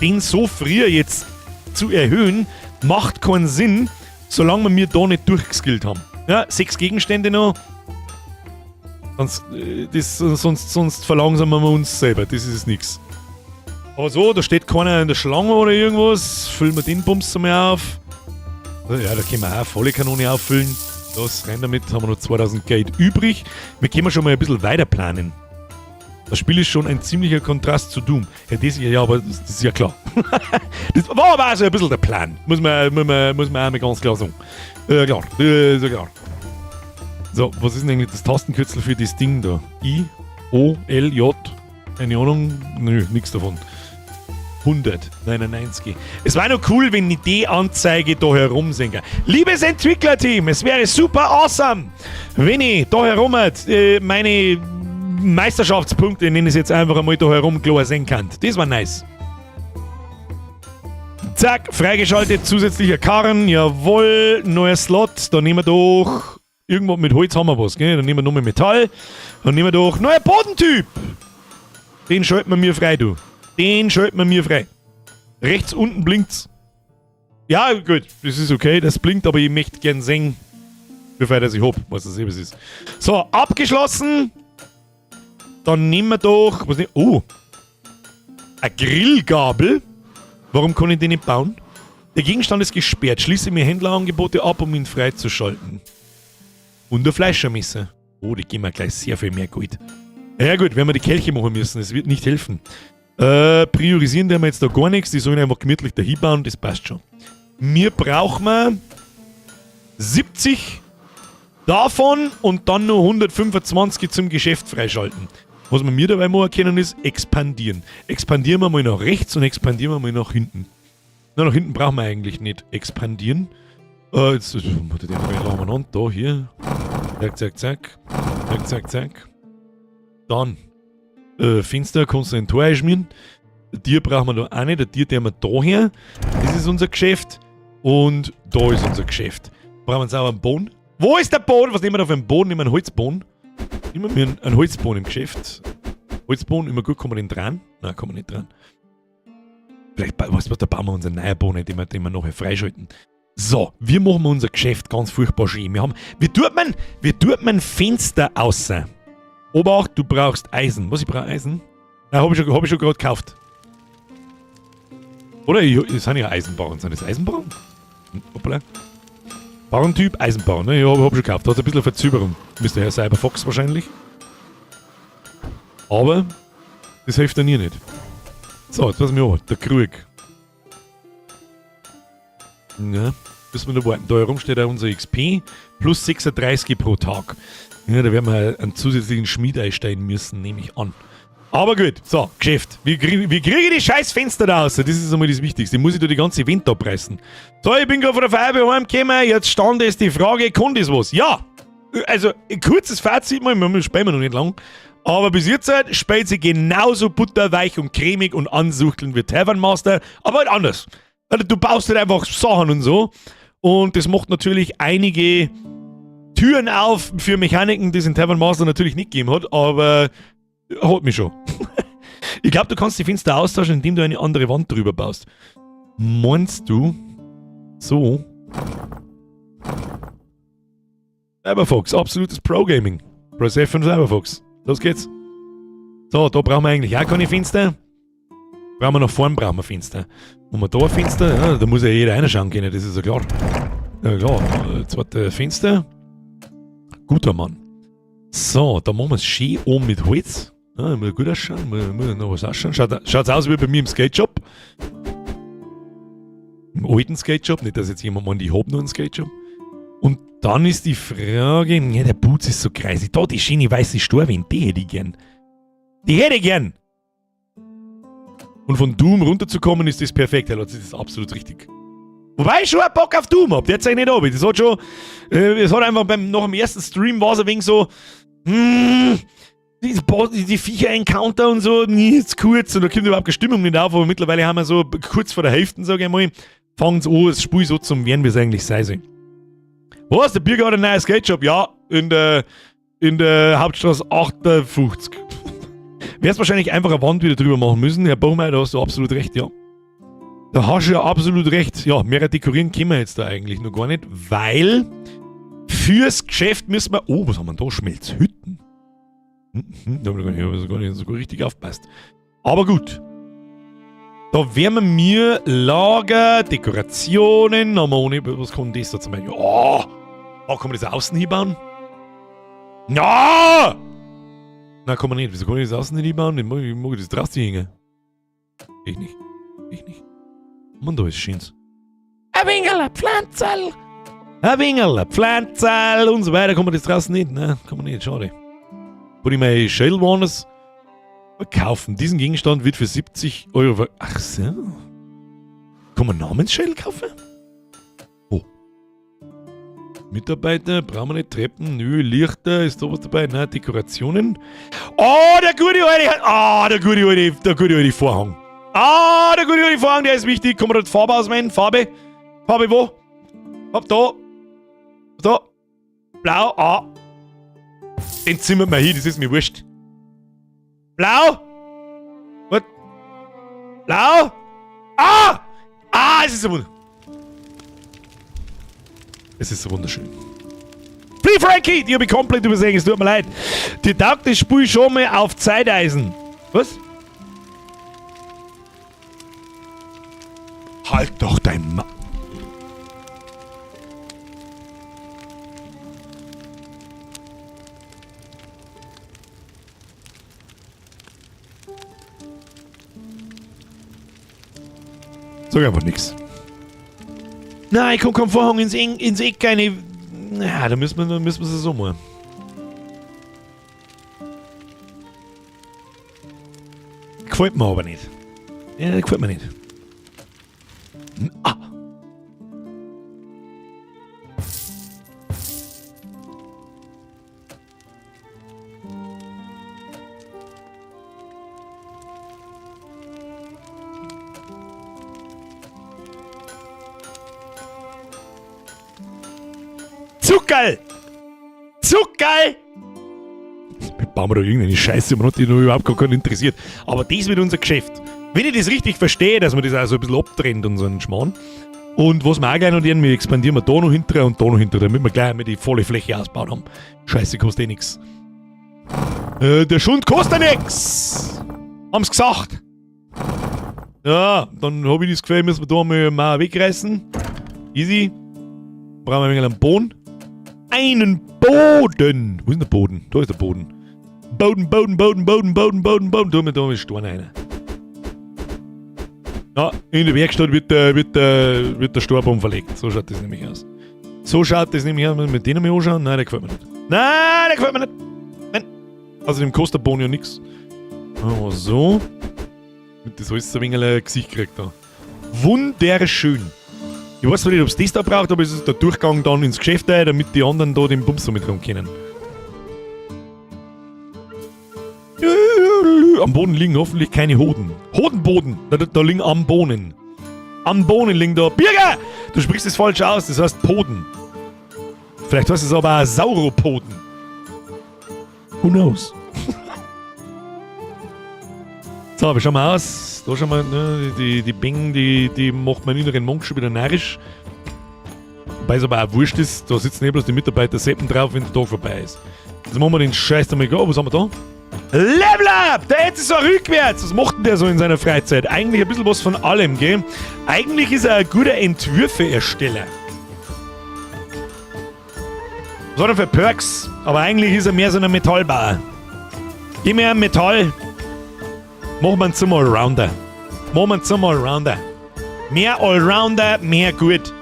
den so früher jetzt zu erhöhen, macht keinen Sinn, solange wir da nicht durchgeskillt haben. Ja, 6 Gegenstände noch. Sonst verlangsamen wir uns selber, das ist nix. Aber so, da steht keiner in der Schlange oder irgendwas, füllen wir den Bums mal auf. Ja, da können wir auch eine volle Kanone auffüllen. Das rein damit, haben wir noch 2000 Geld übrig. Wir können schon mal ein bisschen weiter planen. Das Spiel ist schon ein ziemlicher Kontrast zu Doom. Ja, aber das ist ja klar. Das war aber auch so ein bisschen der Plan. Muss man auch mal ganz klar sagen. Klar, ist ja klar. So, was ist denn eigentlich das Tastenkürzel für das Ding da? I, O, L, J? Keine Ahnung? Nö, nix davon. 199. Es wäre noch cool, wenn ich die Anzeige da herumsehen kann. Liebes Entwicklerteam, es wäre super awesome, wenn ich da herum meine Meisterschaftspunkte, nenne ich es jetzt einfach einmal, da herum klar sehen kann. Das war nice. Zack, freigeschaltet, zusätzlicher Karren, jawohl, neuer Slot, da nehmen wir doch, irgendwo mit Holz haben wir was, gell? Dann nehmen wir nochmal Metall, dann nehmen wir doch, neuer Bodentyp. Den schalten wir mir frei, du. Den schalten wir mir frei. Rechts unten blinkt's. Ja, gut, das ist okay, das blinkt, aber ich möchte gern sehen, wie weit das ich hab, was das eben ist. So, abgeschlossen. Dann nehmen wir doch, was nicht, oh, eine Grillgabel. Warum kann ich den nicht bauen? Der Gegenstand ist gesperrt. Schließe mir Händlerangebote ab, um ihn freizuschalten. Und ein Fleischermesser. Oh, die geben mir gleich sehr viel mehr Geld. Ja gut, werden wir die Kelche machen müssen, das wird nicht helfen. Priorisieren wir jetzt da gar nichts, die sollen einfach gemütlich dahin bauen, das passt schon. Wir brauchen 70 davon und dann noch 125 zum Geschäft freischalten. Was wir mir dabei mal erkennen ist, expandieren. Expandieren wir mal nach rechts und expandieren wir mal nach hinten. Na, nach hinten brauchen wir eigentlich nicht expandieren. Jetzt muss ich den umeinander. Da, hier. Zack, zack, zack. Zack, zack, zack. Dann. Fenster kannst du ein Tor einschmieren. Tier brauchen wir da auch nicht. Der Tier, der wir da her. Das ist unser Geschäft. Und da ist unser Geschäft. Brauchen wir jetzt auch einen Boden. Wo ist der Boden? Was nehmen wir da für einen Boden? Nehmen wir einen Holzboden. Nehmen wir einen Holzboden im Geschäft. Holzboden, immer gut, kann man den dran? Nein, kann man nicht dran. Vielleicht, weißt du was, da bauen wir uns einen neuen Boden, den wir nachher freischalten. So, wie machen wir unser Geschäft ganz furchtbar schön? Wie tut man Fenster außer? Obacht, du brauchst Eisen. Was, ich brauche Eisen? Nein, hab ich schon gerade gekauft. Oder? Das sind ja Eisenbauern. Sind das Eisenbauern? Hoppla. Bauerntyp, Eisenbauer. Ne? Ja, hab schon gekauft. Da hat ein bisschen Verzögerung. Müsste Herr Cyberfox wahrscheinlich. Aber das hilft dann hier nicht. So, jetzt passen wir an. Der Krug. Ja, müssen wir da warten. Da herum steht auch unser XP. Plus 36 pro Tag. Ja, da werden wir einen zusätzlichen Schmied einsteigen müssen, nehme ich an. Aber gut, so, Geschäft. Wie kriege ich die scheiß Fenster da raus? Das ist einmal das Wichtigste. Muss ich da die ganze Wand abreißen. So, ich bin gerade von der Feuerwehr heimgekommen. Jetzt stand es die Frage, kann das was? Ja! Also, ein kurzes Fazit mal, wir spielen noch nicht lang. Aber bis jetzt spielt sie genauso butterweich und cremig und ansuchtelnd wie Tavern Master, aber halt anders. Also, du baust halt einfach Sachen und so. Und das macht natürlich einige Türen auf für Mechaniken, die es in Tavern Master natürlich nicht gegeben hat, aber hat mich schon. Ich glaube, du kannst die Fenster austauschen, indem du eine andere Wand drüber baust. Meinst du so? Cyberfox, absolutes Pro-Gaming. Pro Safe von Cyberfox. Los geht's. So, da brauchen wir eigentlich auch keine Fenster. Brauchen wir nach vorn, brauchen wir Fenster. Und wir da ein Fenster, ja, da muss ja jeder reinschauen können, das ist ja klar. Ja klar, zweite Fenster. Guter Mann. So, da machen wir es schön oben mit Holz. Ja, muss gut ausschauen, muss noch was ausschauen. Schaut's aus wie bei mir im Skate-Shop. Im alten Skate-Shop, nicht, dass jetzt jemand meint, ich hab nur einen Skate-Shop. Und dann ist die Frage, ja, der Boots ist so kreisig. Da, die schöne weiße Storwind, die hätte ich gern. Die hätte ich gern. Und von Doom runterzukommen ist das perfekt, das ist absolut richtig. Wobei ich schon einen Bock auf Doom hab, der zeigt nicht ab. Das hat schon, es hat einfach nach dem ersten Stream war es ein wenig so, Die Viecher-Encounter und so, nie ist kurz und da kommt überhaupt keine Stimmung nicht auf, aber mittlerweile haben wir so kurz vor der Hälfte, sage ich mal, fangen sie an, das Spiel so zum werden, wie es eigentlich sein soll. Was? Der Bürger hat einen neuen Skate-Shop? Ja, in der Hauptstraße 58. Wärst wahrscheinlich einfach eine Wand wieder drüber machen müssen. Herr Baumeier, da hast du absolut recht, ja. Da hast du ja absolut recht. Ja, mehr dekorieren können wir jetzt da eigentlich noch gar nicht, weil fürs Geschäft müssen wir... Oh, was haben wir da? Schmelzhütten. Da haben wir gar nicht so richtig aufgepasst. Aber gut. Da werden wir mir Lager, Dekorationen, was kann das da zum Beispiel? Oh, kann man das außen hinbauen? Ja! Nein, kann man nicht. Wieso kann ich das außen nicht hinbauen? Ich mag das draußen hängen. Ich nicht. Mann, da ist schön's. Ein Wingerl, Pflanzerl! Ein Wingerl, Pflanzerl und so weiter. Kann man das draußen nicht? Nein, kann man nicht. Schade. Kann ich mein Shell woanders verkaufen? Diesen Gegenstand wird für 70 Euro... Ach so. Kann man Namensshell kaufen? Oh. Mitarbeiter, brauchen wir nicht Treppen, nö, Lichter, ist da was dabei? Nein, Dekorationen. Oh, der gute alte Vorhang. Ah, der gute alte Vorhang, der ist wichtig. Kann man dort Farbe auswählen? Farbe wo? Hab da. Blau, Den zimmert man hin, das ist mir wurscht. Blau? Was? Blau? Es ist so wunderschön. Es ist so wunderschön. Free Frankie, die habe ich komplett übersehen, es tut mir leid. Die taugt das Spiel schon mal auf Zeiteisen. Was? Halt doch dein Ma... Sag einfach nix. Nein, ich kann keinen Vorhang ins Eck rein. Ja, da müssen wir es so machen. Gefällt mir aber nicht. Ja, gefällt mir nicht. Zuckerl! Bauen wir da irgendeine Scheiße, die noch überhaupt gar keinen interessiert. Aber das wird unser Geschäft. Wenn ich das richtig verstehe, dass man das auch so ein bisschen abtrennt und so einen Schmarrn. Und was wir auch gleich noch werden, wir expandieren da noch hinterher und da noch hinterher, damit wir gleich einmal die volle Fläche ausbauen haben. Scheiße, kostet eh nix. Der Schund kostet nix! Haben's gesagt. Ja, dann habe ich das Gefühl, müssen wir da mal wegreißen. Easy. Brauchen wir ein wenig einen Boden. Einen Boden! Wo ist denn der Boden? Da ist der Boden. Boden. Tun wir da mit Stein rein. Ja, in der Werkstatt wird der Stahlbaum verlegt. So schaut das nämlich aus. Mit denen mal anschauen? Nein, der gefällt mir nicht. Nein! Außerdem kostet der Boden ja nichts. Aber so. Damit das alles ein wenig Gesicht kriegt da. Wunderschön. Ich weiß zwar nicht, ob es das da braucht, aber es ist der Durchgang dann ins Geschäft rein, damit die anderen da den Bums so mit rum können. Am Boden liegen hoffentlich keine Hoden. Hodenboden! Da liegen am Bohnen. Am Bohnen liegen da... Birger! Du sprichst es falsch aus, das heißt Poden. Vielleicht heißt es aber auch Sauropoden. Who knows? So, aber schauen wir aus. Da schauen wir, ne, die Bing, die macht meinen inneren Monk schon wieder narrisch. Wobei es aber auch wurscht ist, da sitzen eh bloß die Mitarbeiter seppen drauf, wenn der Tag vorbei ist. Jetzt machen wir den Scheiß da mal egal. Was haben wir da? Level Up! Der jetzt ist so rückwärts! Was macht denn der so in seiner Freizeit? Eigentlich ein bisschen was von allem, gell? Eigentlich ist er ein guter Entwürfeersteller. Was hat er für Perks? Aber eigentlich ist er mehr so ein Metallbauer. Gib mir ein Metall. Machen wir ihn zum Allrounder. Mehr Allrounder, mehr gut.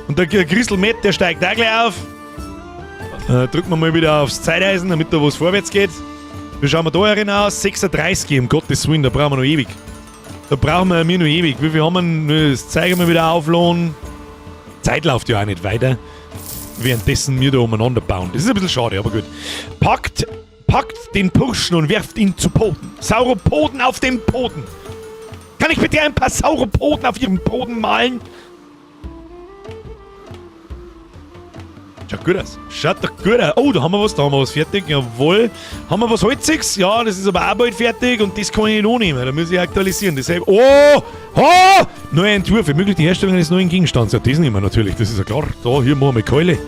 Und der Christel Matt, der steigt auch gleich auf. Drücken wir mal wieder aufs Zeiteisen, damit da was vorwärts geht. Wie schauen wir da herin aus? 36, um Gottes Willen, da brauchen wir noch ewig. Wie viel haben wir? Das zeigen wir wieder aufladen. Zeit läuft ja auch nicht weiter. Währenddessen wir da umeinander bauen. Das ist ein bisschen schade, aber gut. Packt packt den Burschen und wirft ihn zu Boden. Sauropoden auf dem Boden. Kann ich bitte ein paar Sauropoden auf ihrem Boden malen? Schaut gut aus. Schaut doch gut aus. Oh, da haben wir was fertig. Jawohl. Haben wir was Holziges? Ja, das ist aber auch bald fertig und das kann ich nicht annehmen. Da muss ich aktualisieren. Deshalb. Oh! Oh! Neue Entwürfe. Ermöglicht die Herstellung eines neuen Gegenstands. Ja, das nehmen wir natürlich. Das ist ja klar. Da, hier machen wir Keule.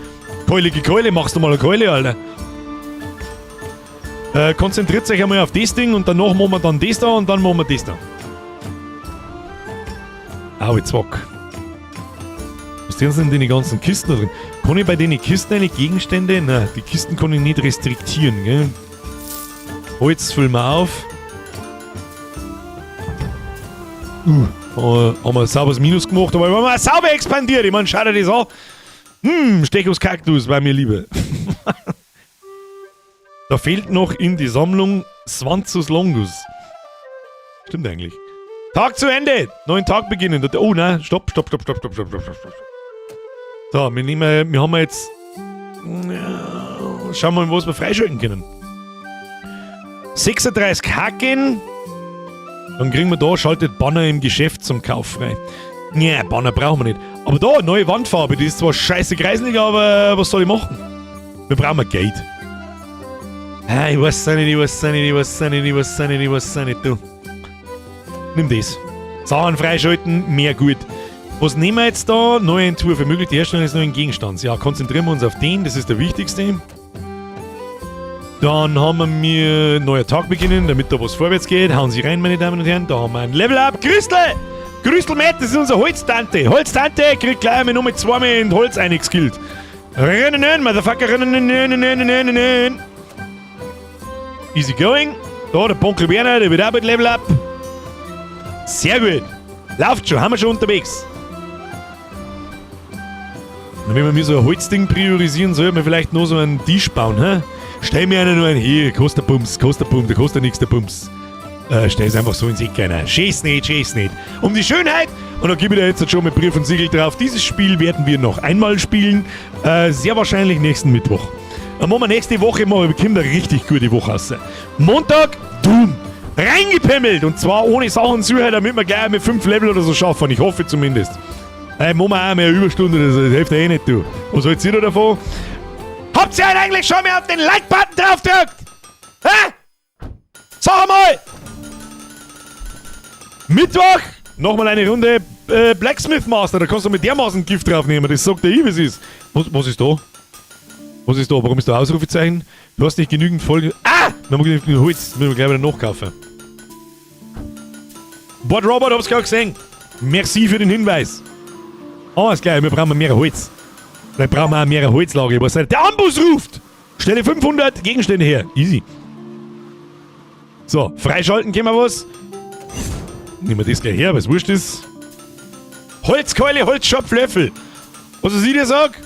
Keule. Machst du mal eine Keule, Alter. Konzentriert euch einmal auf das Ding und danach machen wir dann das da und dann machen wir das da. Au, jetzt wack. Was sind denn die ganzen Kisten da drin? Kann ich bei den Kisten eine Gegenstände? Nein, die Kisten kann ich nicht restriktieren, gell? Holz füllen wir auf. Haben wir ein sauberes Minus gemacht, aber wir haben auch sauber expandiert. Ich meine, schau dir das an. Stechus Cactus war mir lieber. Da fehlt noch in die Sammlung Svanzus Longus. Stimmt eigentlich. Tag zu Ende! Neuen Tag beginnen. Oh nein, stopp. So, wir haben jetzt... Schauen wir mal, was wir freischalten können. 36 Hacken. Dann kriegen wir da, schaltet Banner im Geschäft zum Kauf frei. Nee, Banner brauchen wir nicht. Aber da, neue Wandfarbe, die ist zwar scheiße kreislig, aber was soll ich machen? Wir brauchen Geld. Ich weiß nicht, du. Nimm das. Sachen freischalten, mehr gut. Was nehmen wir jetzt da? Neue Entwürfe, ermöglicht die Herstellung eines neuen Gegenstands. Ja, konzentrieren wir uns auf den, das ist der wichtigste. Dann haben wir neuer Tag beginnen, damit da was vorwärts geht. Hauen Sie rein, meine Damen und Herren. Da haben wir ein Level-Up. Grüstelmet, das ist unsere Holztante. Holztante kriegt gleich einmal nur mit 2 Mal in Holz eingeskillt. Rennen, Motherfucker, rennen. Easy going. Da, der Bonkel Werner, der wird auch mit Level-Up. Sehr gut. Läuft schon, haben wir schon unterwegs. Und wenn wir mir so ein Holzding priorisieren, sollten wir vielleicht noch so einen Tisch bauen, hä? Stell mir einen nur einen hier, kostet der Bums, der kostet nichts, der Bums. Stell es einfach so ins Eck rein. Schieß nicht. Um die Schönheit, und dann gebe ich dir jetzt schon mit Brief und Siegel drauf, dieses Spiel werden wir noch einmal spielen, sehr wahrscheinlich nächsten Mittwoch. Dann machen wir nächste Woche mal, wir kommen eine richtig gute Woche raus. Montag, Doom. Reingepimmelt, und zwar ohne Sachen suchen, damit wir gleich mit 5 Level oder so schaffen. Ich hoffe zumindest. Machen wir auch mehr Überstunden, das hilft ja eh nicht, du. Was haltet ihr da davon? Habt ihr eigentlich schon mal auf den Like-Button drauf gedrückt? Hä? Sag mal! Mittwoch, nochmal eine Runde Blacksmith Master, da kannst du mit dermaßen Gift draufnehmen, das sagt der I, was ist. Was ist da? Was ist da? Warum ist da Ausrufezeichen? Du hast nicht genügend Folge. Ah! Wir haben genügend Holz, müssen wir gleich wieder nachkaufen. Bot Robert, hab's gerade gesehen. Merci für den Hinweis. Alles gleich, wir brauchen mehr Holz. Vielleicht brauchen wir auch mehr Holzlager. Was der Ambus ruft! Stelle 500 Gegenstände her. Easy. So, freischalten können wir was. Nehmen wir das gleich her, was wurscht ist. Holzkeule, Holzschopflöffel. Was ich dir sag?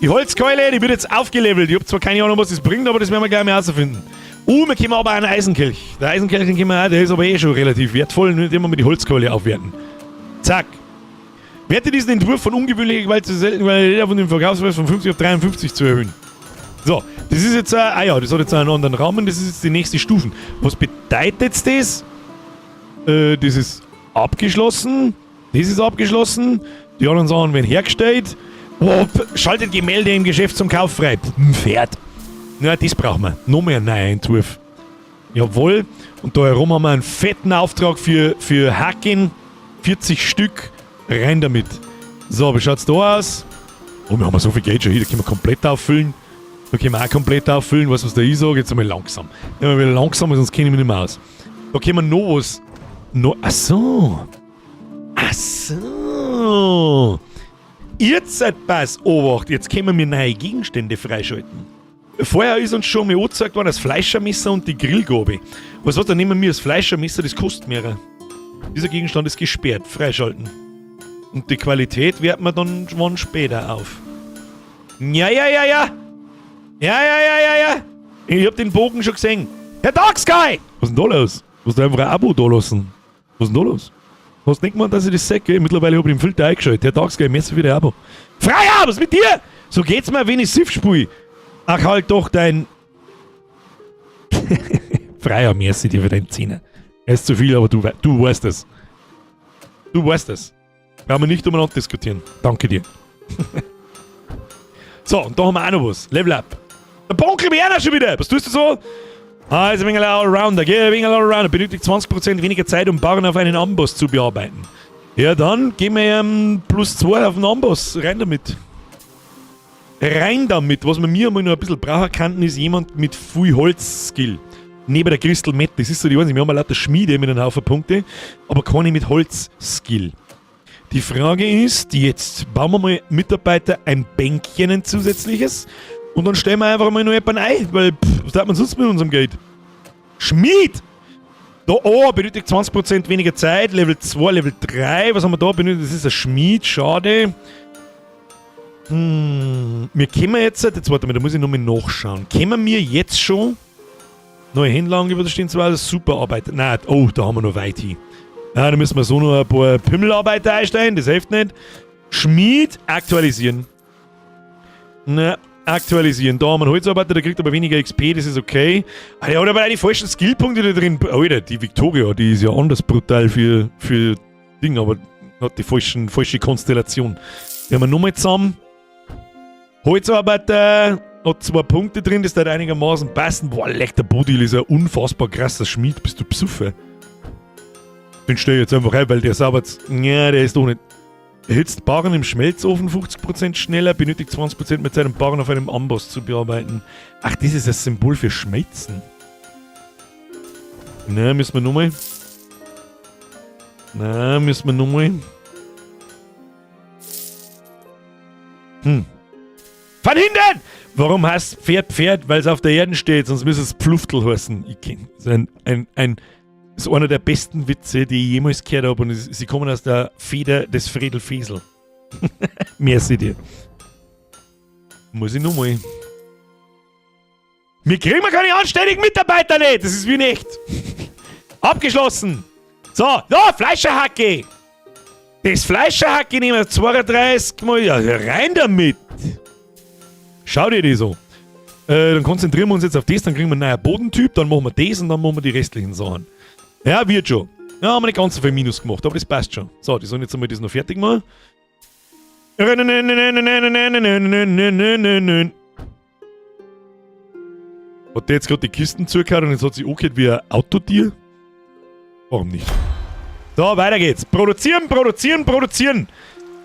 Die Holzkeule, die wird jetzt aufgelevelt. Ich hab zwar keine Ahnung, was das bringt, aber das werden wir gleich mal herausfinden. Wir können aber einen Eisenkelch. Der Eisenkelch, den können wir auch, der ist aber eh schon relativ wertvoll, den wir mit die Holzkeule aufwerten. Zack. Werte diesen Entwurf von ungewöhnlicher Gewalt zu selten, weil jeder von dem Verkaufspreis von 50 auf 53 zu erhöhen. So, das ist jetzt, das hat jetzt einen anderen Rahmen, das ist jetzt die nächste Stufe. Was bedeutet das? Das ist abgeschlossen, das ist abgeschlossen, die anderen Sachen werden hergestellt. Schaltet Gemälde im Geschäft zum Kauf frei. Pferd. Ja, das brauchen wir. Noch mehr ein neuer Entwurf. Jawohl. Und da herum haben wir einen fetten Auftrag für Hacken. 40 Stück. Rein damit. So, wie schaut's da aus? Oh, wir haben so viel Geld schon hier. Da können wir komplett auffüllen. Da können wir auch komplett auffüllen. Was da ich sage, jetzt einmal langsam. Wenn wir wieder langsam, sonst kenne ich mich nicht mehr aus. Da können wir noch was. Ach so. Jetzt seid pass, Obacht, jetzt können wir neue Gegenstände freischalten. Vorher ist uns schon mal angezeigt worden das Fleischermesser und die Grillgabel. Was dann nehmen wir das Fleischermesser, das kostet mehr. Dieser Gegenstand ist gesperrt, freischalten. Und die Qualität werten wir dann wann später auf. Ja. Ich hab den Bogen schon gesehen. Herr Darksky! Was ist denn da los? Du hast einfach ein Abo da lassen. Was ist denn da los? Hast du nicht gemeint, dass ich das sage? Mittlerweile habe ich den Filter eingeschaltet. Herr Darksky, Messer wieder Abo. Freier, was mit dir? So geht's mir, wenn ich Sif spiele. Ach halt doch dein... Freier, merci dir für deinen Zehner. Er ist zu viel, aber du weißt es. Du weißt es. Brauchen wir nicht umeinander diskutieren. Danke dir. So, und da haben wir auch noch was. Level up. Der Bonkel Werner schon wieder. Was tust du so? Ah, ist ein wenig Allrounder. Geh, ein wenig Allrounder. Benötigt 20% weniger Zeit, um Barren auf einen Amboss zu bearbeiten. Ja, dann gehen wir +2 auf den Amboss. Rein damit. Rein damit. Was wir mir einmal noch ein bisschen brauchen könnten, ist jemand mit viel Holz-Skill. Neben der Crystal Met. Das ist so die Einzige. Wir haben eine lauter Schmiede mit einem Haufen Punkte, aber keine mit Holz-Skill. Die Frage ist, jetzt bauen wir mal Mitarbeiter ein Bänkchen, ein zusätzliches, und dann stellen wir einfach mal noch jemanden ein, weil, was hat man sonst mit unserem Geld? Schmied! Da, benötigt 20% weniger Zeit, Level 2, Level 3, was haben wir da benötigt? Das ist ein Schmied, schade. Wir können jetzt warte mal, da muss ich nochmal nachschauen. Können wir jetzt schon neue Händler über das stehen, zwar super Arbeit. Nein, oh, da haben wir noch weit hin. Ja, da müssen wir so noch ein paar Pümmelarbeiter einstellen, das hilft nicht. Schmied, aktualisieren. Na, aktualisieren. Da haben wir einen Holzarbeiter, der kriegt aber weniger XP, das ist okay. Ah, der hat aber auch die falschen Skillpunkte da drin. Alter, die Victoria, die ist ja anders brutal für Ding, aber hat die falsche Konstellation. Die haben wir nochmal zusammen. Holzarbeiter hat 2 Punkte drin, das wird einigermaßen passen. Boah, leck, der Bodil ist ein unfassbar krasser Schmied, bist du psuffe. Den stelle ich jetzt einfach rein, weil der saubert. Ja, der ist doch nicht. Erhitzt Barren im Schmelzofen 50% schneller, benötigt 20% mehr Zeit, um Barren auf einem Amboss zu bearbeiten. Ach, das ist das Symbol für Schmelzen. Na, müssen wir nochmal. Von hinten! Warum heißt Pferd? Weil es auf der Erde steht, sonst müsste es Pfluftel heißen. Ich kenn. Das ist einer der besten Witze, die ich jemals gehört habe, und sie kommen aus der Feder des Fredel Fesel. Merci dir. Muss ich nochmal. Wir kriegen keine anständigen Mitarbeiter nicht, das ist wie nicht. Abgeschlossen. So, da, Fleischerhacke. Das Fleischerhacke nehmen wir 32 Mal. Ja, rein damit. Schau dir die so. Dann konzentrieren wir uns jetzt auf das, dann kriegen wir einen neuen Bodentyp, dann machen wir das und dann machen wir die restlichen Sachen. Ja, wird schon. Ja, haben wir nicht ganz so viel Minus gemacht, aber das passt schon. So, die sollen jetzt einmal das noch fertig machen. Hat der jetzt gerade die Kisten zugehört und jetzt hat sie angehört wie ein Autotier? Warum nicht? So, weiter geht's. Produzieren.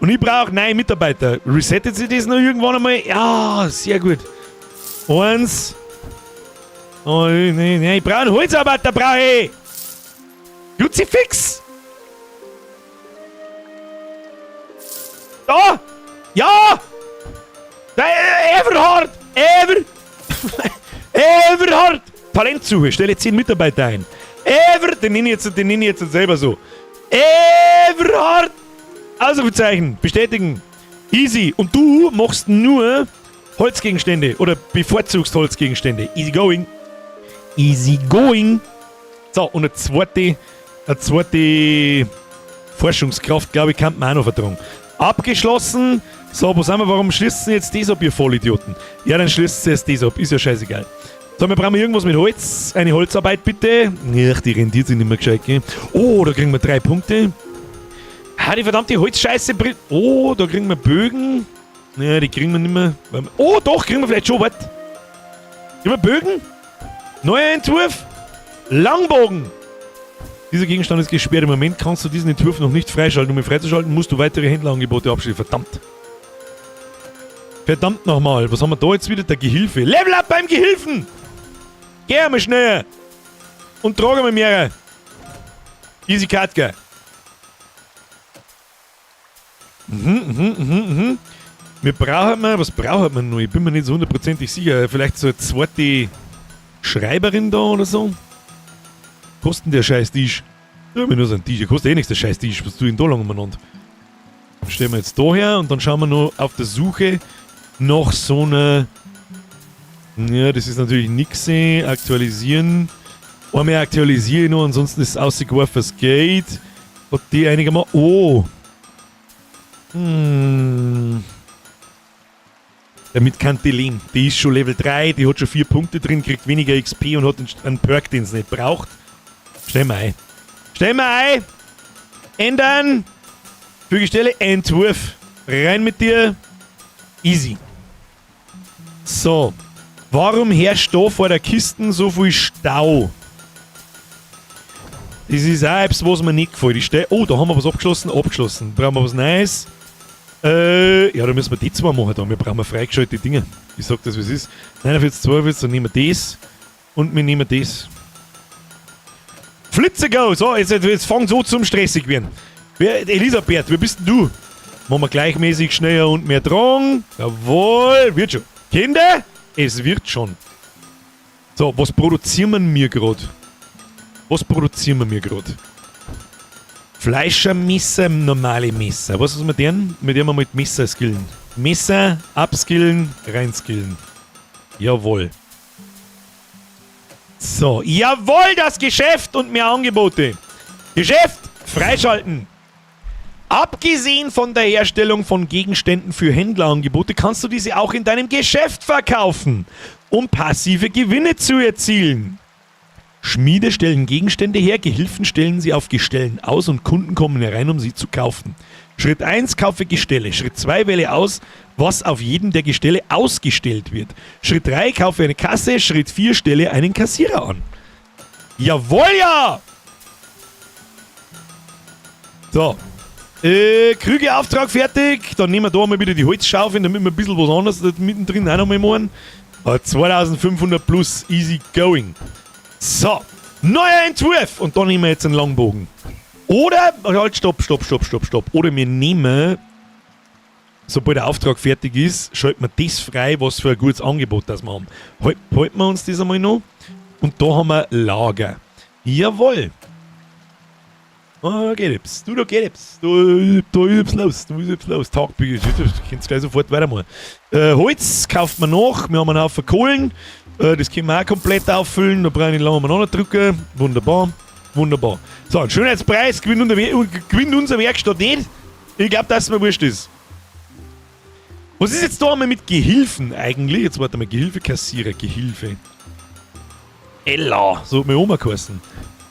Und ich brauche neue Mitarbeiter. Resettet sie das noch irgendwann einmal? Ja, sehr gut. 1. Oh, nee, ich brauche einen Holzarbeiter, brauche ich. Kruzifix! Da! Ja! Everhard! Everhard! Talentsuche, stelle 10 Mitarbeiter ein. Den nenne ich jetzt selber so. Everhard! Ausrufezeichen, bestätigen. Easy. Und du machst nur Holzgegenstände oder bevorzugst Holzgegenstände. Easy going. So, und eine zweite Forschungskraft, glaube ich, kann man auch noch vertragen. Abgeschlossen. So, wo sind wir? Warum schließt ihr jetzt das ab, ihr Vollidioten? Ja, dann schließt ihr jetzt das ab. Ist ja scheißegal. So, wir brauchen irgendwas mit Holz. Eine Holzarbeit, bitte. Ach, die rendiert sich nicht mehr gescheit, gell? Oh, da kriegen wir 3 Punkte. Ah, die verdammte Holzscheiße. Oh, da kriegen wir Bögen. Ja, die kriegen wir nicht mehr. Oh, doch, kriegen wir vielleicht schon was. Kriegen wir Bögen? Neuer Entwurf. Langbogen. Dieser Gegenstand ist gesperrt. Im Moment kannst du diesen Entwurf noch nicht freischalten. Um ihn freizuschalten, musst du weitere Händlerangebote abschließen. Verdammt nochmal. Was haben wir da jetzt wieder? Der Gehilfe. Level up beim Gehilfen! Geh einmal schneller! Und trage mal mehrere. Easy Katka. Wir brauchen mal, was brauchen wir noch? Ich bin mir nicht so hundertprozentig sicher. Vielleicht so eine zweite Schreiberin da oder so? Kosten der scheiß Tisch? Ja, nur so ein Tisch. Kostet eh nichts der scheiß Tisch. Was tue ich denn da lang umeinander? Stellen wir jetzt da her und dann schauen wir noch auf der Suche nach so einer. Ja, das ist natürlich nix. Aktualisieren. Einmal aktualisiere ich noch, ansonsten ist es ausgeworfenes Geld. Hat die einigermaßen. Oh! Damit kann die leben. Die ist schon Level 3, die hat schon 4 Punkte drin, kriegt weniger XP und hat einen Perk, den sie nicht braucht. Stell mal ein. Stell mal ein! Ändern! Fügestelle, Entwurf. Rein mit dir. Easy. So. Warum herrscht da vor der Kiste so viel Stau? Das ist auch etwas, was mir nicht gefällt. Oh, da haben wir was abgeschlossen. Abgeschlossen. Brauchen wir was Neues? Ja, da müssen wir die zwei machen. Da. Wir brauchen freigeschaltete Dinge. Ich sag das, wie es ist. 49, 42, dann nehmen wir das. Und wir nehmen das. Flitze go! So, jetzt fängt es an zum stressig werden. Elisabeth, wie bist denn du? Machen wir gleichmäßig schneller und mehr Drang. Jawohl, wird schon. Kinder, es wird schon. So, was produzieren wir gerade? Was produzieren wir gerade? Fleischermesser, normale Messer. Was ist mit denen? Mit denen wir mit Messer skillen. Messer, upskillen, reinskillen. Jawohl. So, jawohl, das Geschäft und mehr Angebote. Geschäft, freischalten. Abgesehen von der Herstellung von Gegenständen für Händlerangebote kannst du diese auch in deinem Geschäft verkaufen, um passive Gewinne zu erzielen. Schmiede stellen Gegenstände her, Gehilfen stellen sie auf Gestellen aus und Kunden kommen herein, um sie zu kaufen. Schritt 1, kaufe Gestelle. Schritt 2, wähle aus, was auf jedem der Gestelle ausgestellt wird. Schritt 3, kaufe eine Kasse. Schritt 4, stelle einen Kassierer an. Jawohl, ja! So. Krügeauftrag fertig. Dann nehmen wir da mal wieder die Holzschaufeln, damit wir ein bisschen was anderes mittendrin auch noch mal machen. 2500 plus, easy going. So, neuer Entwurf. Und dann nehmen wir jetzt einen Langbogen. Oder, halt, stopp. Oder wir nehmen, sobald der Auftrag fertig ist, schalten wir das frei, was für ein gutes Angebot das wir haben. Halten wir uns das einmal noch. Und da haben wir Lager. Jawohl. Geht etwas. Da geht etwas. Da ist etwas los. Tagbücher. Du kannst gleich sofort weitermachen. Holz kauft man nach. Wir haben einen Haufen Kohlen. Das können wir auch komplett auffüllen. Da brauche ich lange umeinander drücken. Wunderbar. Wunderbar. So, ein Schönheitspreis gewinnt unsere Werkstatt nicht. Ich glaube, dass es mir wurscht ist. Was ist jetzt da einmal mit Gehilfen eigentlich? Jetzt warte mal, Gehilfe, Kassierer, Gehilfe. Ella, so hat meine Oma geheißen.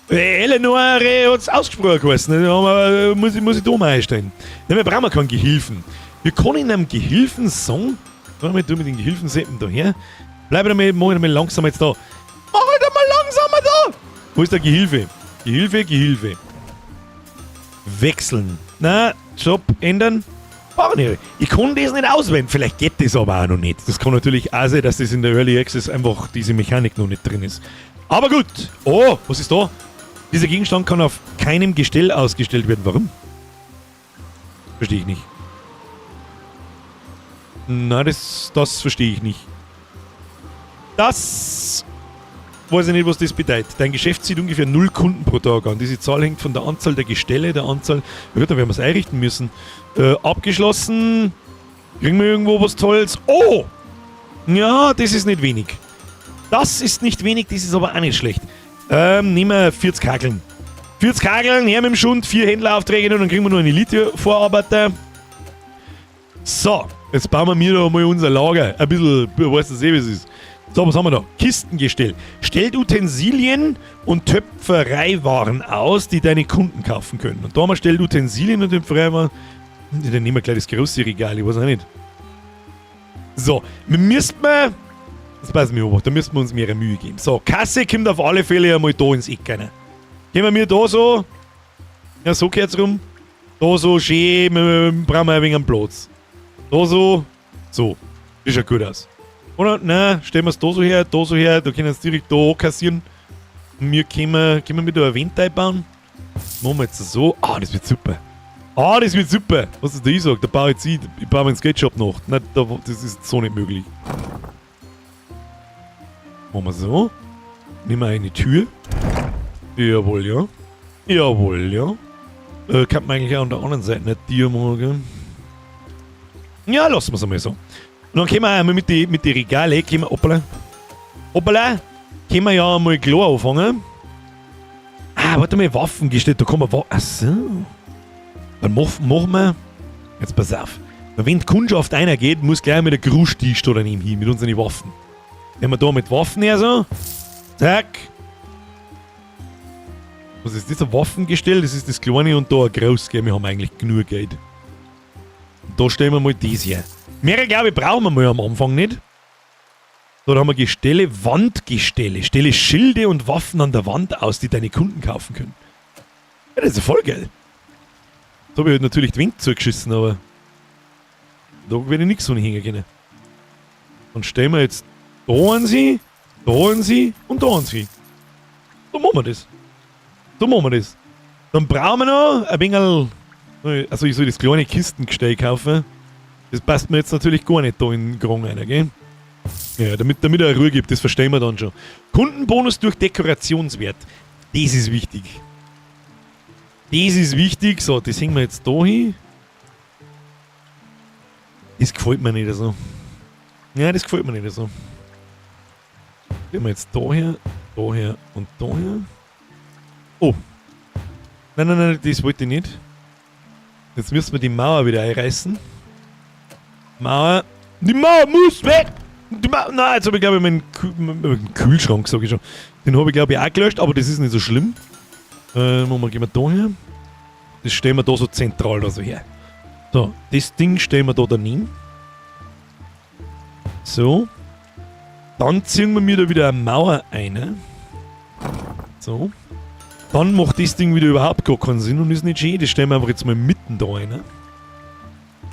Eleonore hat es ausgesprochen geheißen. Muss ich da mal einstellen. Nein, wir brauchen keinen Gehilfen. Wir können einem Gehilfen sagen, du mit den Gehilfenseppen da her. Bleib mal langsam jetzt da. Mach halt mal langsamer da! Wo ist der Gehilfe? Gehilfe. Wechseln. Na, Stopp, ändern. Ich kann das nicht auswählen. Vielleicht geht das aber auch noch nicht. Das kann natürlich auch sein, dass das in der Early Access einfach diese Mechanik noch nicht drin ist. Aber gut. Oh, was ist da? Dieser Gegenstand kann auf keinem Gestell ausgestellt werden. Warum? Verstehe ich nicht. Na, das verstehe ich nicht. Das weiß ich nicht, was das bedeutet. Dein Geschäft zieht ungefähr 0 Kunden pro Tag an. Diese Zahl hängt von der Anzahl der Gestelle, der Anzahl... Ja, da werden wir es einrichten müssen. Abgeschlossen. Kriegen wir irgendwo was Tolles? Oh! Ja, das ist nicht wenig. Das ist nicht wenig, das ist aber auch nicht schlecht. Nehmen wir 40 Kakeln. 40 Kakeln, her mit dem Schund, 4 Händleraufträge und dann kriegen wir noch einen Elite-Vorarbeiter. So, jetzt bauen wir mir da mal unser Lager. Ein bisschen, weißt du, wie es ist. So, was haben wir da? Kistengestell. Stellt Utensilien und Töpfereiwaren aus, die deine Kunden kaufen können. Und da haben wir stellt Utensilien und Töpfereiwaren. Dann nehmen wir gleich das große Regal, ich weiß auch nicht. So, wir müssten mal... Das weiß ich mir aber, da müssen wir uns mehr Mühe geben. So, Kasse kommt auf alle Fälle einmal da ins Eck rein. Gehen wir mir da so... Ja, so geht's rum. Da so schön, brauchen wir ein wenig einen Platz. Da so... So. Das schaut gut aus. Oder? Nein, stellen wir es da so her, da können wir es direkt da kassieren. Und wir können wir da ein Vent einbauen. Machen wir jetzt so. Ah, das wird super. Das wird super. Was ist da ich sage? Da baue ich baue einen Skate-Shop nach. Nein, das ist so nicht möglich. Machen wir so. Nehmen wir eine Tür. Jawohl, ja. Jawohl, ja. Kann man eigentlich auch an der anderen Seite nicht die machen. Ja, lassen wir es einmal so. Und dann können wir einmal mit den Regalen, hoppala, können wir ja einmal klar anfangen. Warte mal, Waffen gestellt, da kann man Achso. Dann machen wir, jetzt pass auf, Wenn die Kundschaft einer geht, muss gleich mit der Grußstieg da daneben hin, mit unseren Waffen. Wenn wir da mit Waffen her so, zack. Was ist das, ein Waffengestell? Das ist das kleine und da ein groß, gell? Wir haben eigentlich genug Geld. Und da stellen wir mal das her. Mehrere, glaube ich, brauchen wir mal am Anfang nicht. Da haben wir Gestelle, Wandgestelle. Stelle Schilde und Waffen an der Wand aus, die deine Kunden kaufen können. Ja, das ist ja voll geil. Da habe ich halt natürlich die Wind zugeschissen, aber da werde ich nichts von hängen können. Dann stellen wir jetzt da an sie und da an sie. So machen wir das. So machen wir das. Dann brauchen wir noch ein wenig. Also ich soll das kleine Kistengestell kaufen. Das passt mir jetzt natürlich gar nicht da in den Grung rein, gell? Ja, damit er Ruhe gibt, das verstehen wir dann schon. Kundenbonus durch Dekorationswert. Das ist wichtig. Das ist wichtig. So, das hängen wir jetzt da hin. Das gefällt mir nicht so. Ja, das gefällt mir nicht so. Gehen wir jetzt daher und daher. Oh. Nein, das wollte ich nicht. Jetzt müssen wir die Mauer wieder einreißen. Mauer. Die Mauer muss weg! Nein, jetzt habe ich, glaube ich, meinen Kühlschrank, sage ich schon. Den habe ich, glaube ich, auch gelöscht, aber das ist nicht so schlimm. Gehen wir da her. Das stellen wir da so zentral da so her. So, das Ding stellen wir da daneben. So. Dann ziehen wir mir da wieder eine Mauer ein. So. Dann macht das Ding wieder überhaupt gar keinen Sinn und ist nicht schön. Das stellen wir einfach jetzt mal mitten da rein.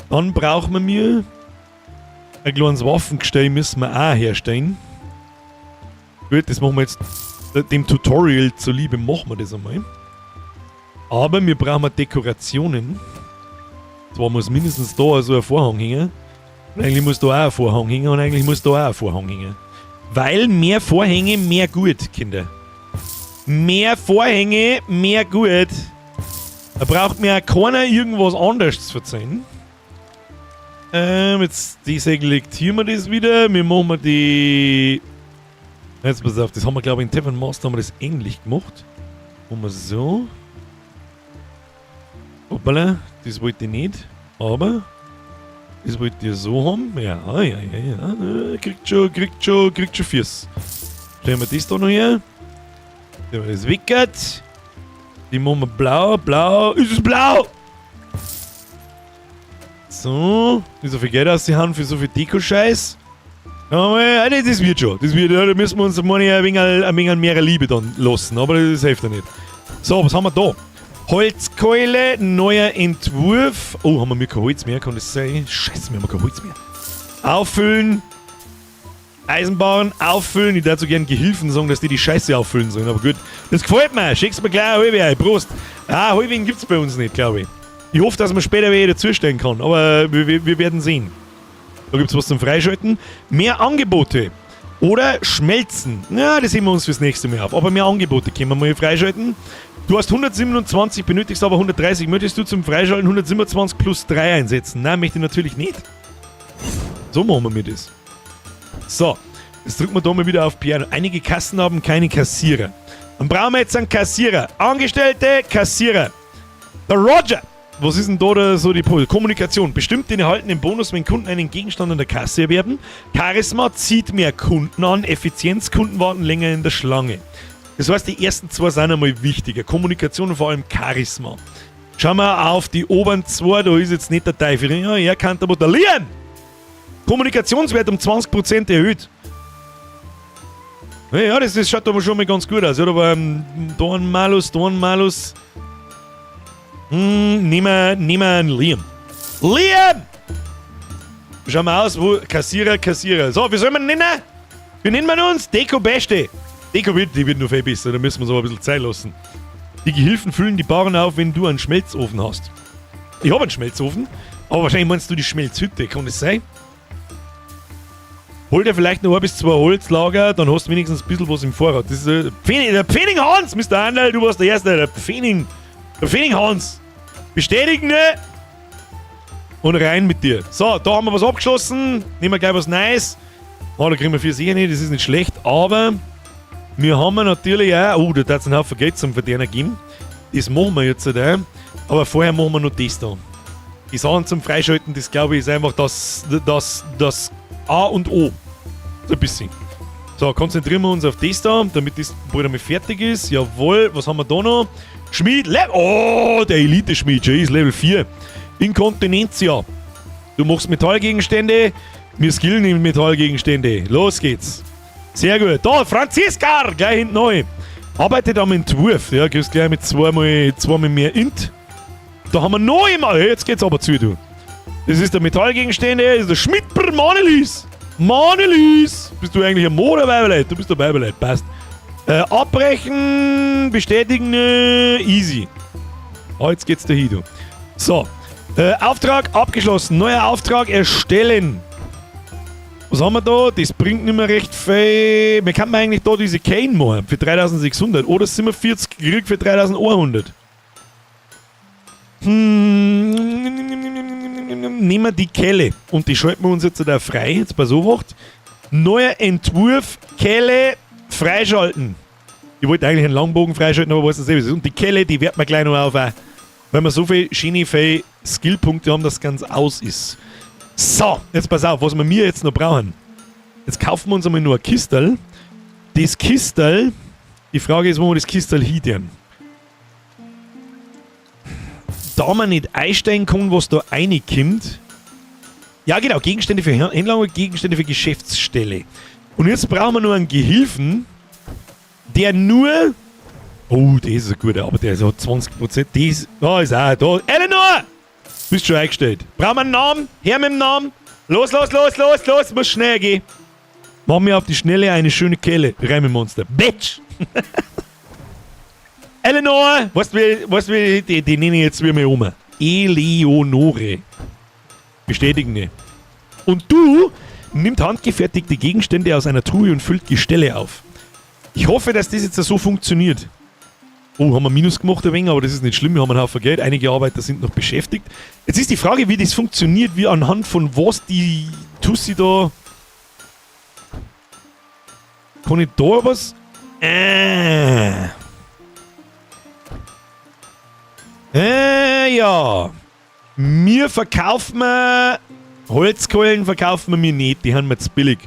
Dann brauchen wir mir ein kleines Waffengestell, müssen wir auch herstellen. Gut, das machen wir jetzt dem Tutorial zuliebe, machen wir das einmal. Aber wir brauchen Dekorationen. Zwar muss mindestens da so ein Vorhang hängen. Und eigentlich muss da auch ein Vorhang hängen und eigentlich muss da auch ein Vorhang hängen. Weil mehr Vorhänge, mehr gut, Kinder. Mehr Vorhänge, mehr gut. Da braucht mir auch keiner irgendwas anderes zu verzeihen. Jetzt deselektieren wir das wieder. Wir machen die. Jetzt pass auf, das haben wir, glaube ich, in Tavern Master haben wir das ähnlich gemacht. Machen wir so. Hoppala, das wollte ich nicht. Aber das wollt ihr so haben. Ja. Kriegt schon Fürs. Stellen wir das da noch her. Stellen wir das weg. Die machen wir blau. Ist es blau? So. Nicht so viel Geld auszuhauen für so viel Deko-Scheiß. Ja, das wird schon. Da müssen wir uns ein wenig mehr Liebe dann lassen. Aber das hilft ja nicht. So, was haben wir da? Holzkeule, neuer Entwurf. Oh, haben wir kein Holz mehr? Kann das sein? Scheiße, wir haben kein Holz mehr. Auffüllen. Eisenbahn, auffüllen. Ich darf so gern Gehilfen sagen, dass die Scheiße auffüllen sollen. Aber gut, das gefällt mir. Schick's mir gleich ein Halbwehr. Prost. Halbwehren gibt's bei uns nicht, glaube ich. Ich hoffe, dass man später wieder dazustellen kann. Aber wir werden sehen. Da gibt's was zum Freischalten. Mehr Angebote. Oder Schmelzen. Ja, das heben wir uns fürs nächste Mal auf. Aber mehr Angebote können wir mal freischalten. Du hast 127, benötigst aber 130. Möchtest du zum Freischalten 127 plus 3 einsetzen? Nein, möchte ich natürlich nicht. So machen wir mir das. So, jetzt drücken wir da mal wieder auf Piano. Einige Kassen haben keine Kassierer. Dann brauchen wir jetzt einen Kassierer. Angestellte, Kassierer. Der Roger. Was ist denn da so die Kommunikation? Bestimmt den erhaltenen Bonus, wenn Kunden einen Gegenstand an der Kasse erwerben. Charisma zieht mehr Kunden an. Effizienz, Kunden warten länger in der Schlange. Das heißt, die ersten zwei sind einmal wichtiger. Kommunikation und vor allem Charisma. Schauen wir auf die oberen zwei, da ist jetzt nicht der Teufel. Ja, er kann da modellieren. Kommunikationswert um 20% erhöht. Ja, das schaut aber schon mal ganz gut aus. Ja, aber da ein Malus. Nehmen wir einen Liam. Liam! Schauen wir aus, wo Kassierer. So, wie soll man nennen? Wie nennen wir uns? Deko Beste. Deko wird nur viel besser, da müssen wir uns aber ein bisschen Zeit lassen. Die Gehilfen füllen die Baren auf, wenn du einen Schmelzofen hast. Ich habe einen Schmelzofen, aber wahrscheinlich meinst du die Schmelzhütte, kann das sein? Hol dir vielleicht noch 1 bis 2 Holzlager, dann hast du wenigstens ein bisschen was im Vorrat. Das ist der Pfennig Hans, Mr. Handel, du warst der Erste, der Pfennig Hans. Bestätigen, ne? Und rein mit dir. So, da haben wir was abgeschlossen. Nehmen wir gleich was Neues. Da kriegen wir 4 sicher nicht, das ist nicht schlecht, aber wir haben natürlich auch, da darf es einen Haufen Geld zum Verdienen geben. Das machen wir jetzt, aber vorher machen wir noch das da. Die Sachen zum Freischalten, das glaube ich ist einfach das A und O. So ein bisschen. So, konzentrieren wir uns auf das da, damit das bald einmal fertig ist. Jawohl, was haben wir da noch? Schmied, oh, der Elite-Schmied, ist Level 4. Inkontinentia. Du machst Metallgegenstände, wir skillen in Metallgegenstände. Los geht's. Sehr gut. Da, Franziska, gleich hinten neu. Arbeitet am Entwurf. Ja, gehst gleich mit zweimal mehr Int. Da haben wir noch immer. Jetzt geht's aber zu, du. Das ist der Metallgegenstände, das ist der Schmidt Manelis. Manelis! Bist du eigentlich ein Mo oder Weibeleit? Du bist der Weibeleit, passt. Abbrechen, bestätigen, easy. Jetzt geht's dahin, du. So. Auftrag abgeschlossen. Neuer Auftrag erstellen. Was haben wir da? Das bringt nicht mehr recht viel. Wir kann eigentlich da diese Cane machen für 3600 oder 47 Krieg für 3100. Nehmen wir die Kelle und die schalten wir uns jetzt da frei. Jetzt pass auf, neuer Entwurf, Kelle freischalten. Ich wollte eigentlich einen Langbogen freischalten, aber weiß nicht, was ist. Und die Kelle, die wird man gleich noch auf, weil wir so viele schöne Skillpunkte haben, dass es ganz aus ist. So, jetzt pass auf, was wir mir jetzt noch brauchen. Jetzt kaufen wir uns einmal nur ein Kistel. Das Kistel, die Frage ist, wo wir das Kistel hintun. Da man nicht einsteigen kann, was da reinkommt. Ja, genau, Gegenstände für Händler und Gegenstände für Geschäftsstelle. Und jetzt brauchen wir nur einen Gehilfen, der nur. Oh, das ist ein guter, aber der hat 20%. Da ist auch da. Eleanor! Bist schon eingestellt. Brauchen wir einen Namen? Her mit dem Namen. Los. Muss schnell gehen. Machen wir auf die Schnelle eine schöne Kelle. Reimemonster. Bitch! Eleanor! Was will die nenne ich jetzt wie meine Oma. Eleonore. Bestätigen. Und du nimmt handgefertigte Gegenstände aus einer Truhe und füllt Gestelle auf. Ich hoffe, dass das jetzt so funktioniert. Oh, haben wir Minus gemacht ein wenig, aber das ist nicht schlimm, wir haben einen Haufen Geld, einige Arbeiter sind noch beschäftigt. Jetzt ist die Frage, wie das funktioniert, wie anhand von was die Tussi da... Kann ich da was... Ja. Wir verkaufen Holzkeulen verkaufen wir mir nicht, die haben wir zu billig.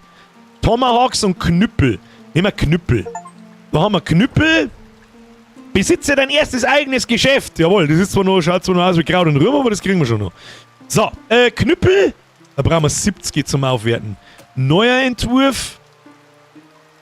Tomahawks und Knüppel. Nehmen wir Knüppel. Da haben wir Knüppel. Besitze dein erstes eigenes Geschäft. Jawohl, das ist schaut zwar noch aus wie Kraut und Rüben, aber das kriegen wir schon noch. So, Knüppel. Da brauchen wir 70 zum Aufwerten. Neuer Entwurf.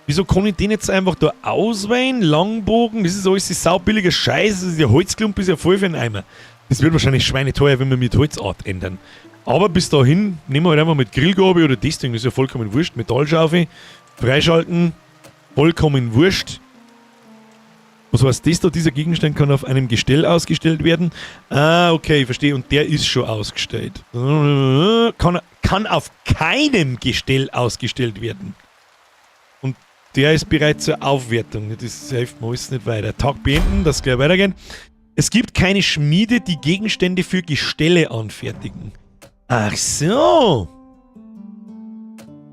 Wieso kann ich den jetzt einfach da auswählen? Langbogen, das ist alles saubilliger Scheiß. Das ist der Holzklump, ist ja voll für einen Eimer. Das wird wahrscheinlich schweineteuer, wenn wir mit Holzart ändern. Aber bis dahin nehmen wir halt einfach mit Grillgabel oder das Ding, das ist ja vollkommen wurscht. Metallschaufel, freischalten, vollkommen wurscht. Was heißt das da? Dieser Gegenstand kann auf einem Gestell ausgestellt werden. Ah, okay, ich verstehe. Und der ist schon ausgestellt. Kann auf keinem Gestell ausgestellt werden. Und der ist bereit zur Aufwertung. Das hilft mir alles nicht weiter. Tag beenden, das gleich weitergehen. Es gibt keine Schmiede, die Gegenstände für Gestelle anfertigen. Ach so.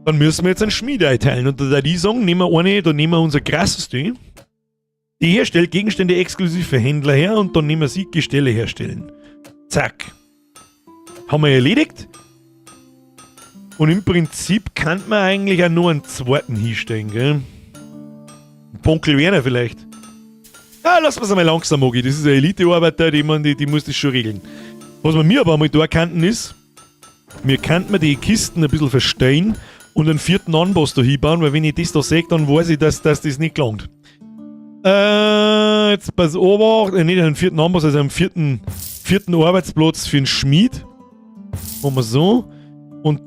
Dann müssen wir jetzt einen Schmied einteilen. Und da die sagen, nehmen wir unser krasseste. Die herstellt Gegenstände exklusiv für Händler her und dann nehmen wir sie Gestelle herstellen. Zack. Haben wir erledigt. Und im Prinzip kann man eigentlich auch nur einen zweiten hinstellen, gell? Onkel Werner vielleicht. Ja, lassen wir es einmal langsam, Mogi. Das ist ein Elite-Arbeiter, die muss das schon regeln. Was wir mir aber einmal da kannten ist, wir könnten die Kisten ein bisschen verstehen und einen vierten Anboss da hinbauen, weil wenn ich das da sehe, dann weiß ich, dass das nicht gelangt. Jetzt pass auf, nicht einen vierten Amboss, also einen vierten Arbeitsplatz für einen Schmied. Machen wir so. Und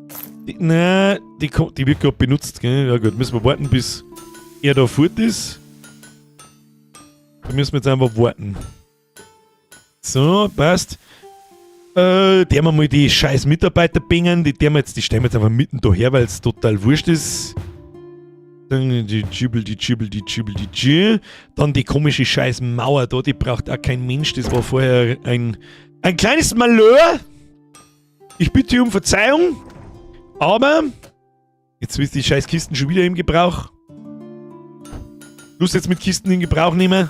die wird gerade benutzt, gell? Ja gut, müssen wir warten, bis er da fort ist. Da müssen wir jetzt einfach warten. So, passt. Der wir mal die scheiß Mitarbeiter bingen, die stellen wir jetzt einfach mitten daher, weil es total wurscht ist. Dann die Jubel. Dann die komische scheiß Mauer da, die braucht auch kein Mensch. Das war vorher ein kleines Malheur. Ich bitte um Verzeihung. Aber jetzt ist die scheiß Kisten schon wieder im Gebrauch. Lust jetzt mit Kisten in Gebrauch nehmen.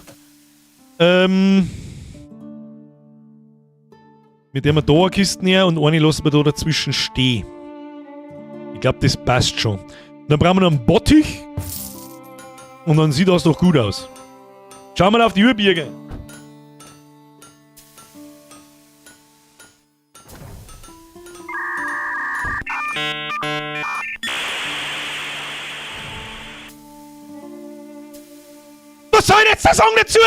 Wir mit dem wir da eine Kiste her und eine lassen wir da dazwischen stehen. Ich glaube, das passt schon. Dann brauchen wir noch einen Bottich. Und dann sieht das doch gut aus. Schauen wir auf die Uhr, Birge. Was soll jetzt der Song dazu?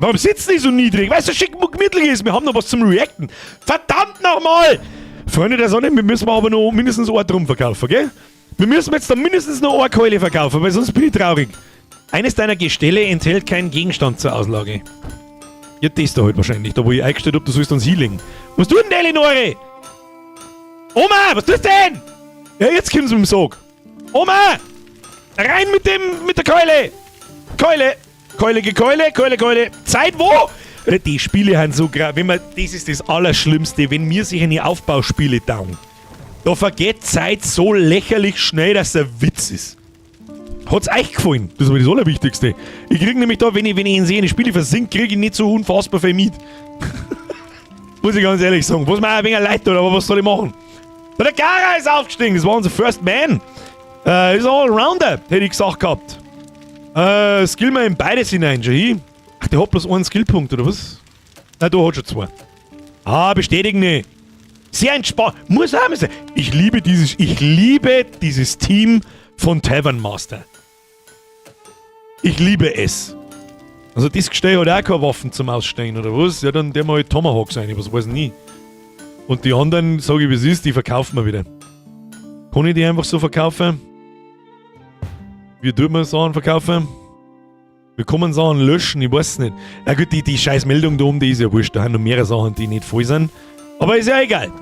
Warum sitzen die so niedrig? Weißt du, schick und gemütlich ist. Wir haben noch was zum Reacten. Verdammt nochmal! Freunde der Sonne, wir müssen aber noch mindestens ein Drum verkaufen, gell? Wir müssen jetzt da mindestens noch eine Keule verkaufen, weil sonst bin ich traurig. Eines deiner Gestelle enthält keinen Gegenstand zur Auslage. Ja, das da halt wahrscheinlich, da wo ich eingestellt hab, du sollst uns hinlegen. Was tut denn, Elinore? Oma, was tust du denn? Ja, jetzt kommt's mit dem Sog. Oma! Rein mit der Keule! Keule. Zeit wo? Die Spiele haben so gerade, das ist das Allerschlimmste, wenn mir sich eine Aufbauspiele taugen. Da vergeht Zeit so lächerlich schnell, dass es ein Witz ist. Hat's euch gefallen? Das war das Allerwichtigste. Ich krieg nämlich da, wenn ich ihn sehe, eine Spiele versinkt, kriege ich nicht so unfassbar viel mit. Muss ich ganz ehrlich sagen. Was mir auch ein wenig leid tut, aber was soll ich machen? Der Gara ist aufgestiegen, das war unser First Man. Ist ein Allrounder, hätte ich gesagt gehabt. Skill mal in beides hinein, schon. Ach, der hat bloß einen Skillpunkt, oder was? Nein, da hat schon zwei. Ah, bestätigen nicht. Sehr entspannt. Muss auch mal sein. Ich liebe dieses Team von Tavern Master. Ich liebe es. Also das Gestell hat auch keine Waffen zum Ausstehen, oder was? Ja, dann der mal halt Tomahawk sein, was weiß ich nie. Und die anderen, sage ich wie es ist, die verkaufen wir wieder. Kann ich die einfach so verkaufen? Wie tut man Sachen verkaufen? Wir können Sachen löschen, ich weiß es nicht. Na gut, die scheiß Meldung da oben, die ist ja wurscht. Da haben noch mehrere Sachen, die nicht voll sind. Aber ist ja egal.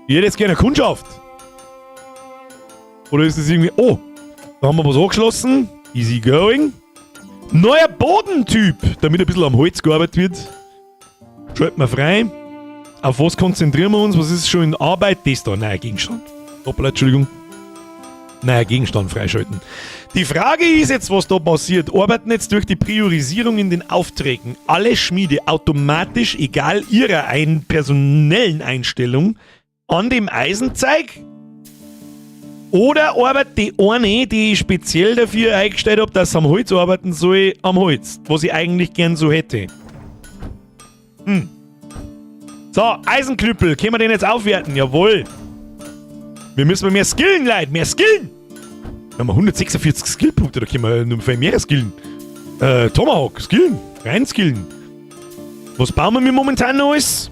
Ich hätte jetzt gerne eine Kundschaft. Oder ist das irgendwie... Oh, da haben wir was angeschlossen. Easy going. Neuer Bodentyp, damit ein bisschen am Holz gearbeitet wird. Schalten wir frei. Auf was konzentrieren wir uns? Was ist schon in Arbeit? Das da, neuer Gegenstand. Hoppla, Entschuldigung. Neuer Gegenstand freischalten. Die Frage ist jetzt, was da passiert. Arbeiten jetzt durch die Priorisierung in den Aufträgen alle Schmiede automatisch, egal ihrer personellen Einstellung, an dem Eisenzeug? Oder arbeitet die eine, die ich speziell dafür eingestellt habe, dass sie am Holz arbeiten soll, am Holz? Was ich eigentlich gern so hätte. So, Eisenknüppel. Können wir den jetzt aufwerten? Jawohl. Wir müssen mehr skillen, Leute. Mehr skillen. Wir haben 146 Skillpunkte. Da können wir nur viel mehr skillen. Tomahawk. Skillen. Rein skillen. Was bauen wir mir momentan noch alles?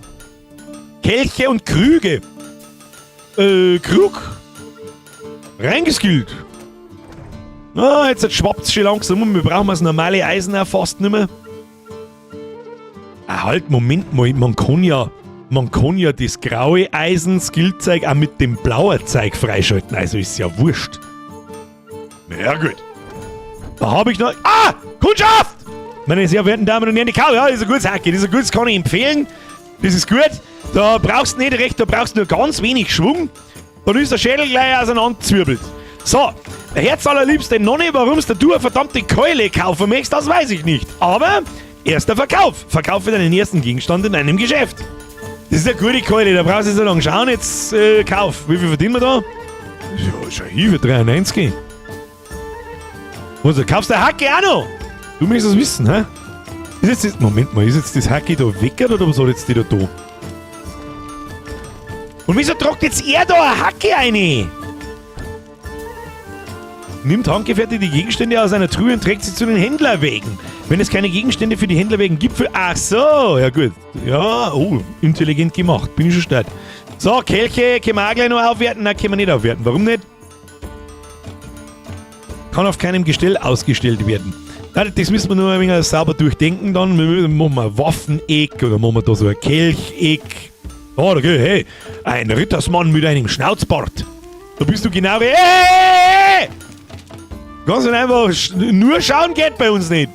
Kelche und Krüge. Krug. Reingeskillt. Ah, jetzt schwappt es schon langsam um. Wir brauchen das normale Eisen auch fast nicht mehr. Ah, halt, Moment mal. Man kann ja das graue Eisen-Skillzeug auch mit dem blauen Zeug freischalten. Also ist ja wurscht. Na ja, gut. Da habe ich noch... Ah! Kundschaft! Meine sehr verehrten Damen und Herren, die Kau. Ja, das ist ein gutes Hacke. Das ist gut, das kann ich empfehlen. Das ist gut. Da brauchst du nicht recht, da brauchst du nur ganz wenig Schwung. Dann ist der Schädel gleich auseinanderzwirbelt. So, der Herz allerliebste Nonne, warum du eine verdammte Keule kaufen möchtest, das weiß ich nicht. Aber, erster Verkauf. Verkaufe deinen ersten Gegenstand in einem Geschäft. Das ist eine gute Keule, da brauchst du nicht so lange schauen. Jetzt kauf. Wie viel verdienen wir da? Ja, schau hier, für 93. Was, du kaufst der Hacke auch noch? Du möchtest das wissen, hä? Ist jetzt Moment mal, ist jetzt das Hacke da weg oder was hat jetzt die da? Und wieso tragt jetzt er da eine Hacke rein? Nimmt handgefertigte Gegenstände aus einer Truhe und trägt sie zu den Händlerwegen. Wenn es keine Gegenstände für die Händlerwegen gibt, ach so, ja gut. Ja, oh, intelligent gemacht. Bin ich schon stark. So, Kelche, können wir auch gleich noch aufwerten? Nein, können wir nicht aufwerten. Warum nicht? Kann auf keinem Gestell ausgestellt werden. Nein, das müssen wir nur ein wenig sauber durchdenken dann. Machen wir ein Waffeneck oder machen wir da so ein Kelcheck. Oh, okay, hey, ein Rittersmann mit einem Schnauzbart. Da bist du genau wie... Hey! Ganz einfach, nur schauen geht bei uns nicht.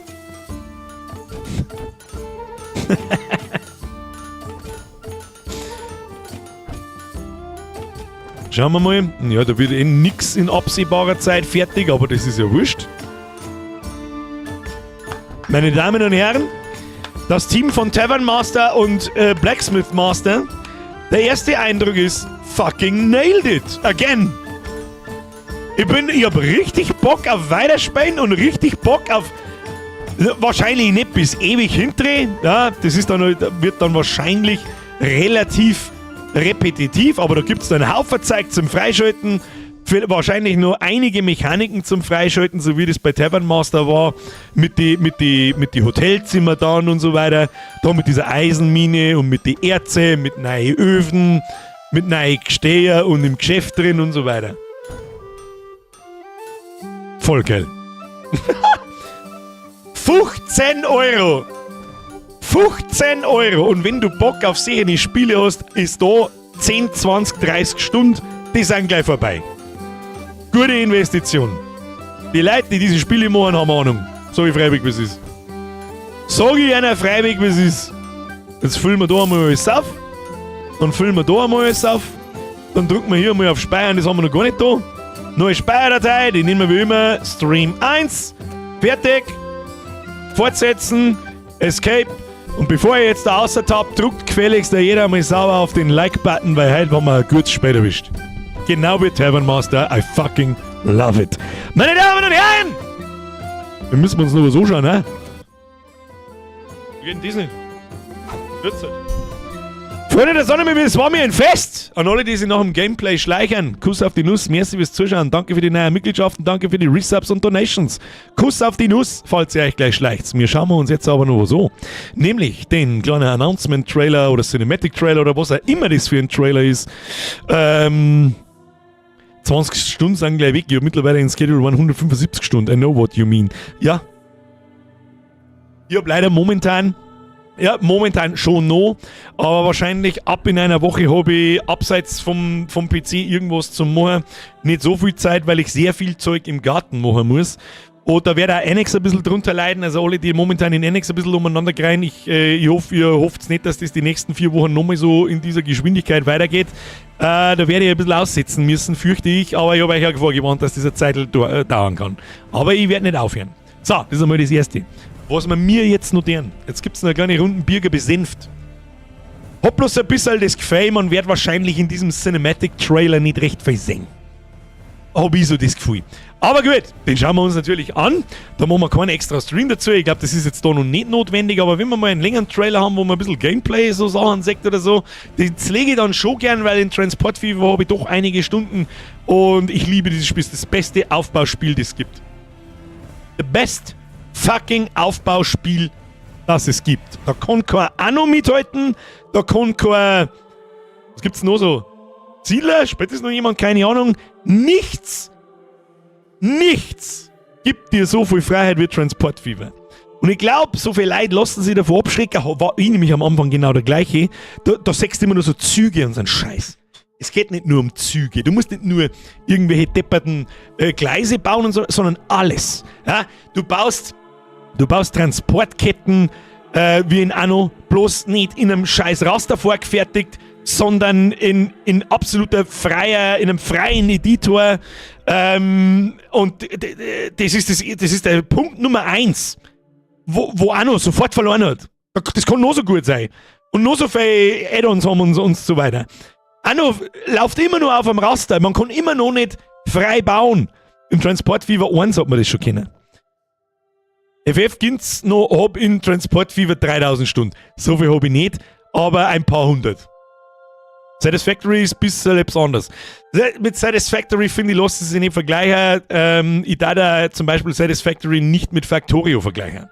Schauen wir mal. Ja, da wird nix in absehbarer Zeit fertig, aber das ist ja wurscht. Meine Damen und Herren, Das Team von Tavern Master und Blacksmith Master. Der erste Eindruck ist, fucking nailed it. Again. Ich hab richtig Bock auf Weiterspielen und richtig Bock auf wahrscheinlich nicht bis ewig hindrehen. Ja, das ist dann, wird dann wahrscheinlich relativ repetitiv, aber da gibt es dann einen Haufen Zeug zum Freischalten. Wahrscheinlich nur einige Mechaniken zum Freischalten, so wie das bei Tavern Master war, mit die Hotelzimmer dann und so weiter. Da mit dieser Eisenmine und mit die Erze, mit neuen Öfen, mit neuen Gesteher und im Geschäft drin und so weiter. Voll geil. 15 Euro! 15 Euro! Und wenn du Bock auf solche Spiele hast, ist da 10, 20, 30 Stunden, die sind gleich vorbei. Gute Investition. Die Leute, die diese Spiele machen, haben Ahnung. So wie freiwillig, wie es ist. Sag ich einer freiwillig, wie es ist. Jetzt füllen wir da einmal alles auf. Dann füllen wir da einmal alles auf. Dann drücken wir hier mal auf Speichern, das haben wir noch gar nicht da. Neue Speicherdatei, die nehmen wir wie immer. Stream 1. Fertig. Fortsetzen. Escape. Und bevor ihr jetzt da außertappt, drückt gefälligst da jeder mal sauber auf den Like-Button, weil heute haben wir ein gutes Spiel erwischt. Genau wie Tavern Master. I fucking love it. Meine Damen und Herren! Wir müssen uns nur so schauen, ne? Wie geht denn das nicht? Freunde der Sonne, es war mir ein Fest! An alle, die sich nach dem Gameplay schleichern. Kuss auf die Nuss, merci fürs Zuschauen. Danke für die neuen Mitgliedschaften, danke für die Resubs und Donations. Kuss auf die Nuss, falls ihr euch gleich schleicht. Wir schauen uns jetzt aber nur so. Nämlich den kleinen Announcement-Trailer oder Cinematic-Trailer oder was auch immer das für ein Trailer ist. 20 Stunden sind gleich weg. Ich habe mittlerweile in Schedule 175 Stunden. I know what you mean. Ja. Ich habe leider momentan schon noch, aber wahrscheinlich ab in einer Woche habe ich abseits vom PC irgendwas zum machen. Nicht so viel Zeit, weil ich sehr viel Zeug im Garten machen muss. Und da wird auch Annex ein bisschen drunter leiden, also alle, die momentan in Annex ein bisschen umeinander kreien. Ich hoffe, ihr hofft nicht, dass das die nächsten 4 Wochen nochmal so in dieser Geschwindigkeit weitergeht. Da werde ich ein bisschen aussetzen müssen, fürchte ich, aber ich habe euch ja vorgewarnt, dass dieser Zeitl dauern kann. Aber ich werde nicht aufhören. So, das ist einmal das Erste. Was wir mir jetzt notieren. Jetzt gibt es noch eine kleine Rundenbirger besenft. Hab bloß ein bisschen das Gefühl, man wird wahrscheinlich in diesem Cinematic-Trailer nicht recht viel sehen. Hab ich so das Gefühl. Aber gut, den schauen wir uns natürlich an. Da machen wir keinen extra Stream dazu. Ich glaube, das ist jetzt da noch nicht notwendig, aber wenn wir mal einen längeren Trailer haben, wo man ein bisschen Gameplay so Sachen sagt oder so, den lege ich dann schon gern, weil in Transport Fever habe ich doch einige Stunden und ich liebe dieses Spiel. Das ist das beste Aufbauspiel, das es gibt. The best fucking Aufbauspiel, das es gibt. Da kann kein Anno mithalten, da kann kein... Was gibt's noch so? Ziele? Spielt das noch jemand? Keine Ahnung. Nichts gibt dir so viel Freiheit wie Transport Fever. Und ich glaube, so viele Leute lassen sich davor abschrecken. War ich nämlich am Anfang genau der gleiche. Da sagst du immer nur so Züge und so einen Scheiß. Es geht nicht nur um Züge. Du musst nicht nur irgendwelche depperten Gleise bauen, und so, sondern alles. Ja? Du baust Transportketten wie in Anno, bloß nicht in einem scheiß Raster vorgefertigt, sondern in absoluter in einem freien Editor. Und das ist der Punkt Nummer 1, wo Anno sofort verloren hat. Das kann nur so gut sein. Und nur so viele Add-ons haben und so weiter. Anno läuft immer nur auf einem Raster. Man kann immer noch nicht frei bauen. Im Transport Fever 1 hat man das schon kennen. FF gibt's noch, hab in Transport Fever 3000 Stunden. So viel hab ich nicht, aber ein paar hundert. Satisfactory ist ein bisschen etwas anders. Mit Satisfactory, finde ich, lassen sie sich nicht vergleichen. Ich darf da zum Beispiel Satisfactory nicht mit Factorio vergleichen.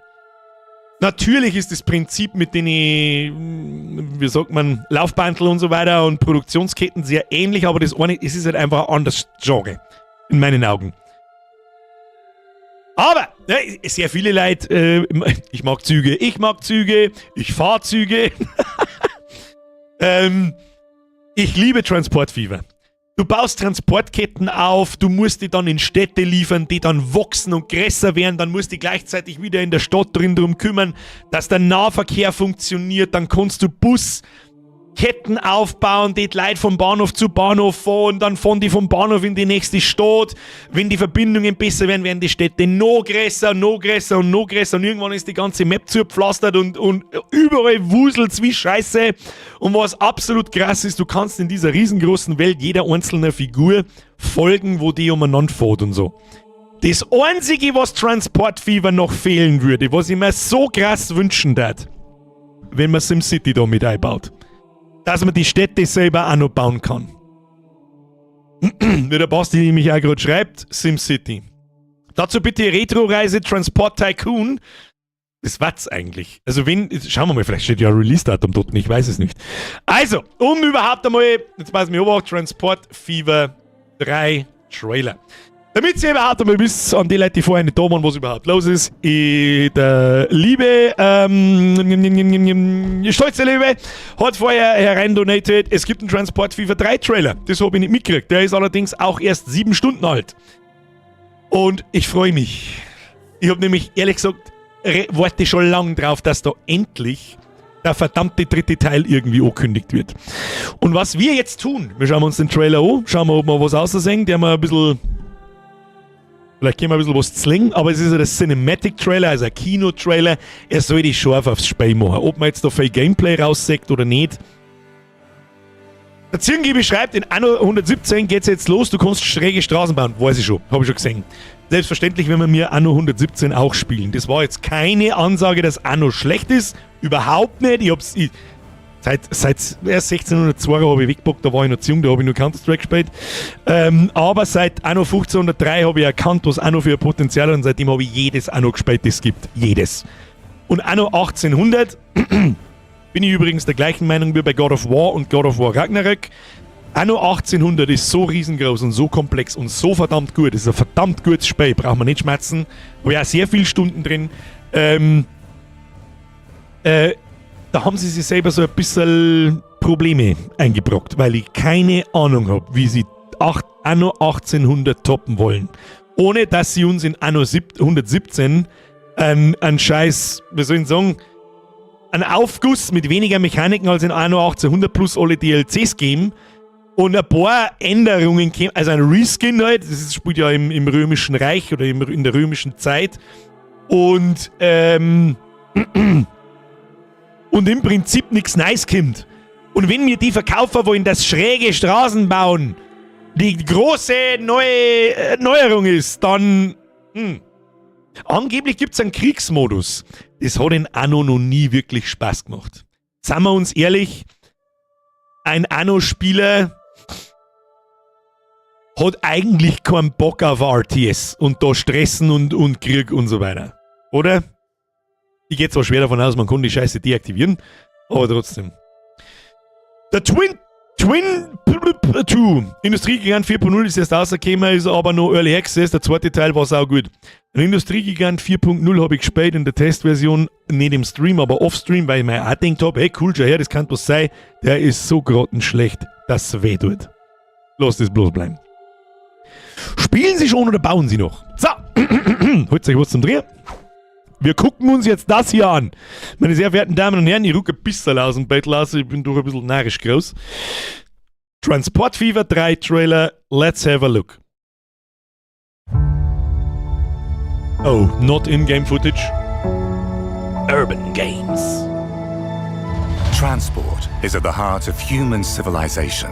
Natürlich ist das Prinzip mit den, wie sagt man, Laufbandel und so weiter und Produktionsketten sehr ähnlich, aber es ist halt einfach ein anderes Genre. In meinen Augen. Aber, ja, sehr viele Leute, ich mag Züge, ich fahre Züge. Ich liebe Transport Fever. Du baust Transportketten auf, du musst die dann in Städte liefern, die dann wachsen und größer werden, dann musst du gleichzeitig wieder in der Stadt drin drum kümmern, dass der Nahverkehr funktioniert, dann kannst du Ketten aufbauen, die Leute vom Bahnhof zu Bahnhof fahren, dann fahren die vom Bahnhof in die nächste Stadt. Wenn die Verbindungen besser werden, werden die Städte noch größer und irgendwann ist die ganze Map zugepflastert und überall wuselt's wie Scheiße. Und was absolut krass ist, du kannst in dieser riesengroßen Welt jeder einzelnen Figur folgen, wo die umeinander fährt und so. Das Einzige, was Transport Fever noch fehlen würde, was ich mir so krass wünschen würde, wenn man SimCity da mit einbaut, dass man die Städte selber auch noch bauen kann. Wie der Basti nämlich auch gerade schreibt, SimCity. Dazu bitte Retro-Reise Transport Tycoon. Das war's eigentlich. Also schauen wir mal, vielleicht steht ja ein Release-Datum dort, ich weiß es nicht. Also, überhaupt einmal, jetzt passen wir auf, Transport Fever 3 Trailer. Damit ihr überhaupt einmal wisst, an die Leute, die vorher nicht da waren, was überhaupt los ist, der liebe, stolze Liebe, hat vorher hereindonated, es gibt einen Transport Fever 3 Trailer. Das habe ich nicht mitgekriegt. Der ist allerdings auch erst 7 Stunden alt. Und ich freue mich. Ich habe nämlich, ehrlich gesagt, warte schon lange drauf, dass da endlich der verdammte 3. Teil irgendwie angekündigt wird. Und was wir jetzt tun, wir schauen uns den Trailer an, schauen wir, ob wir was aussehen, der mal ein bisschen... Vielleicht können wir ein bisschen was slingen, aber es ist ja der Cinematic-Trailer, also ein Kino-Trailer. Er soll die scharf aufs Spiel machen. Ob man jetzt da viel Gameplay rausseckt oder nicht. Der Zirngibi schreibt, in Anno 117 geht's jetzt los, du kannst schräge Straßen bauen. Weiß ich schon, habe ich schon gesehen. Selbstverständlich werden wir mir Anno 117 auch spielen. Das war jetzt keine Ansage, dass Anno schlecht ist. Überhaupt nicht. Seit erst 1602 habe ich weggepackt, da war ich noch zu jung, da habe ich nur Counter-Strike gespielt. Aber seit Anno 1503 habe ich erkannt, was Anno für ein Potenzial hat und seitdem habe ich jedes Anno gespielt, das es gibt. Jedes. Und Anno 1800 bin ich übrigens der gleichen Meinung wie bei God of War und God of War Ragnarök. Anno 1800 ist so riesengroß und so komplex und so verdammt gut. Das ist ein verdammt gutes Spiel, braucht man nicht schmerzen. Habe ich auch sehr viele Stunden drin. Da haben sie sich selber so ein bisschen Probleme eingebrockt, weil ich keine Ahnung habe, wie sie Anno 1800 toppen wollen. Ohne dass sie uns in Anno 117 einen Scheiß, wie soll ich sagen, einen Aufguss mit weniger Mechaniken als in Anno 1800 plus alle DLCs geben und ein paar Änderungen kämen, also ein Reskin halt, das spielt ja im Römischen Reich oder in der römischen Zeit und und im Prinzip nichts Neues kommt. Und wenn mir die Verkäufer wollen, das schräge Straßen bauen, die große neue Neuerung ist, dann... Angeblich gibt es einen Kriegsmodus. Das hat in Anno noch nie wirklich Spaß gemacht. Seien wir uns ehrlich, ein Anno-Spieler hat eigentlich keinen Bock auf RTS und da Stressen und Krieg und so weiter. Oder? Ich gehe zwar schwer davon aus, man kann die Scheiße deaktivieren, aber trotzdem. Der Twin 2 Industriegigant 4.0 ist erst rausgekommen, ist aber noch Early Access. Der zweite Teil war sau gut. Ein Industriegigant 4.0 habe ich gespielt in der Testversion, nicht im Stream, aber offstream, weil ich mir auch gedacht habe, hey cool, schau her, das kann was sein. Der ist so grottenschlecht, dass es weh tut. Lass das bloß bleiben. Spielen Sie schon oder bauen Sie noch? So, holt euch was zum Drehen. Wir gucken uns jetzt das hier an. Meine sehr verehrten Damen und Herren, ich rucke ein bisschen aus dem Battle aus, ich bin doch ein bisschen narrisch groß. Transport Fever 3 Trailer, let's have a look. Oh, not in-game footage. Urban Games. Transport is at the heart of human civilization.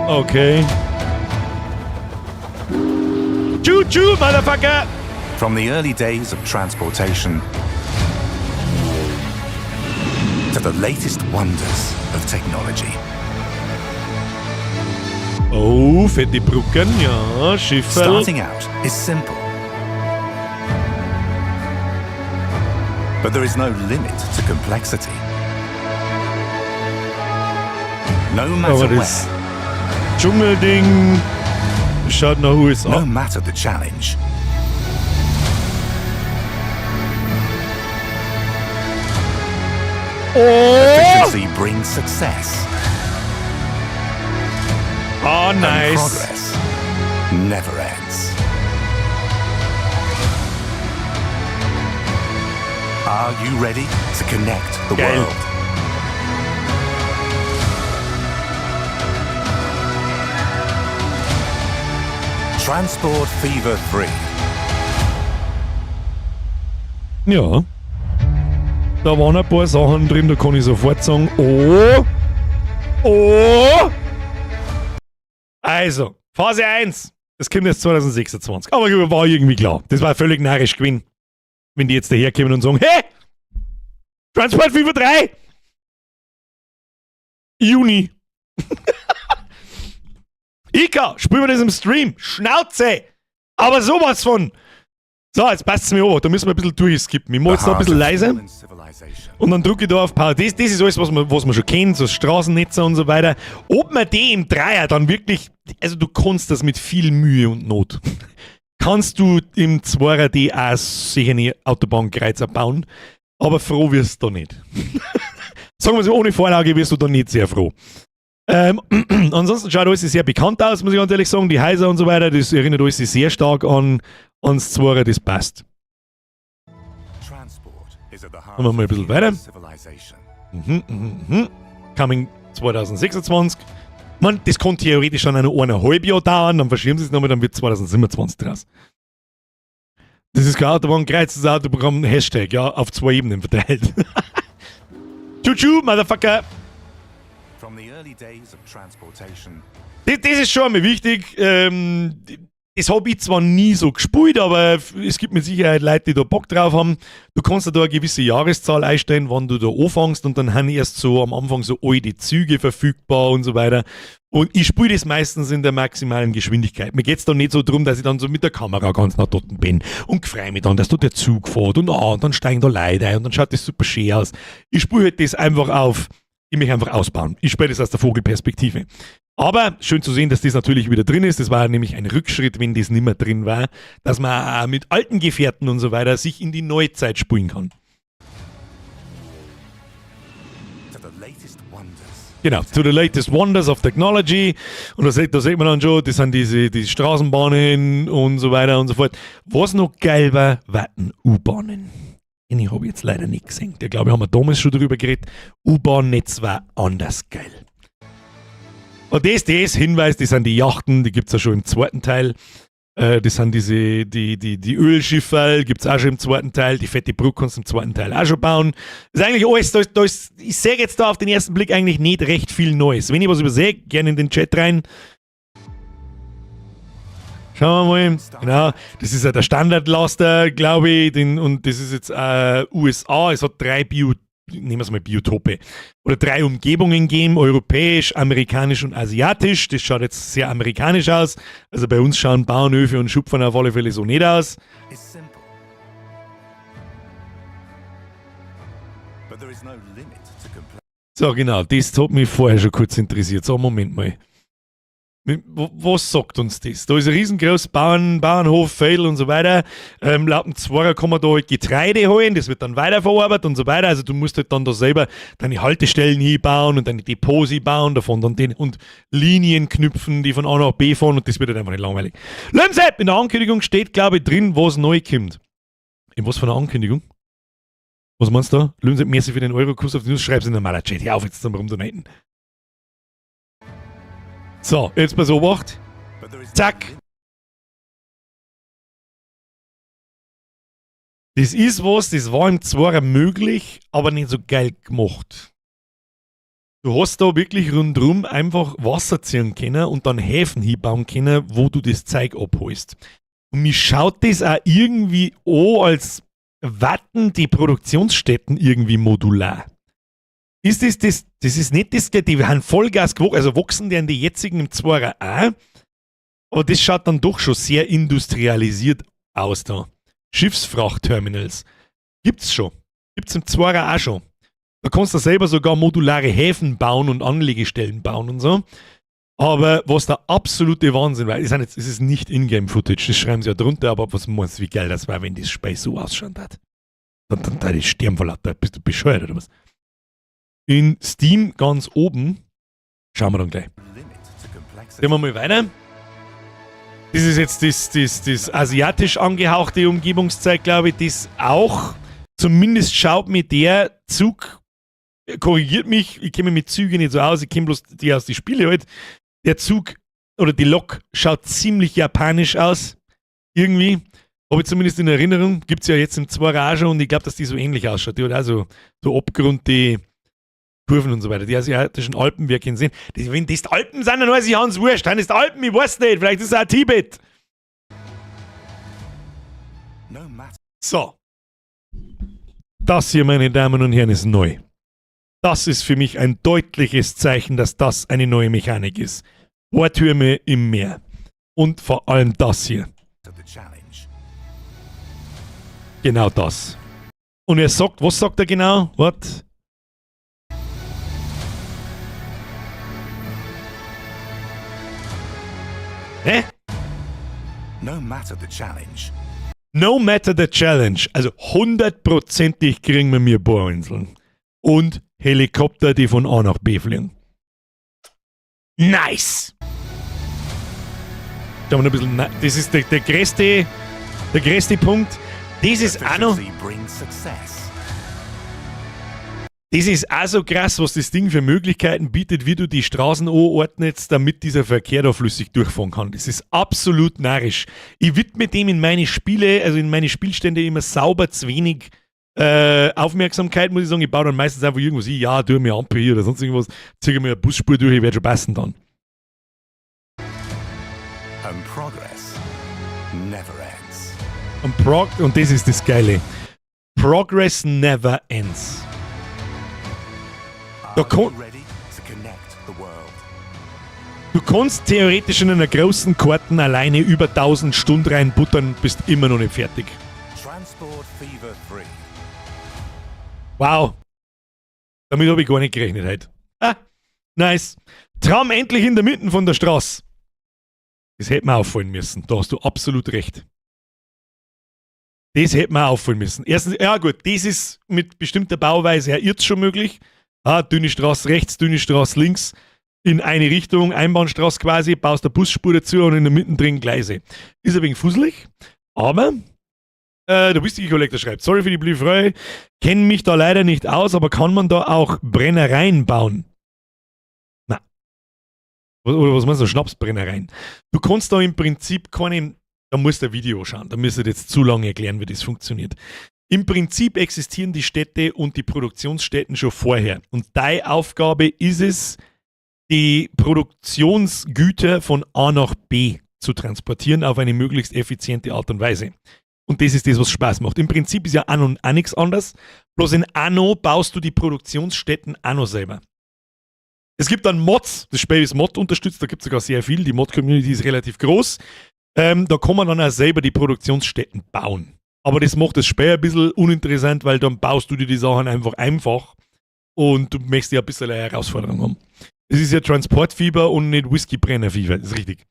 Okay. Choo-choo, motherfucker! From the early days of transportation to the latest wonders of technology. Oh, fette Brücken, ja, Schiffe. Starting out is simple. But there is no limit to complexity. No matter das Dschungelding schaut nach USA. No matter the challenge. Efficiency brings success. Oh, nice. And progress never ends. Are you ready to connect the Geil. world? Transport Fever 3. Ja. Da waren ein paar Sachen drin, da kann ich sofort sagen, oh! Also, Phase 1. Das kommt jetzt 2026. Aber war irgendwie klar. Das war völlig narrisch gewesen, wenn die jetzt daherkommen und sagen, hey! Transport Fever 3! Juni. Ika, spielen wir das im Stream. Schnauze! Aber sowas von. So, jetzt passt es mir an. Da müssen wir ein bisschen durchskippen. Ich mache jetzt da ein bisschen leise. Und dann drücke ich da auf Power. Das ist alles, was man schon kennt, so Straßennetze und so weiter. Ob man die im Dreier dann wirklich, also du kannst das mit viel Mühe und Not. Kannst du im Zweier die auch sicher eine Autobahnkreuzer bauen, aber froh wirst du da nicht. Sagen wir so, ohne Vorlage wirst du da nicht sehr froh. Ansonsten schaut alles sehr bekannt aus, muss ich ganz ehrlich sagen. Die Häuser und so weiter, das erinnert alles sehr stark ans Zweier, das passt. Machen wir mal ein bisschen weiter. Coming 2026. Man, das kann theoretisch schon eine 1,5 Jahr dauern, dann verschieben sie es nochmal, dann wird 2027 draus. Das ist kein Autobahnkreuz, das ist Autoprogramm Hashtag, ja, auf 2 Ebenen verteilt. Tschu-tschu, Motherfucker! Das ist schon einmal wichtig. Das habe ich zwar nie so gespielt, aber es gibt mit Sicherheit Leute, die da Bock drauf haben. Du kannst da eine gewisse Jahreszahl einstellen, wann du da anfängst, und dann haben erst so am Anfang so alte Züge verfügbar und so weiter. Und ich spiele das meistens in der maximalen Geschwindigkeit. Mir geht es da nicht so darum, dass ich dann so mit der Kamera ganz nach dort bin und freue mich dann, dass da der Zug fährt und dann steigen da Leute ein und dann schaut das super schön aus. Ich spiele halt das einfach auf, ich mich einfach ausbauen. Ich spiele das aus der Vogelperspektive. Aber schön zu sehen, dass das natürlich wieder drin ist. Das war nämlich ein Rückschritt, wenn das nicht mehr drin war, dass man auch mit alten Gefährten und so weiter sich in die Neuzeit spielen kann. Genau, to the latest wonders of technology. Und da sieht man dann schon, das sind die Straßenbahnen und so weiter und so fort. Was noch geil war, warten U-Bahnen. Ich habe jetzt leider nicht gesehen. Da glaube ich, haben wir damals schon drüber geredet. U-Bahn-Netz war anders geil. Und das Hinweis, das sind die Yachten, die gibt es ja schon im zweiten Teil. Das sind die Ölschiffe, gibt es auch schon im zweiten Teil. Die fette Brücke kannst du im zweiten Teil auch schon bauen. Das ist eigentlich alles, ich sehe jetzt da auf den ersten Blick eigentlich nicht recht viel Neues. Wenn ich was übersehe, gerne in den Chat rein. Schauen wir mal. Genau, das ist ja der Standardlaster, glaube ich. Und das ist jetzt USA. Es hat 3 nehmen wir es mal Biotope. Oder 3 Umgebungen geben, europäisch, amerikanisch und asiatisch. Das schaut jetzt sehr amerikanisch aus. Also bei uns schauen Bauernhöfe und Schupfern auf alle Fälle so nicht aus. So, genau, das hat mich vorher schon kurz interessiert. So, Moment mal. Was sagt uns das? Da ist ein riesengroßes Bauernhof, Feld und so weiter. Laut dem Zwarer kann man da halt Getreide holen, das wird dann weiterverarbeitet und so weiter. Also du musst halt dann da selber deine Haltestellen hinbauen und deine Depots bauen, davon dann und Linien knüpfen, die von A nach B fahren, und das wird halt einfach nicht langweilig. Lemsepp, in der Ankündigung steht, glaube ich, drin, was neu kommt. In was für eine Ankündigung? Was meinst du da? Lemsepp, merci für den Euro-Kuss auf die News, schreib's in der normaler Chat. Hör auf jetzt zum Rumdonaten. So, jetzt mal so Obacht. Zack. Das ist was, das war im Zwarer möglich, aber nicht so geil gemacht. Du hast da wirklich rundherum einfach Wasser ziehen können und dann Häfen hinbauen können, wo du das Zeug abholst. Und mich schaut das auch irgendwie an, als warten die Produktionsstätten irgendwie modular. Ist das ist nicht das, die haben Vollgas gewachsen, also wachsen die an die jetzigen im Zwarer auch, aber das schaut dann doch schon sehr industrialisiert aus da. Schiffsfrachtterminals gibt's schon, gibt's im Zwarer auch schon. Da kannst du selber sogar modulare Häfen bauen und Anlegestellen bauen und so. Aber was der absolute Wahnsinn war, es ist nicht Ingame-Footage, das schreiben sie ja drunter, aber was meinst du, wie geil das war, wenn das Spiel so ausschaut hat? Dann da ist sterben vor lauter, bist du bescheuert oder was? In Steam ganz oben, schauen wir dann gleich. Gehen wir mal weiter. Das ist jetzt das asiatisch angehauchte Umgebungszeit, glaube ich, das auch, zumindest schaut mir der Zug, korrigiert mich, ich kenne mich mit Zügen nicht so aus, ich kenne bloß die aus den Spielen halt, der Zug oder die Lok schaut ziemlich japanisch aus. Irgendwie. Habe ich zumindest in Erinnerung. Gibt es ja jetzt im Zwarer und ich glaube, dass die so ähnlich ausschaut. Die hat also so Abgrund, die Kurven und so weiter. Die asiatischen Alpen, wir können sehen. Wenn das die Alpen sind, dann weiß ich Hans wurscht. Dann ist Alpen, ich weiß nicht. Vielleicht ist es auch Tibet. So. Das hier, meine Damen und Herren, ist neu. Das ist für mich ein deutliches Zeichen, dass das eine neue Mechanik ist. Bohrtürme im Meer. Und vor allem das hier. Genau das. Und er sagt, was sagt er genau? Was? Hä? No matter the challenge. No matter the challenge. Also 100%ig kriegen wir mir Bohrinseln. Und Helikopter, die von A nach B fliegen. Nice! Da haben wir noch ein bisschen, das ist der größte Punkt. Das ist auch noch. Das ist auch so krass, was das Ding für Möglichkeiten bietet, wie du die Straßen anordnest, damit dieser Verkehr da flüssig durchfahren kann. Das ist absolut narrisch. Ich widme dem in meine Spiele, also in meine Spielstände immer sauber zu wenig Aufmerksamkeit, muss ich sagen. Ich baue dann meistens einfach irgendwas ein, ja, tu mir Ampel hier oder sonst irgendwas, ziehe mir eine Busspur durch, ich werde schon passen dann. And progress never ends. Und das ist das Geile. Progress never ends. Du kannst theoretisch in einer großen Karten alleine über 1000 Stunden reinbuttern, bist immer noch nicht fertig. Wow. Damit habe ich gar nicht gerechnet heute. Ah, nice. Traum endlich in der Mitte von der Straße. Das hätte mir auffallen müssen. Da hast du absolut recht. Das hätte mir auffallen müssen. Erstens, ja gut, das ist mit bestimmter Bauweise ja jetzt schon möglich. Dünne Straße rechts, dünne Straße links, in eine Richtung, Einbahnstraße quasi, baust eine Busspur dazu und in der Mitte drin Gleise. Ist ein wenig fusselig, aber der Whisky-Kollektor schreibt, sorry für die Blühfrei, kenne mich da leider nicht aus, aber kann man da auch Brennereien bauen? Na. Oder was meinst du, Schnapsbrennereien? Du kannst da im Prinzip keine, da musst du ein Video schauen, da müsst ihr jetzt zu lange erklären, wie das funktioniert. Im Prinzip existieren die Städte und die Produktionsstätten schon vorher. Und deine Aufgabe ist es, die Produktionsgüter von A nach B zu transportieren auf eine möglichst effiziente Art und Weise. Und das ist das, was Spaß macht. Im Prinzip ist ja Anno auch nichts anderes. Bloß in Anno baust du die Produktionsstätten Anno selber. Es gibt dann Mods. Das Spiel ist Mod unterstützt. Da gibt es sogar sehr viel. Die Mod-Community ist relativ groß. Da kann man dann auch selber die Produktionsstätten bauen. Aber das macht das Spiel ein bisschen uninteressant, weil dann baust du dir die Sachen einfach und du möchtest ja ein bisschen eine Herausforderung haben. Es ist ja Transportfieber und nicht Whiskybrennerfieber, das ist richtig.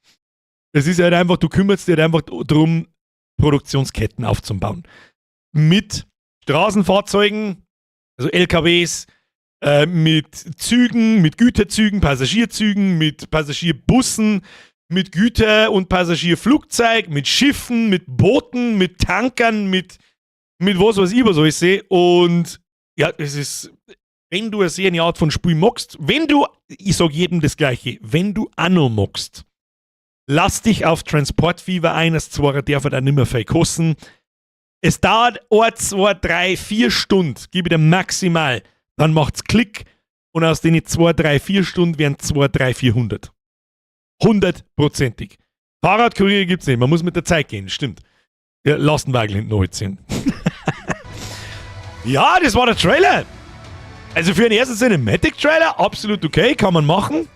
Es ist halt einfach, du kümmerst dich halt einfach darum, Produktionsketten aufzubauen. Mit Straßenfahrzeugen, also LKWs, mit Zügen, mit Güterzügen, Passagierzügen, mit Passagierbussen, mit Güter- und Passagierflugzeug, mit Schiffen, mit Booten, mit Tankern, mit was weiß ich, was soll ich sehen. Und ja, es ist, wenn du eine Art von Spiel magst, ich sage jedem das Gleiche, wenn du Anno magst, lass dich auf Transportfieber ein, das zwar darf dann nicht mehr viel kosten. Es dauert 1, 2, 3, 4 Stunden, gebe ich dir maximal, dann macht's Klick und aus den 2, 3, 4 Stunden werden 2, 3, 400. 100%ig. Fahrradkurier gibt's nicht, man muss mit der Zeit gehen, stimmt. Ja, Lastenwagen hinten hochziehen. Ja, das war der Trailer. Also für einen ersten Cinematic-Trailer absolut okay, kann man machen.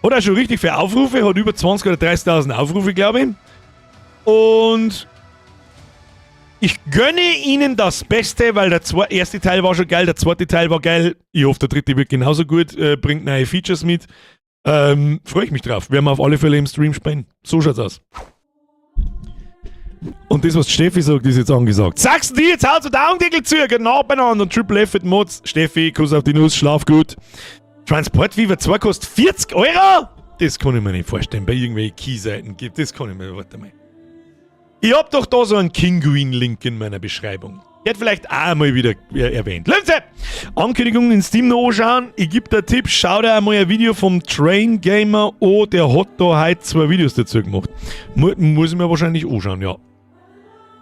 Hat auch schon richtig viele Aufrufe, hat über 20.000 oder 30.000 Aufrufe, glaube ich. Und ich gönne ihnen das Beste, weil der erste Teil war schon geil, der zweite Teil war geil. Ich hoffe, der dritte wird genauso gut, bringt neue Features mit. Freue ich mich drauf. Werden wir auf alle Fälle im Stream spielen. So schaut's aus. Und das, was Steffi sagt, ist jetzt angesagt. Sagst du jetzt, haut so Daumendeckel zu, geht nach beieinander und Triple F mit Mods. Steffi, Kuss auf die Nuss, schlaf gut. Transportfieber 2 kostet 40 €? Das kann ich mir nicht vorstellen, bei irgendwelchen Keyseiten gibt. Das kann ich mir, warte mal. Ich hab doch da so einen Kinguin-Link in meiner Beschreibung. Der hat vielleicht auch mal wieder erwähnt. Linse! Ankündigungen in Steam noch anschauen. Ich gebe dir Tipp, schau dir einmal ein Video vom Train Gamer an, der hat da heute 2 Videos dazu gemacht. Muss ich mir wahrscheinlich anschauen, ja.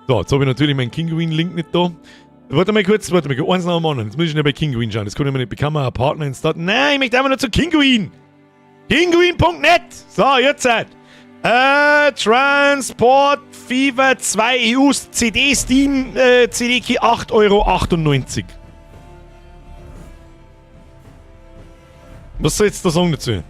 So, jetzt habe ich natürlich meinen Kinguin-Link nicht da. Warte mal kurz, eins nach dem anderen. Jetzt muss ich schnell bei Kinguin schauen. Das kann ich mir nicht bekommen, ein Partner in Start. Nein, ich möchte einfach nur zu Kinguin. Kinguin.net. So, jetzt seid. Transport Fever 2 EU CD Steam CD Key 8,98 €. Was soll ich jetzt da sagen dazu?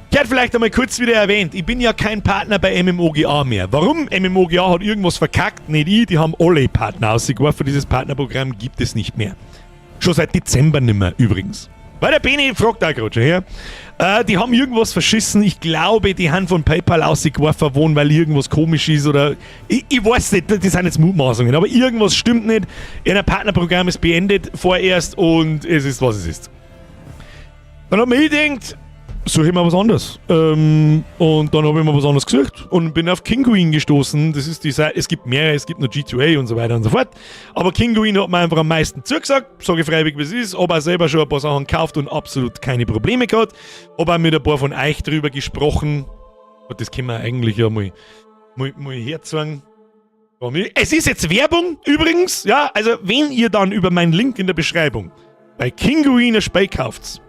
Ich hätte vielleicht einmal kurz wieder erwähnt, ich bin ja kein Partner bei MMOGA mehr. Warum? MMOGA hat irgendwas verkackt, nicht ich, die haben alle Partner ausgeworfen. Dieses Partnerprogramm gibt es nicht mehr. Schon seit Dezember nicht mehr übrigens. Weil der Beni fragt auch gerade schon her. Die haben irgendwas verschissen. Ich glaube, die haben von PayPal ausgeworfen worden, weil irgendwas komisch ist oder... Ich weiß nicht, das sind jetzt Mutmaßungen, aber irgendwas stimmt nicht. Ihr Partnerprogramm ist beendet vorerst und es ist, was es ist. Dann hat mir gedacht, suche ich mal was anderes. Und dann habe ich mal was anderes gesucht und bin auf Kinguin gestoßen. Das ist die Seite, es gibt mehrere, es gibt noch G2A und so weiter und so fort. Aber Kinguin hat mir einfach am meisten zugesagt. Sage ich freiwillig, wie es ist. Habe auch selber schon ein paar Sachen gekauft und absolut keine Probleme gehabt. Habe auch mit ein paar von euch drüber gesprochen. Und das können wir eigentlich ja mal herzeigen. Es ist jetzt Werbung übrigens. Ja, also wenn ihr dann über meinen Link in der Beschreibung bei Kinguin ein Spiel kauft,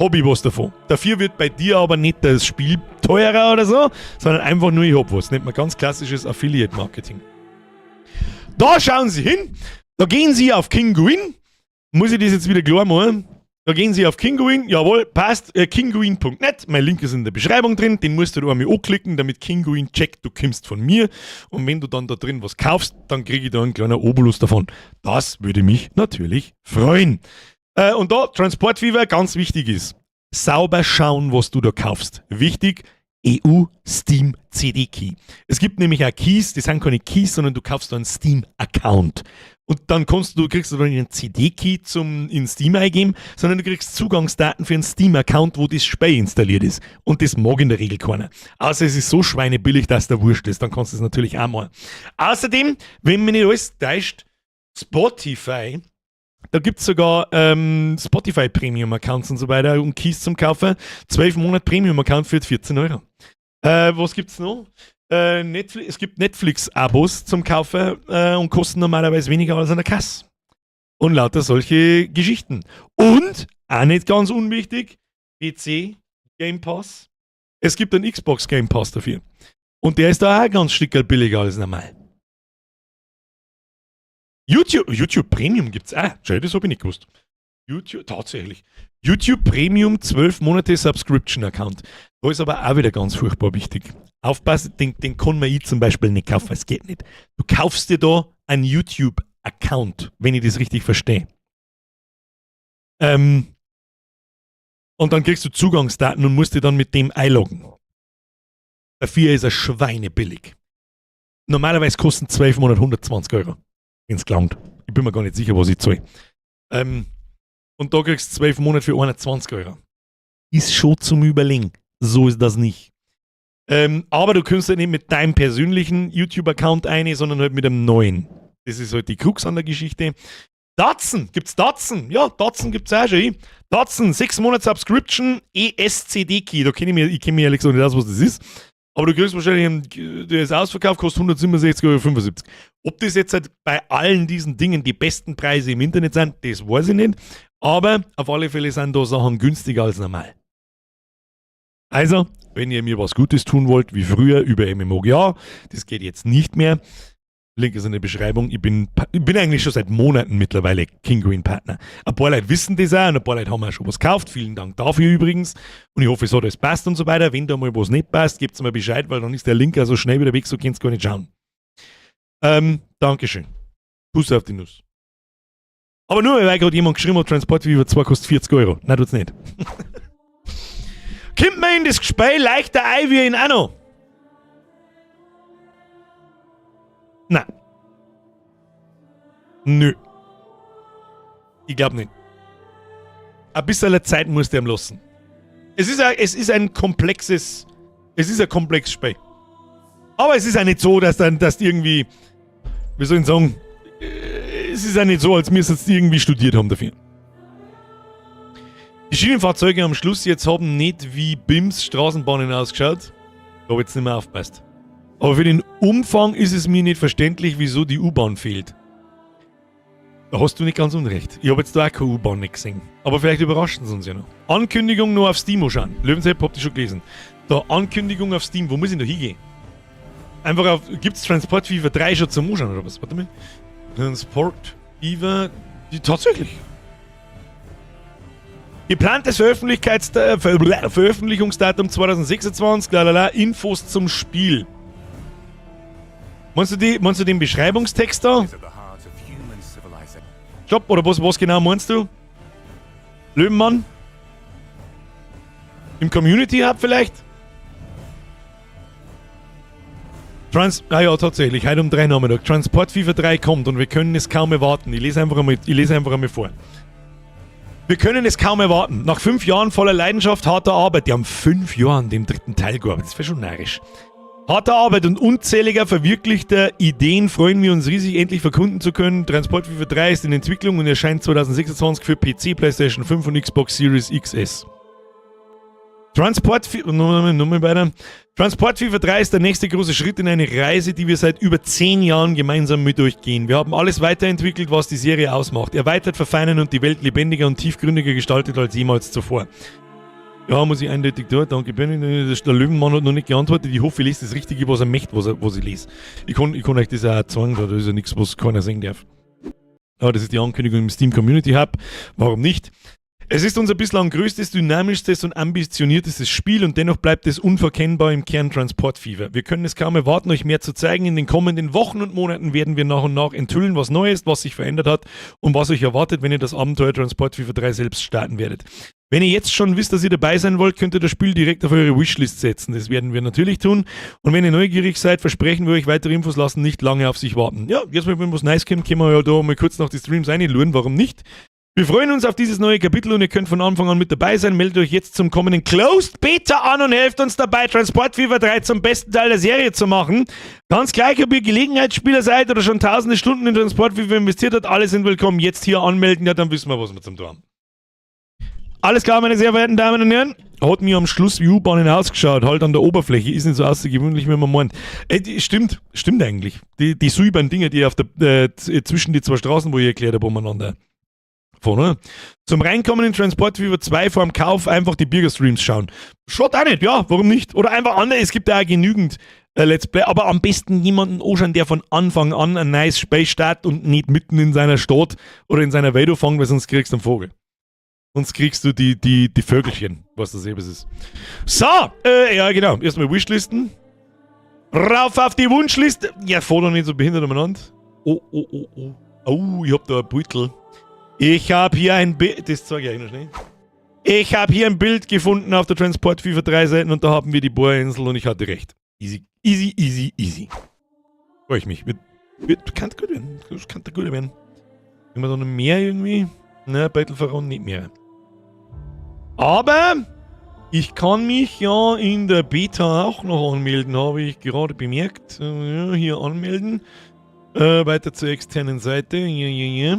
habe ich was davon. Dafür wird bei dir aber nicht das Spiel teurer oder so, sondern einfach nur, ich habe was. Nennt man ganz klassisches Affiliate-Marketing. Da schauen Sie hin. Da gehen Sie auf Kinguin. Muss ich das jetzt wieder klar machen? Da gehen Sie auf Kinguin. Jawohl, passt. Kinguin.net. Mein Link ist in der Beschreibung drin. Den musst du einmal anklicken, damit Kinguin checkt, du kommst von mir. Und wenn du dann da drin was kaufst, dann kriege ich da einen kleinen Obolus davon. Das würde mich natürlich freuen. Und da Transport Fever ganz wichtig ist. Sauber schauen, was du da kaufst. Wichtig, EU Steam CD Key. Es gibt nämlich auch Keys, die sind keine Keys, sondern du kaufst da einen Steam Account. Und dann kriegst du dann einen CD Key in Steam eingeben, sondern du kriegst Zugangsdaten für einen Steam Account, wo das Spiel installiert ist. Und das mag in der Regel keiner. Außer es ist so schweinebillig, dass der wurscht ist. Dann kannst du es natürlich auch mal. Außerdem, wenn mich nicht alles täuscht, Spotify. Da gibt es sogar Spotify Premium Accounts und so weiter und Keys zum Kaufen. 12 Monate Premium Account für 14 €. Was gibt's noch? Es gibt Netflix-Abos zum Kaufen und kosten normalerweise weniger als an der Kasse. Und lauter solche Geschichten. Und, auch nicht ganz unwichtig, PC Game Pass. Es gibt einen Xbox Game Pass dafür. Und der ist da auch ein ganz Stück billiger als normal. YouTube Premium gibt's auch. Schau, das habe ich nicht gewusst. Tatsächlich. YouTube Premium 12 Monate Subscription Account. Da ist aber auch wieder ganz furchtbar wichtig. Aufpassen, den kann man zum Beispiel nicht kaufen, es geht nicht. Du kaufst dir da einen YouTube Account, wenn ich das richtig verstehe. Und dann kriegst du Zugangsdaten und musst dich dann mit dem einloggen. Dafür ist er schweinebillig. Normalerweise kosten 12 Monate 120 €. Ins Cloud. Ich bin mir gar nicht sicher, was ich zahle. Und da kriegst du 12 Monate für 21 €. Ist schon zum Überlegen. So ist das nicht. Aber du kommst halt nicht mit deinem persönlichen YouTube-Account ein, sondern halt mit einem neuen. Das ist halt die Krux an der Geschichte. Datsun, gibt's Datsun? Ja, Datsun gibt's auch schon. Datsun, 6 Monate Subscription, ESCD-Key. Da kenne ich mich ehrlich gesagt nicht aus, was das ist. Aber du kriegst wahrscheinlich, der ist ausverkauft, kostet 167,75 €. Ob das jetzt halt bei allen diesen Dingen die besten Preise im Internet sind, das weiß ich nicht. Aber auf alle Fälle sind da Sachen günstiger als normal. Also, wenn ihr mir was Gutes tun wollt, wie früher über MMOGA, das geht jetzt nicht mehr. Link ist in der Beschreibung. Ich bin eigentlich schon seit Monaten mittlerweile Kinguin Partner. Ein paar Leute wissen das auch und ein paar Leute haben auch schon was gekauft. Vielen Dank dafür übrigens. Und ich hoffe, es hat alles passt und so weiter. Wenn da mal was nicht passt, gebt mir Bescheid, weil dann ist der Link also schnell wieder weg, so könnt ihr gar nicht schauen. Dankeschön. Kuss auf die Nuss. Aber nur, weil gerade jemand geschrieben hat, Transport Fever 2 kostet 40 €. Nein, tut's nicht. Kommt man in das Gespräch leichter ein wie in Anno? Nein. Nö. Ich glaube nicht. Ein bisschen Zeit musst du ihm lassen. Es ist ein komplexes Spiel. Aber es ist ja nicht so, dass du irgendwie, wie soll ich sagen, es ist ja nicht so, als wir es jetzt irgendwie studiert haben dafür. Die Schienenfahrzeuge am Schluss jetzt haben nicht wie BIMs Straßenbahnen ausgeschaut. Da habe ich jetzt nicht mehr aufgepasst. Aber für den Umfang ist es mir nicht verständlich, wieso die U-Bahn fehlt. Da hast du nicht ganz unrecht. Ich habe jetzt da auch keine U-Bahn nicht gesehen. Aber vielleicht überraschen sie uns ja noch. Ankündigung nur auf Steam anschauen. Löwensepp habt ihr schon gelesen. Da, Ankündigung auf Steam. Wo muss ich denn da hingehen? Einfach auf... Gibt's Transport Fever 3 schon zum Anschauen oder was? Warte mal. Transport Fever... Tatsächlich. Geplantes Veröffentlichungsdatum 2026, lalala, Infos zum Spiel. Meinst du den Beschreibungstext da? Stopp, oder was genau meinst du? Löwenmann? Im Community Hub vielleicht? Ja, tatsächlich, heute um 3 Nachmittag. Transport Fever 3 kommt und wir können es kaum erwarten. Ich lese einfach einmal vor. Wir können es kaum erwarten. Nach 5 Jahren voller Leidenschaft, harter Arbeit, die haben 5 Jahre an dem 3. Teil gearbeitet, das wäre schon narrisch. Harter Arbeit und unzähliger verwirklichter Ideen freuen wir uns riesig, endlich verkunden zu können. Transport Fever 3 ist in Entwicklung und erscheint 2026 für PC, PlayStation 5 und Xbox Series XS. Transport Fever 3 ist der nächste große Schritt in eine Reise, die wir seit über 10 Jahren gemeinsam mit euch gehen. Wir haben alles weiterentwickelt, was die Serie ausmacht. Erweitert, verfeinern und die Welt lebendiger und tiefgründiger gestaltet als jemals zuvor. Ja, muss ich eindeutig tun. Danke, Benny. Der Löwenmann hat noch nicht geantwortet. Ich hoffe, ich lese das Richtige, was er möchte, was ich lese. Ich kann euch das auch zeigen, da ist ja nichts, was keiner sehen darf. Aber das ist die Ankündigung im Steam Community Hub. Warum nicht? Es ist unser bislang größtes, dynamischstes und ambitioniertestes Spiel und dennoch bleibt es unverkennbar im Kern Transport Fever. Wir können es kaum erwarten, euch mehr zu zeigen. In den kommenden Wochen und Monaten werden wir nach und nach enthüllen, was neu ist, was sich verändert hat und was euch erwartet, wenn ihr das Abenteuer Transport Fever 3 selbst starten werdet. Wenn ihr jetzt schon wisst, dass ihr dabei sein wollt, könnt ihr das Spiel direkt auf eure Wishlist setzen. Das werden wir natürlich tun. Und wenn ihr neugierig seid, versprechen wir euch weitere Infos, lassen nicht lange auf sich warten. Ja, jetzt wenn was Neues kommt, können wir ja da mal kurz nach die Streams reinluren. Warum nicht? Wir freuen uns auf dieses neue Kapitel und ihr könnt von Anfang an mit dabei sein. Meldet euch jetzt zum kommenden Closed Beta an und helft uns dabei, Transport Fever 3 zum besten Teil der Serie zu machen. Ganz gleich, ob ihr Gelegenheitsspieler seid oder schon tausende Stunden in Transport Fever investiert habt, alle sind willkommen. Jetzt hier anmelden, ja, dann wissen wir, was wir zum tun haben. Alles klar, meine sehr verehrten Damen und Herren. Hat mir am Schluss wie U-Bahnen ausgeschaut, halt an der Oberfläche. Ist nicht so außergewöhnlich, wie man meint. Stimmt eigentlich. Die silbernen Dinge, die auf der zwischen die zwei Straßen, wo ich erklärt habe, umeinander. Vorne. Zum Reinkommen in Transport Fever 2 vor dem Kauf einfach die Bürgerstreams schauen. Schaut auch nicht, ja, warum nicht? Oder einfach andere, es gibt ja auch genügend Let's Play, aber am besten jemanden anschauen, der von Anfang an ein nice Space startet und nicht mitten in seiner Stadt oder in seiner Welt anfängt, weil sonst kriegst du einen Vogel. Sonst kriegst du die Vögelchen, was das eben ist. So, ja genau, erstmal Wishlisten. Rauf auf die Wunschliste. Ja, fahr doch nicht so behindert umeinander. Oh, ich hab da ein Beutel. Ich habe hier ein Bild, das zeige ich euch noch schnell. Ich habe hier ein Bild gefunden auf der Transport Fever 3 Seiten und da haben wir die Bohrinsel und ich hatte recht. Easy. Freue ich mich. Kann gut werden. Das kann gut werden. Wenn wir da noch mehr irgendwie... Ne, Battlefield nicht mehr. Aber ich kann mich ja in der Beta auch noch anmelden, habe ich gerade bemerkt. Ja, hier anmelden. Weiter zur externen Seite. Ja.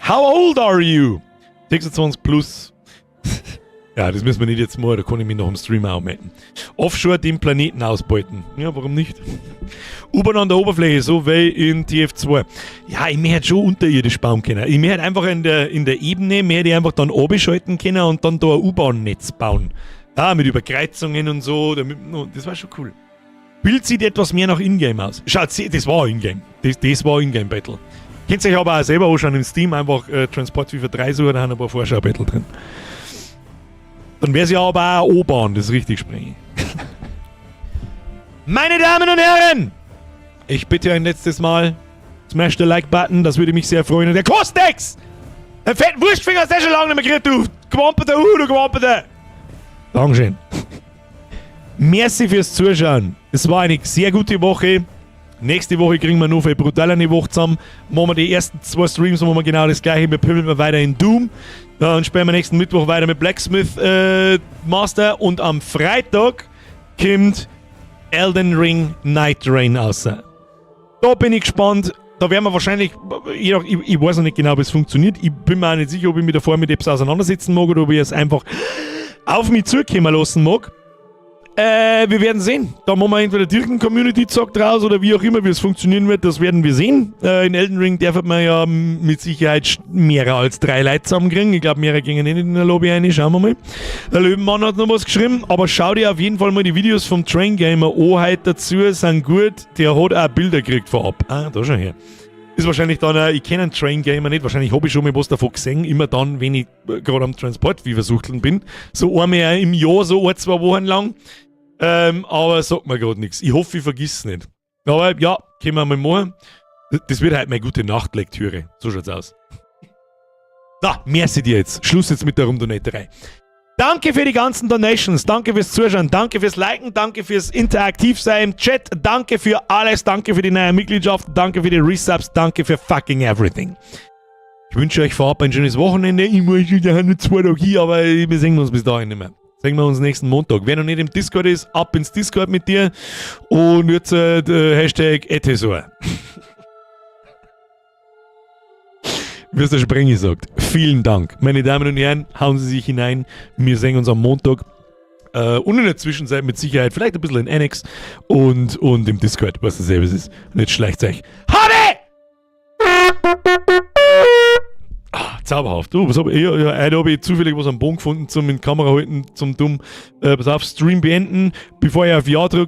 How old are you? 26 plus. Ja, das müssen wir nicht jetzt mal, da kann ich mich noch im Stream auch melden. Offshore den Planeten ausbeuten. Ja, warum nicht? U-Bahn an der Oberfläche, so wie in TF2. Ja, ich möchte schon unterirdisch bauen können. Ich möchte einfach in der Ebene, möchte ich einfach dann abschalten können und dann da ein U-Bahn-Netz bauen. Ja, mit Überkreuzungen und so. Das war schon cool. Bild sieht etwas mehr nach Ingame aus. Schaut, das war Ingame. Das war Ingame-Battle. Könnt ihr euch aber auch selber anschauen im Steam, einfach Transport Fever 3 suchen, da haben ein paar Vorschau-Battle drin. Dann wäre es ja aber auch O-Bahn, das richtig spreche. Meine Damen und Herren, ich bitte ein letztes Mal, smash den Like-Button, das würde mich sehr freuen. Und der Kostex! Ein fetten Wurstfinger hast du schon lange nicht mehr gekriegt, du Gewamperte, du Gewamperte! Dankeschön. Merci fürs Zuschauen. Es war eine sehr gute Woche. Nächste Woche kriegen wir noch eine brutale Woche zusammen. Machen wir die ersten 2 Streams, machen wir genau das gleiche. Wir pimmeln weiter in Doom. Dann spielen wir nächsten Mittwoch weiter mit Blacksmith Master. Und am Freitag kommt Elden Ring Night Rain raus. Da bin ich gespannt. da werden wir wahrscheinlich, ich weiß noch nicht genau, wie es funktioniert. Ich bin mir auch nicht sicher, ob ich mich davor mit etwas auseinandersetzen mag oder ob ich es einfach auf mich zukommen lassen mag. Wir werden sehen. Da machen wir entweder direkt einen Community-Talk draus oder wie auch immer, wie es funktionieren wird, das werden wir sehen. In Elden Ring darf man ja mit Sicherheit mehr als 3 Leute zusammenkriegen. Ich glaube, mehrere gingen nicht in der Lobby rein. Schauen wir mal. Der Löwenmann hat noch was geschrieben, aber schau dir auf jeden Fall mal die Videos vom Train Gamer an heute dazu, sind gut. Der hat auch Bilder gekriegt vorab. Ah, da schon her. Ist wahrscheinlich dann, ich kenne einen Train Gamer nicht, wahrscheinlich habe ich schon mal was davon gesehen, immer dann, wenn ich gerade am Transportviversuchteln bin. So einmal im Jahr, so 1-2 Wochen lang. Aber sagt mir gerade nichts. Ich hoffe, ich vergiss es nicht. Aber ja, können wir mal machen. Das wird halt meine gute Nachtlektüre. So schaut's aus. So, merci dir jetzt. Schluss jetzt mit der Rumdonaterei. Danke für die ganzen Donations, danke fürs Zuschauen, danke fürs Liken, danke fürs Interaktivsein im Chat, danke für alles, danke für die neue Mitgliedschaft, danke für die Resubs, danke für fucking everything. Ich wünsche euch vorab ein schönes Wochenende. Ich muss ja nur 2 Tage hier, aber wir sehen uns bis dahin nicht mehr. Sehen wir uns nächsten Montag. Wer noch nicht im Discord ist, ab ins Discord mit dir und jetzt Hashtag Etesor. Wie es der Sprengi sagt. Vielen Dank. Meine Damen und Herren, hauen Sie sich hinein. Wir sehen uns am Montag. Und in der Zwischenzeit mit Sicherheit vielleicht ein bisschen in Annex und im Discord, was dasselbe ist. Und jetzt schleicht euch. Hade! Zauberhaft. Pass auf, heute habe ich zufällig was am Boden gefunden, zum in die Kamera halten, zum dumm. Pass auf, Stream beenden, bevor ich auf Ja drücke.